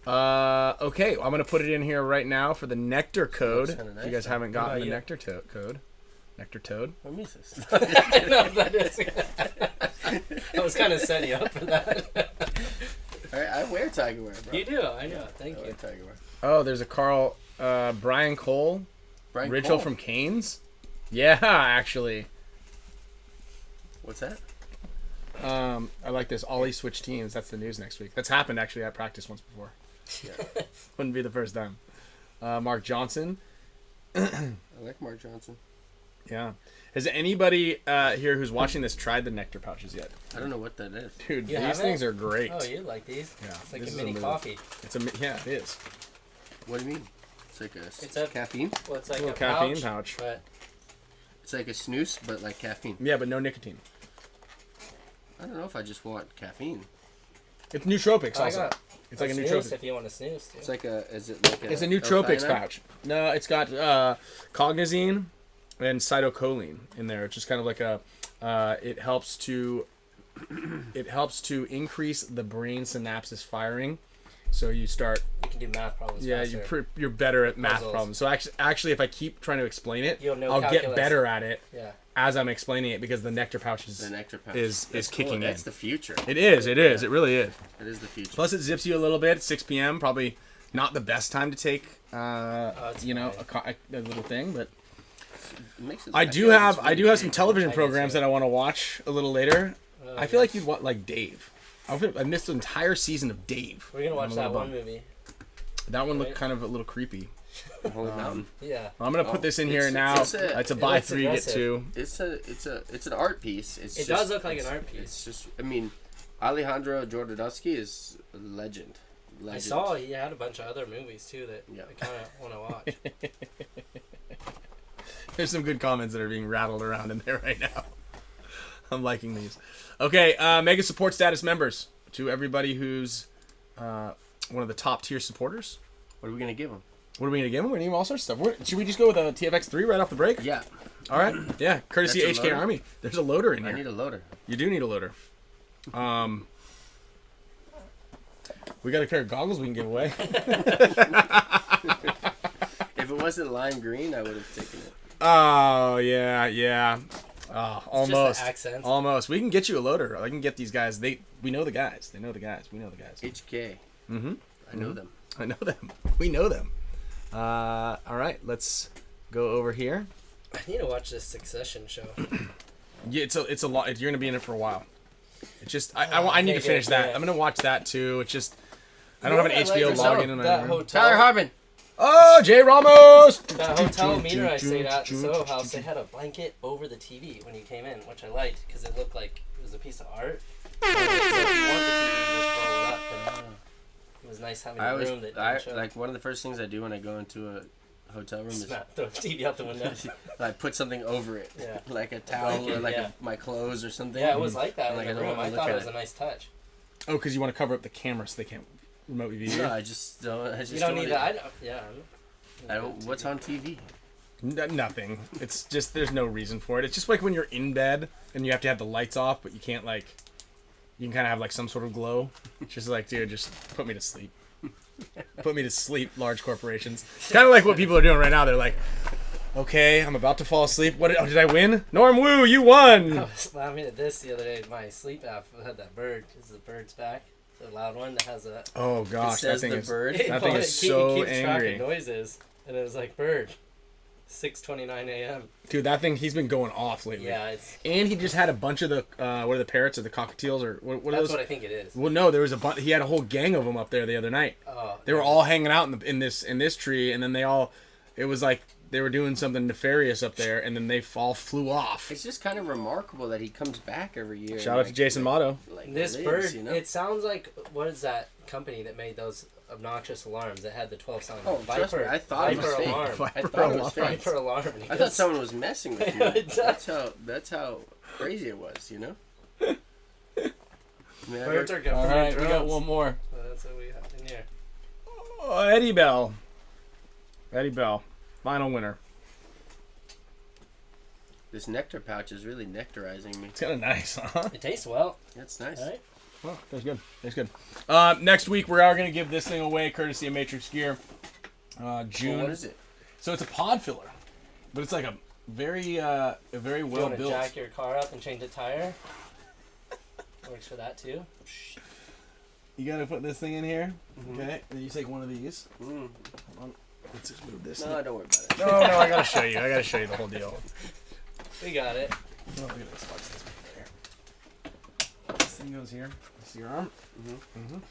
Okay, I'm gonna put it in here right now for the Nectar code. Looks kinda nice, If you guys though. haven't gotten about the you? Nectar code. Nectar Toad. HORMESIS. I know that is. I was kind of setting you up for that. I wear tiger wear, bro. You do. I know. Thank I wear you. tiger wear. Oh, there's a Brian Cole, Brian Rachel Cole. from Canes. Yeah, actually. What's that? I like this. Ollie switch teams. That's the news next week. That's happened actually at practice once before. Yeah. Wouldn't be the first time. Mark Johnson. I like Mark Johnson. Yeah. Has anybody here who's watching this tried the Nectar pouches yet? I don't know what that is. Dude, You these haven't? things are great. Oh, you like these? Yeah, It's like this a is mini a move. coffee. Yeah, it is. What do you mean? It's like It's a- caffeine. Well, it's like A a little caffeine pouch, pouch. but It's like a snooze, but like caffeine. Yeah, but no nicotine. I don't know if I just want caffeine. It's nootropics I also. got It's like a snooze nootropics. if you want to snooze too. It's like is it like a... It's a nootropics L-thionine? pouch. No, it's got cognizine and cytocholine in there. It's just kind of like a. It helps to increase the brain synapses firing, so you start. You can do math problems. Yeah, faster. you're better at math Puzzles. problems. So actually, if I keep trying to explain it, You'll know I'll get calculus. better at it Yeah. as I'm explaining it because the nectar pouch The nectar pouch. is That's cool. kicking That's in. the future. It is. It really is. That is the future. Plus, it zips you a little bit. 6 p.m. Probably not the best time to take. it's A little thing, but It makes it, I feel like it's really do have some big. television I do programs too. that I want to watch a little later. Oh, I feel like yes. you'd want like Dave. I missed the entire season of Dave. We're gonna watch I'm a that little one bummed. movie. That one looked Right. kind of a little creepy. Holy Mountain. Yeah. I'm gonna put this in here It's- now. it's It's a it buy looks 3 get aggressive. 2. It's an art piece. It's It just, does look like an it's- art piece. It's just, I mean, Alejandro Jodorowsky is a legend. I saw he had a bunch of other movies too that Yeah. I kind of want to watch. There's some good comments that are being rattled around in there right now. I'm liking these. Okay, mega support status members. To everybody who's one of the top tier supporters. What are we gonna give him? What are we gonna give him? We're gonna give him all sorts of stuff. Should we just go with a TFX3 right off the break? Yeah. All right. Yeah. Courtesy That's a HK loader? Army. There's a loader in I here. need a loader. You do need a loader. We got a pair of goggles we can give away. If it wasn't lime green, I would have taken it. Oh yeah. Oh, almost. Just the accents. Almost. We can get you a loader. I can get these guys. We know the guys. They know the guys. We know the guys. HK. Mm-hmm. I know them. I know them. We know them. All right. Let's go over here. I need to watch this Succession show. Yeah, it's a lot. You're gonna be in it for a while. It's just I need to finish that. yeah. I'm gonna watch that too. It's just I don't have an HBO login and that I. Tyler Harbin. Oh, Jay Ramos. That hotel meter I stayed at the Soho House, they had a blanket over the TV when you came in, which I liked because it looked like it was a piece of art. So if you want the TV, just roll it up. But it was nice having a room that didn't show. Like one of the first things I do when I go into a hotel room is Snap the TV out the window. like put something over it, Yeah. like a towel blanket, or like yeah. my clothes or something. Yeah, it was like that Like, in I the don't room. wanna I look thought at it was it. a nice touch. Oh, because you want to cover up the camera so they can't remotely view you. No, I just don't. You don't need that. I don't. What's on TV? Nothing. It's just there's no reason for it. It's just like when you're in bed and you have to have the lights off, but you can't like. You can kind of have like some sort of glow. It's just like, dude, just put me to sleep. Put me to sleep, large corporations. Kind of like what people are doing right now. They're like, okay, I'm about to fall asleep. What did I win? Norm Woo, you won. I was laughing at this the other day. My sleep app had that bird. Is the bird's back? The loud one that has a. Oh gosh, that says thing the is bird. that thing is so keeps track angry. of noises, and it was like bird. 6:29 a.m. Dude, that thing, he's been going off lately. Yeah, it's. And he just had a bunch of the what are the parrots or the cockatiels or what are That's those? what I think it is. Well, no, there was he had a whole gang of them up there the other night. Oh. They were all hanging out in this tree, and then it was like they were doing something nefarious up there, and then they all flew off. It's just kind of remarkable that he comes back every year. Shout out to Jason Motto. Like This lives, bird, you know? it sounds like, what is that company that made those obnoxious alarms that had the 12 sound? Oh, trust me, I thought it was fake. alarm. I thought it was fake. Viper alarm. and he I thought goes- someone was messing with me. That's how crazy it was, you know? I mean, Birds are good. All for right, we got drones. one more. So that's what we have in here. Oh, Eddie Bell, final winner. This nectar pouch is really nectarizing me. It's kind of nice, huh? It tastes well. That's nice. Right? Well, that's good. That's good. Next week we are going to give this thing away, courtesy of Matrix Gear. June. Well, what is it? So it's a pod filler, but it's like a very well You want to built. jack your car up and change the tire? Works for that too. You got to put this thing in here, okay? And you take one of these. Mm. Hold on. Let's just move this. No, don't worry about it. No, I gotta show you. I gotta show you the whole deal. We got it. Oh, look at this. Watch this right here. This thing goes here. This is your arm.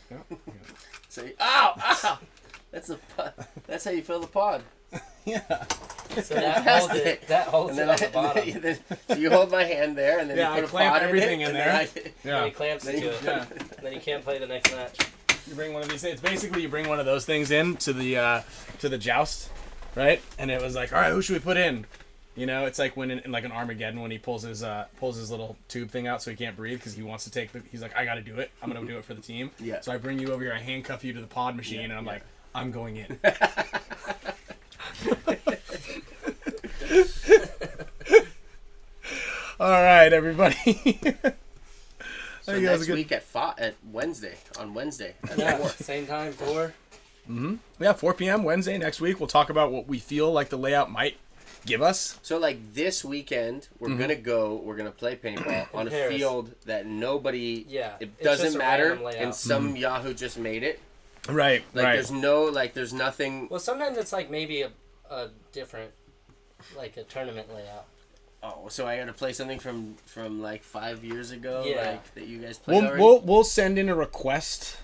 Yeah. So, ow! That's how you fill the pod. Yeah. So that holds And it on the bottom. so you hold my hand there, and then Yeah, you I put a clamp pod everything in in it, there. and then Yeah. And he clamps it to it. Yeah. And then you can't play the next match. You bring one of these things. Basically, you bring one of those things in to the joust, right? And it was like, all right, who should we put in? You know, it's like when in like an Armageddon when he pulls his little tube thing out so he can't breathe because he wants to take he's like, I got to do it. I'm gonna do it for the team. Yeah. So I bring you over here. I handcuff you to the pod machine, and I'm like, I'm going in. All right, everybody. So I think that was next a good- week at Wednesday, on Wednesday. At Yeah, 4. same time, 4. Yeah, 4 p.m. Wednesday next week. We'll talk about what we feel like the layout might give us. So like this weekend, we're Mm-hmm. gonna play paintball on a Paris. field that nobody. Yeah, It it's doesn't just a matter, random layout. and some Yahoo just made it. Right, Like right. there's nothing. Well, sometimes it's like maybe a different, like a tournament layout. Oh, so I got to play something from like 5 years ago, Yeah. like that you guys played already. We'll send in a request.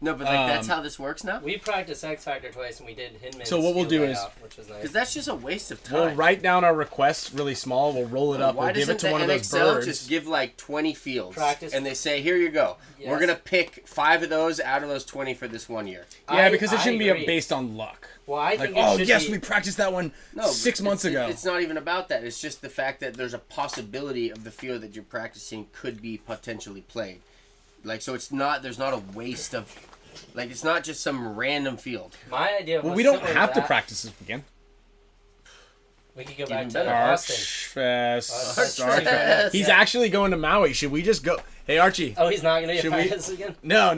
No, but like that's how this works now. We practiced X Factor twice, and we did Hinman's So what we'll field do layout, which was nice. Because that's just a waste of time. We'll write down our request really small. We'll roll it up. Why We'll give doesn't it to the one of those NXL birds. just give like 20 fields Practice. and they say, here you go. Yes. We're gonna pick 5 of those out of those 20 for this 1 year. Yeah, because it I shouldn't agree. be based on luck. Well, I Like, think oh it should yes, be, we practiced that one No, 6 months ago. It's not even about that. It's just the fact that there's a possibility of the field that you're practicing could be potentially played. Like, so it's not. There's not a waste of Like it's not just some random field. My idea was Well, we don't similar have to that. practice this weekend. We could go back Even to better. Austin. Archfest. Archfest. He's Yeah. actually going to Maui. Should we just go? Hey, Archie. Oh, he's not gonna get Should we- practice again. No.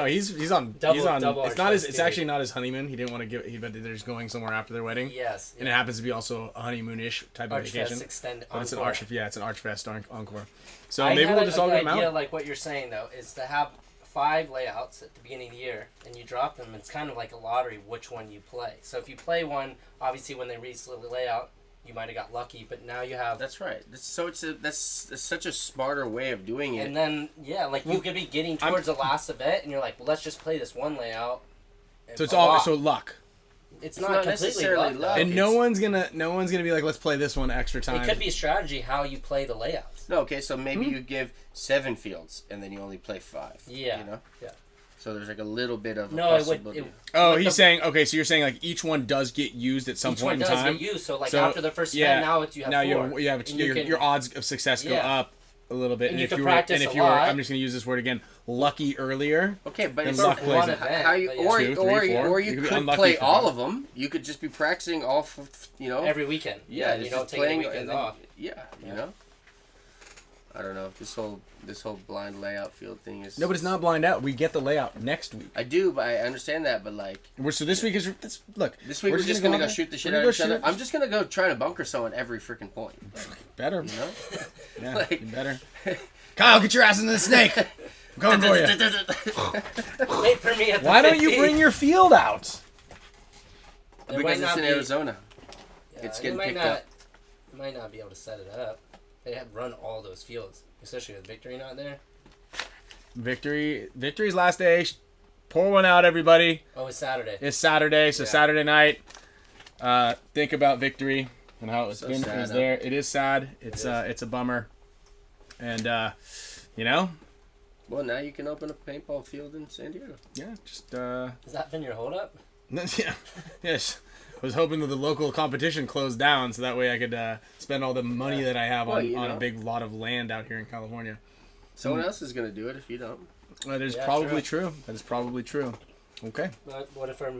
He's on. Double- he's on. double It's not his. Archfest, It's baby. actually not his honeymoon. He didn't want to give. But they're just going somewhere after their wedding. Yes. And it happens to be also a honeymoon-ish type of vacation. Archfest extended. Oh, it's an encore. Arch. Yeah, it's an Archfest encore. So I maybe had we'll a just all go good to Maui. idea, like what you're saying though, is to have 5 layouts at the beginning of the year, and you drop them. It's kind of like a lottery, which one you play. So if you play one, obviously when they release the layout, you might have got lucky, but now you have. That's right. So that's such a smarter way of doing it. And then like you could be getting towards the last event, and you're like, well, let's just play this one layout. and So it's a all lot. so luck. It's not not completely necessarily luck. luck. though. And no one's gonna be like, let's play this one extra time. It could be strategy how you play the layouts. No, okay, so maybe you give 7 fields and then you only play 5. Yeah. You know? Yeah. So there's like a little bit of a No, it would. possibility. Oh, But he's the- saying okay. So you're saying like each one does get used at some Each point one in does time. get used. So like So, after the first yeah, event, now it's you have now 4. you have And you can- your odds of success go Yeah. up a little bit. And you if can you were, practice and if a you were, lot. I'm just gonna use this word again, lucky earlier. Okay, but And it's luck not plays one it. event. how you, but yeah. or, 2, 3, or, 4. or You you could be could unlucky play for all that. of them. You could just be practicing all, every weekend. Yeah, you it's don't just take any playing weekends and then- off. Yeah, you know. I don't know. This whole blind layout field thing is. No, but it's not blind out. We get the layout next week. I do, but I understand that. But like So this week is look. this week, we're just gonna go shoot the shit we're out gonna of each go other. shoot- I'm just gonna go try to bunker someone every freaking point. Better. You know. Yeah, Like- you better. Kyle, get your ass into the snake. I'm coming for you. Wait for me at the Why don't you 15. bring your field out? It might Because it's not in be- Arizona. Yeah, It's you getting might picked not, up. You might not be able to set it up. They have run all those fields, especially with Victory not there. Victory's last day. Pour one out, everybody. Oh, it's Saturday. It's Saturday, so Yeah. Saturday night. Think about Victory and how it's So been. sad, It was huh? there. It is sad. is. It's a bummer. And you know, Well, now you can open a paintball field in San Diego. yeah, just Has that been your holdup? yeah, yes. I was hoping that the local competition closed down so that way I could spend all the money that I have Well, on, you on a know. big lot of land out here in California. Someone else is gonna do it if you don't. That is Yeah, probably true. That is probably true. Okay. But what if we're all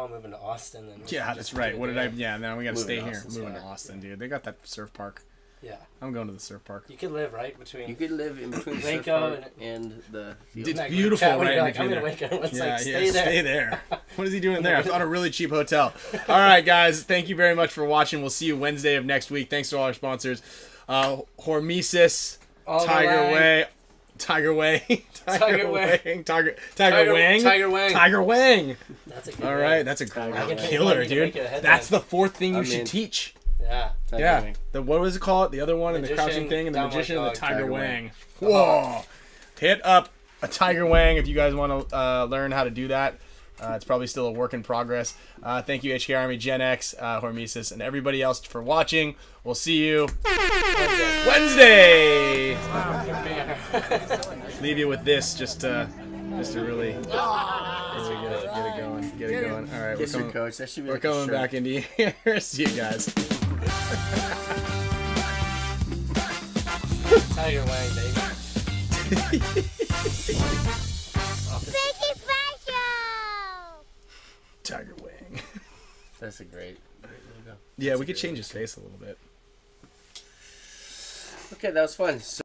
moving to Austin? Then Yeah, that's right. What did I? Yeah, now we gotta Moving stay to here. Austin's Moving to fine. Austin, dude. They got that surf park. Yeah, I'm going to the surf park. you could live right between. You could live in between Waco Surf Park and- and the field. It's Like, beautiful chat, what right are in you like? I'm between gonna there. wake up. It's Yeah, like, yeah, stay there. What is he doing there? I found a really cheap hotel. All right, guys. Thank you very much for watching. We'll see you Wednesday of next week. Thanks to all our sponsors. HORMESIS, All the Tiger way. Way. Tiger Way. Tiger Way. Wang. Tiger Wang. Tiger Wang. Tiger Wang. That's a good All name. right, that's a Tiger great Wang. killer, I can dude. make it a headline. That's the fourth thing you I'm should in. teach. Yeah. Tiger Yeah. Wing. What was it called? The other one, and the Magician, crouching thing, and the Downward magician, and the Dog, Tiger Tiger Wang. Whoa! Hit up a Tiger Wang if you guys want to learn how to do that. It's probably still a work in progress. Thank you, HK Army, Gen X, HORMESIS, and everybody else for watching. We'll see you Wednesday. Leave you with this, just to really get it going. Get it going. All right, Kiss your coach. That should be we're like a coming shirt. back into here. See you guys. Tiger Wang, baby. Spicky Special! Tiger Wang. That's a great logo. Yeah, we could change his face a little bit. Okay, that was fun. So